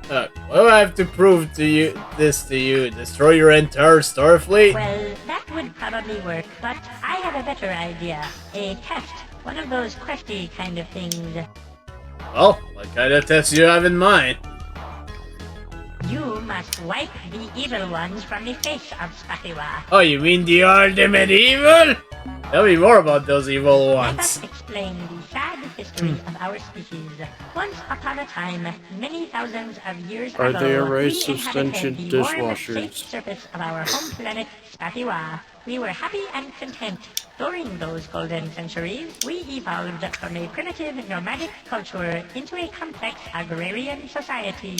What do I have to prove to you? Destroy your entire Starfleet? Well, that would probably work, but I have a better idea. A test. One of those questy kind of things. Well, what kind of test do you have in mind? You must wipe the evil ones from the face of Spatiwa. Oh, you mean the ultimate evil? Tell me more about those evil Let ones. us explain the sad history of our species. Once upon a time, many thousands of years Are ago, they a race we of inhabited sentient the warm, dishwashers? safe surface of our home planet, Spatiwa. We were happy and content. During those golden centuries, we evolved from a primitive nomadic culture into a complex agrarian society.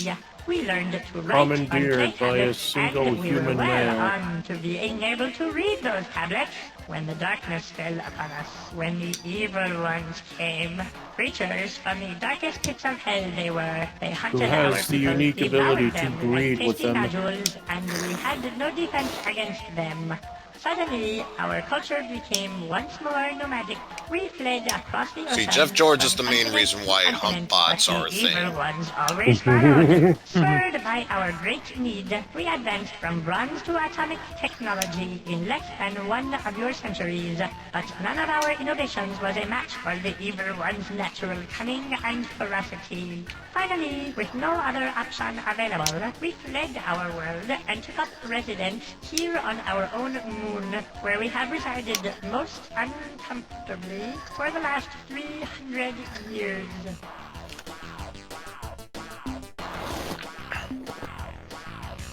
We learned to write on clay Commandeered by a tablets, single and we were human well male. on to being able to read those tablets when the darkness fell upon us, when the evil ones came. Creatures from the darkest pits of hell they were. They hunted our has the people, unique devoured ability to them breed like with tasty them. nodules, and we had no defense against them. Suddenly, our culture became once more nomadic. We fled across the ocean. See, Jeff George is from the main continent reason why to hump continent, bots but are a the evil thing. ones always followed. Spurred by our great need, we advanced from bronze to atomic technology in less than one of your centuries. But none of our innovations was a match for the evil one's natural cunning and ferocity. Finally, with no other option available, we fled our world and took up residence here on our own moon, where we have resided most uncomfortably for the last 300 years.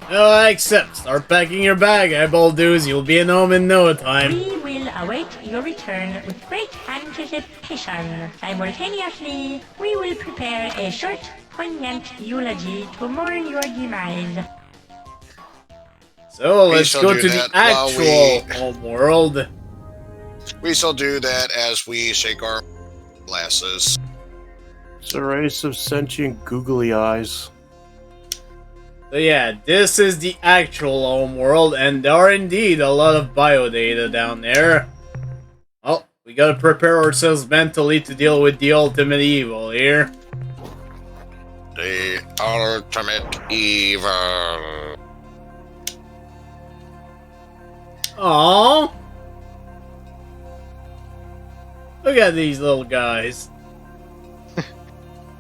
Except start packing your bag, eyeball dudes. You'll be in home in no time. We will await your return with great anticipation. Simultaneously, we will prepare a short, poignant eulogy to mourn your demise. So We let's shall go do to the that while actual home world. We shall do that as we shake our glasses. It's a race of sentient googly eyes. So yeah, this is the actual home world, and there are indeed a lot of biodata down there. Well, we gotta prepare ourselves mentally to deal with the ultimate evil here. The ultimate evil. Aww. Look at these little guys.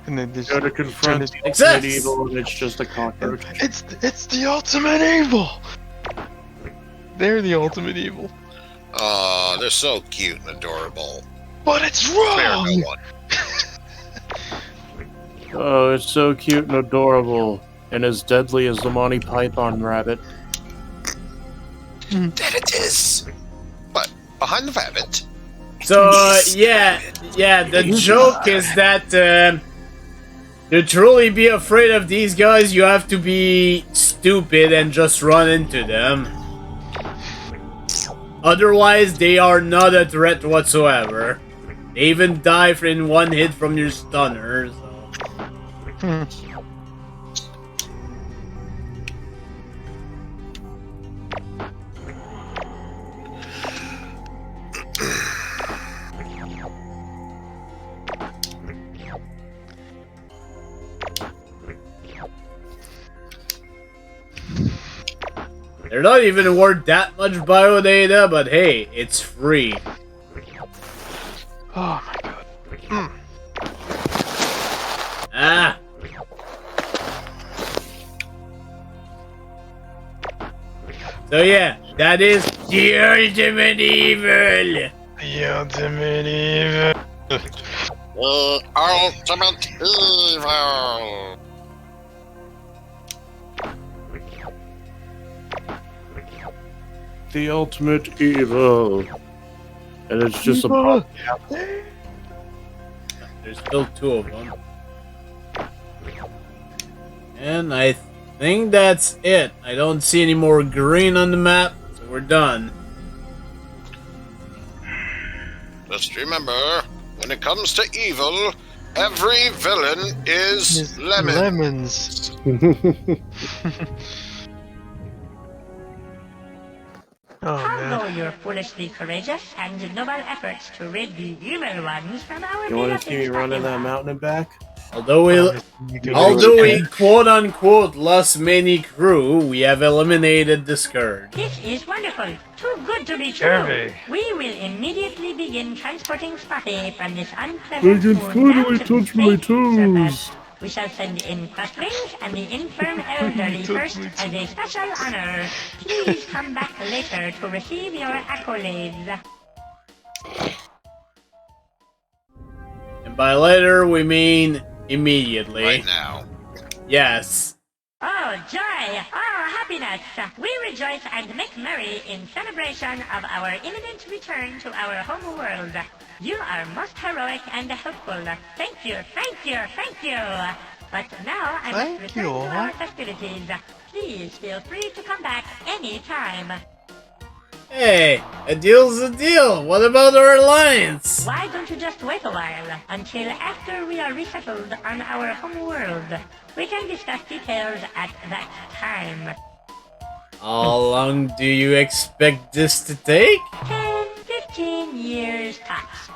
And then this Gotta confront the Success! ultimate evil, and it's just a cockroach. It's the ultimate evil. They're the ultimate evil. Oh, they're so cute and adorable. But it's Spare wrong. no one. Oh, it's so cute and adorable, and as deadly as the Monty Python rabbit. That it is. But behind the rabbit. So yeah, the joke is that to truly be afraid of these guys, you have to be stupid and just run into them. Otherwise, they are not a threat whatsoever. They even die in one hit from your stunner. So. They're not even worth that much biodata, but hey, it's free. Oh my god. Ah. So yeah, that is the ultimate evil. The ultimate evil. The ultimate evil. The ultimate evil. And it's just a pop. There's still two of them. And I think that's it. I don't see any more green on the map, so we're done. Just remember, when it comes to evil, every villain is lemon. Lemons. Oh, Although you're foolishly courageous and noble efforts to rid the evil ones from our You want to see me running that mountain and back? Although we quote unquote lost many crew, we have eliminated the scourge. This is wonderful. Too good to be true. Survey. We will immediately begin transporting Spotty from this unpleasant can moon down finally to touch my space toes. We shall send in crustlings and the infirm elderly first as a special honor. Please come back later to receive your accolades. And by later, we mean immediately. Right now. Yes. Oh, joy! Oh, happiness! We rejoice and make merry in celebration of our imminent return to our home world. You are most heroic and helpful. Thank you, thank you, thank you! But now I must return to our festivities. Please feel free to come back any time. Hey, a deal's a deal. What about our alliance? Why don't you just wait a while until after we are resettled on our home world? We can discuss details at that time. How long do you expect this to take? 10, 15 years tops.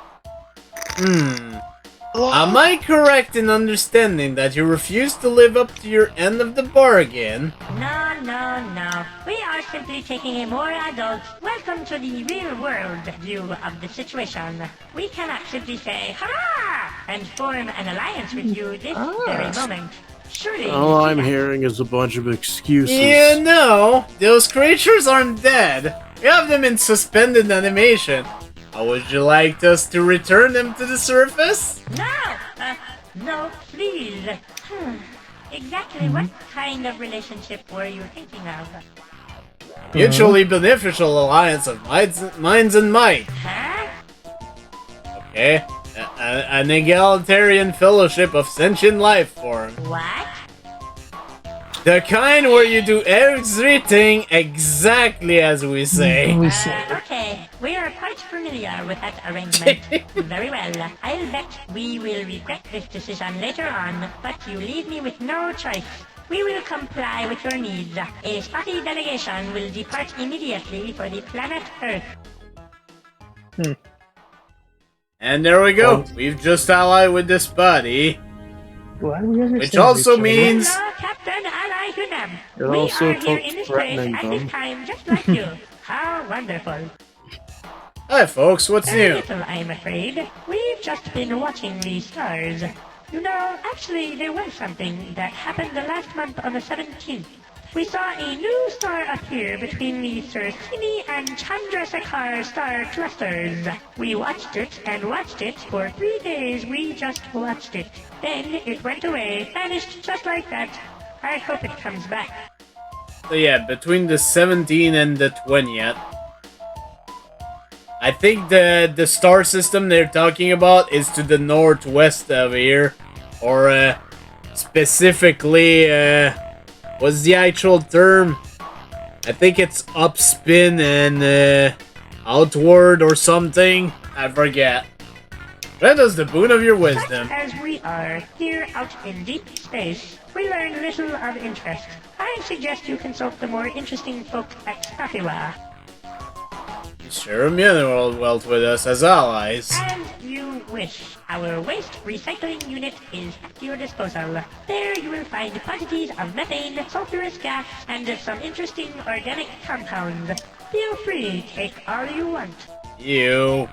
Am I correct in understanding that you refuse to live up to your end of the bargain? No, no, no. We are simply taking a more adult, welcome to the real world view of the situation. We cannot simply say, hurrah! And form an alliance with you this very moment. Surely All I'm hearing is a bunch of excuses. You know, those creatures aren't dead. We have them in suspended animation. How would you like us to return them to the surface? No! No, please. Exactly what kind of relationship were you thinking of? Mutually beneficial alliance of minds and might. Huh? Okay. An egalitarian fellowship of sentient life form. What? The kind where you do everything exactly as we say. Okay, we are quite familiar with that arrangement. Very well. I'll bet we will regret this decision later on, but you leave me with no choice. We will comply with your needs. A spotty delegation will depart immediately for the planet Earth. And there we go. We've just allied with this buddy. Which also means... Hello, Captain Ally Hunam. It We also are here took in this place threatening at them. this time just like you. How wonderful. Hi folks, what's Very new? little, I'm afraid. We've just been watching the stars. You know, actually, there was something that happened the last month on the 17th. We saw a new star appear between the Sursini and Chandrasekhar star clusters. We watched it and watched it for 3 days. We just watched it. Then it went away, vanished just like that. I hope it comes back. So yeah, between the 17th and the 20th. I think the star system they're talking about is to the northwest of here. Or specifically, what's the actual term? I think it's upspin and outward or something. I forget. That is the boon of your wisdom. As we are here out in deep space, we learn little of interest. I suggest you consult the more interesting folk at Safiwa. Share a mineral wealth with us as allies. As you wish. Our waste recycling unit is at your disposal. There you will find quantities of methane, sulfurous gas, and some interesting organic compounds. Feel free, take all you want. You.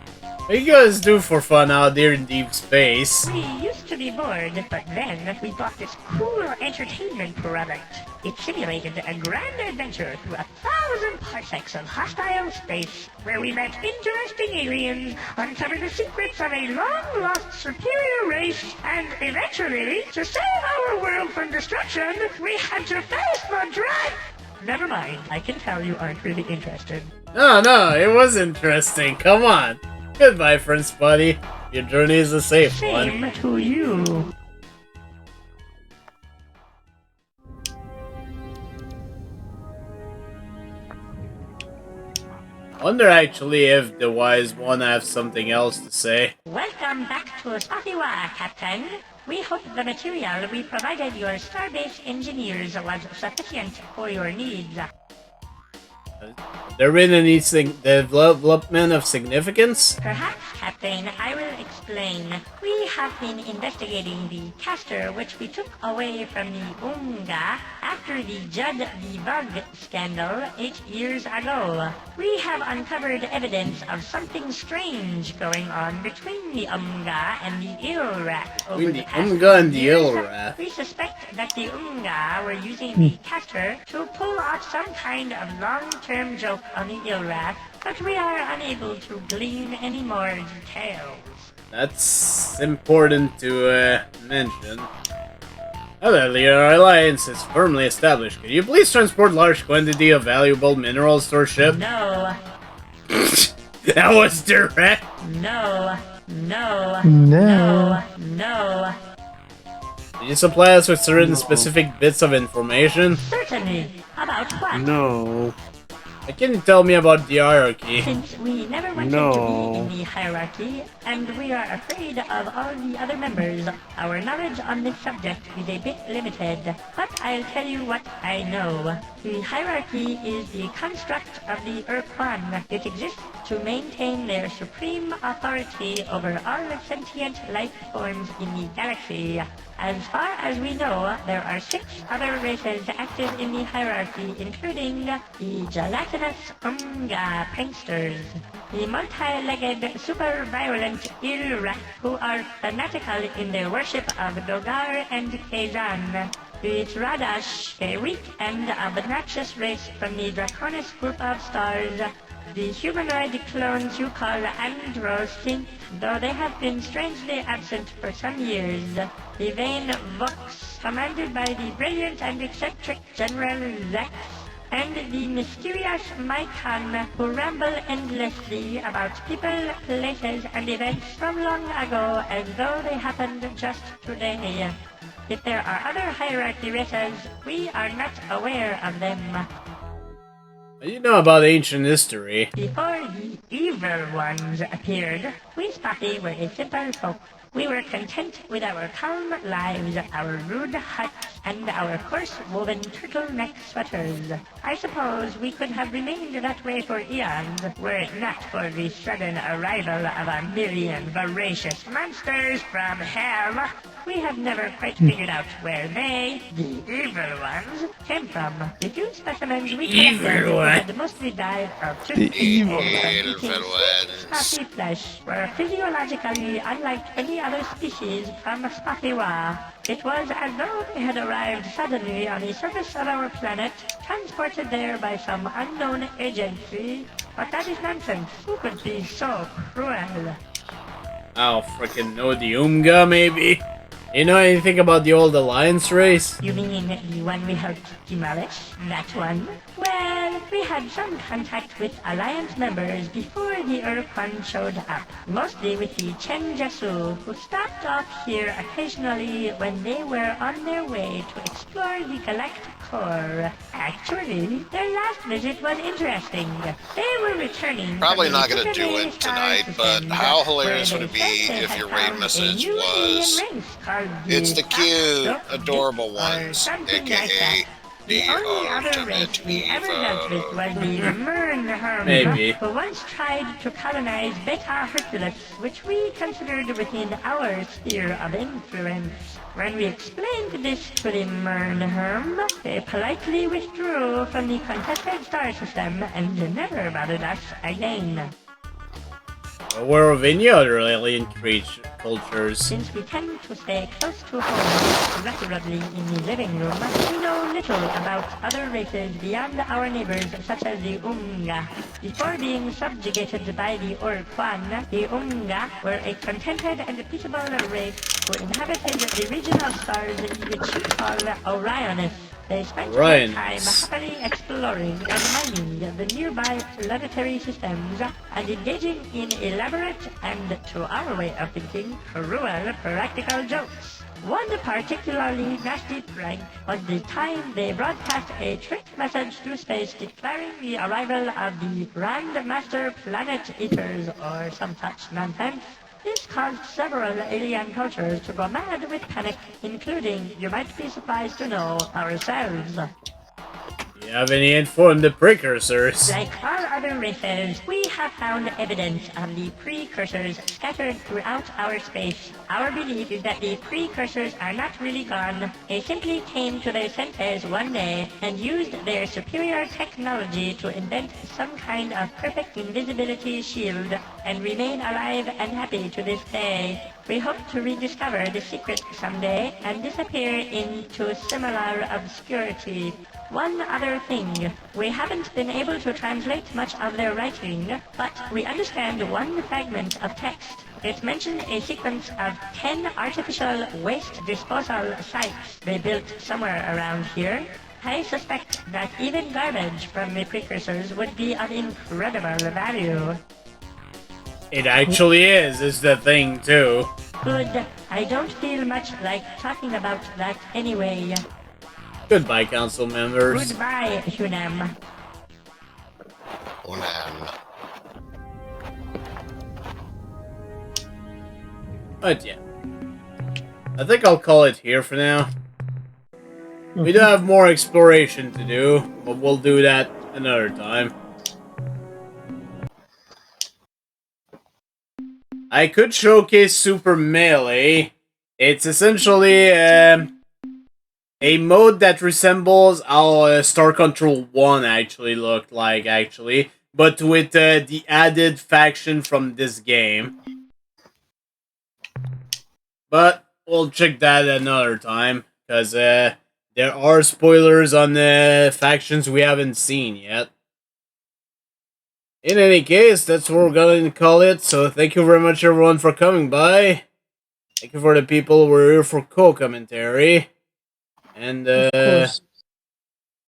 What you guys do for fun out there in deep space? We used to be bored, but then we bought this cool entertainment product. It simulated a grand adventure through 1,000 parsecs of hostile space, where we met interesting aliens, uncovered the secrets of a long-lost superior race, and eventually, to save our world from destruction, we had to face the dragon. Never mind, I can tell you aren't really interested. No, it was interesting. Come on. Goodbye, Prince Buddy. Your journey is a safe one. Same to you. Wonder actually if the wise one has something else to say. Welcome back to Safiwa, Captain. We hope the material we provided your starbase engineers was sufficient for your needs. There been any development of significance? Perhaps, Captain, I will explain. We have been investigating the caster which we took away from the Unga after the Judd the Bug scandal 8 years ago. We have uncovered evidence of something strange going on between the Unga and the Ilrat over the past Unga and the years. Ilrat. We suspect that the Unga were using the caster to pull off some kind of long-term joke on the Ilrat, but we are unable to glean any more details. That's important to mention. Now that your alliance is firmly established, could you please transport large quantity of valuable minerals to our ship? No. That was direct. No. No. No. No. Can you supply us with certain specific bits of information? Certainly. About what? No. Can you tell me about the hierarchy? Since we never wanted to be in the hierarchy, and we are afraid of all the other members, our knowledge on this subject is a bit limited. But I'll tell you what I know. The hierarchy is the construct of the Ur-Quan. It exists to maintain their supreme authority over all sentient life forms in the galaxy. As far as we know, there are 6 other races active in the hierarchy, including the gelatinous Unga pranksters, the multi-legged, super-violent Ur-Rat, who are fanatical in their worship of Dogar and Kazan, the Tradash, a weak and obnoxious race from the Draconis group of stars, the humanoid clones you call Androsynth, though they have been strangely absent for some years, the vain Vox, commanded by the brilliant and eccentric General Zex, and the mysterious Mycon, who ramble endlessly about people, places, and events from long ago as though they happened just today. If there are other hierarchy races, we are not aware of them. What do you know about ancient history? Before the evil ones appeared, we Spotty were a simple folk. We were content with our calm lives, our rude huts, and our coarse-woven turtleneck sweaters. I suppose we could have remained that way for eons, were it not for the sudden arrival of a million voracious monsters from hell. We have never quite figured out where they, the evil ones, came from. The few specimens we collected had mostly died of tooth spotty flesh, were physiologically unlike any other species from Spottywa. It was as though they had arrived suddenly on the surface of our planet, transported there by some unknown agency. But that is nonsense. Who could be so cruel? I'll frickin' know, the Umga, maybe? You know anything about the old Alliance race? You mean the one we helped demolish? That one? Well, we had some contact with Alliance members before the Ur-Quan showed up. Mostly with the Chen Jasu, who stopped off here occasionally when they were on their way to explore the galactic core. Actually, their last visit was interesting. They were returning. Probably not going to do it tonight, but how hilarious would it be if your raid message was, "It's the cute, adorable ones, aka the ultimate evil." Maybe. Who once tried to colonize Beta Hercules, which we considered within our sphere of influence. When we explained this to the Mernherm, they politely withdrew from the contested star system and never bothered us again. Aware of any other alien cultures? Since we tend to stay close to home, preferably in the living room, we know little about other races beyond our neighbors, such as the Unga. Before being subjugated by the Ur-Quan, the Unga were a contented and peaceable race who inhabited the region of stars which we call Orionis. They spent their time happily exploring and mining the nearby planetary systems and engaging in elaborate and, to our way of thinking, cruel practical jokes. One particularly nasty prank was the time they broadcast a trick message through space declaring the arrival of the Grand Master Planet Eaters or some such nonsense. This caused several alien cultures to go mad with panic, including, you might be surprised to know, ourselves. Do you have any info on the precursors? Like all other races, we have found evidence of the precursors scattered throughout our space. Our belief is that the precursors are not really gone. They simply came to their senses one day and used their superior technology to invent some kind of perfect invisibility shield and remain alive and happy to this day. We hope to rediscover the secret someday and disappear into similar obscurity. One other thing, we haven't been able to translate much of their writing, but we understand one fragment of text. It mentioned a sequence of 10 artificial waste disposal sites they built somewhere around here. I suspect that even garbage from the precursors would be of incredible value. It actually is the thing, too. Good. I don't feel much like talking about that anyway. Goodbye, council members. Goodbye, Hunam. But yeah. I think I'll call it here for now. We do have more exploration to do, but we'll do that another time. I could showcase Super Melee. It's essentially a mode that resembles how Star Control 1 actually looked like, but with the added faction from this game. But we'll check that another time, because there are spoilers on the factions we haven't seen yet. In any case, that's what we're going to call it, so thank you very much everyone for coming by. Thank you for the people who were here for co-commentary. And, Of course.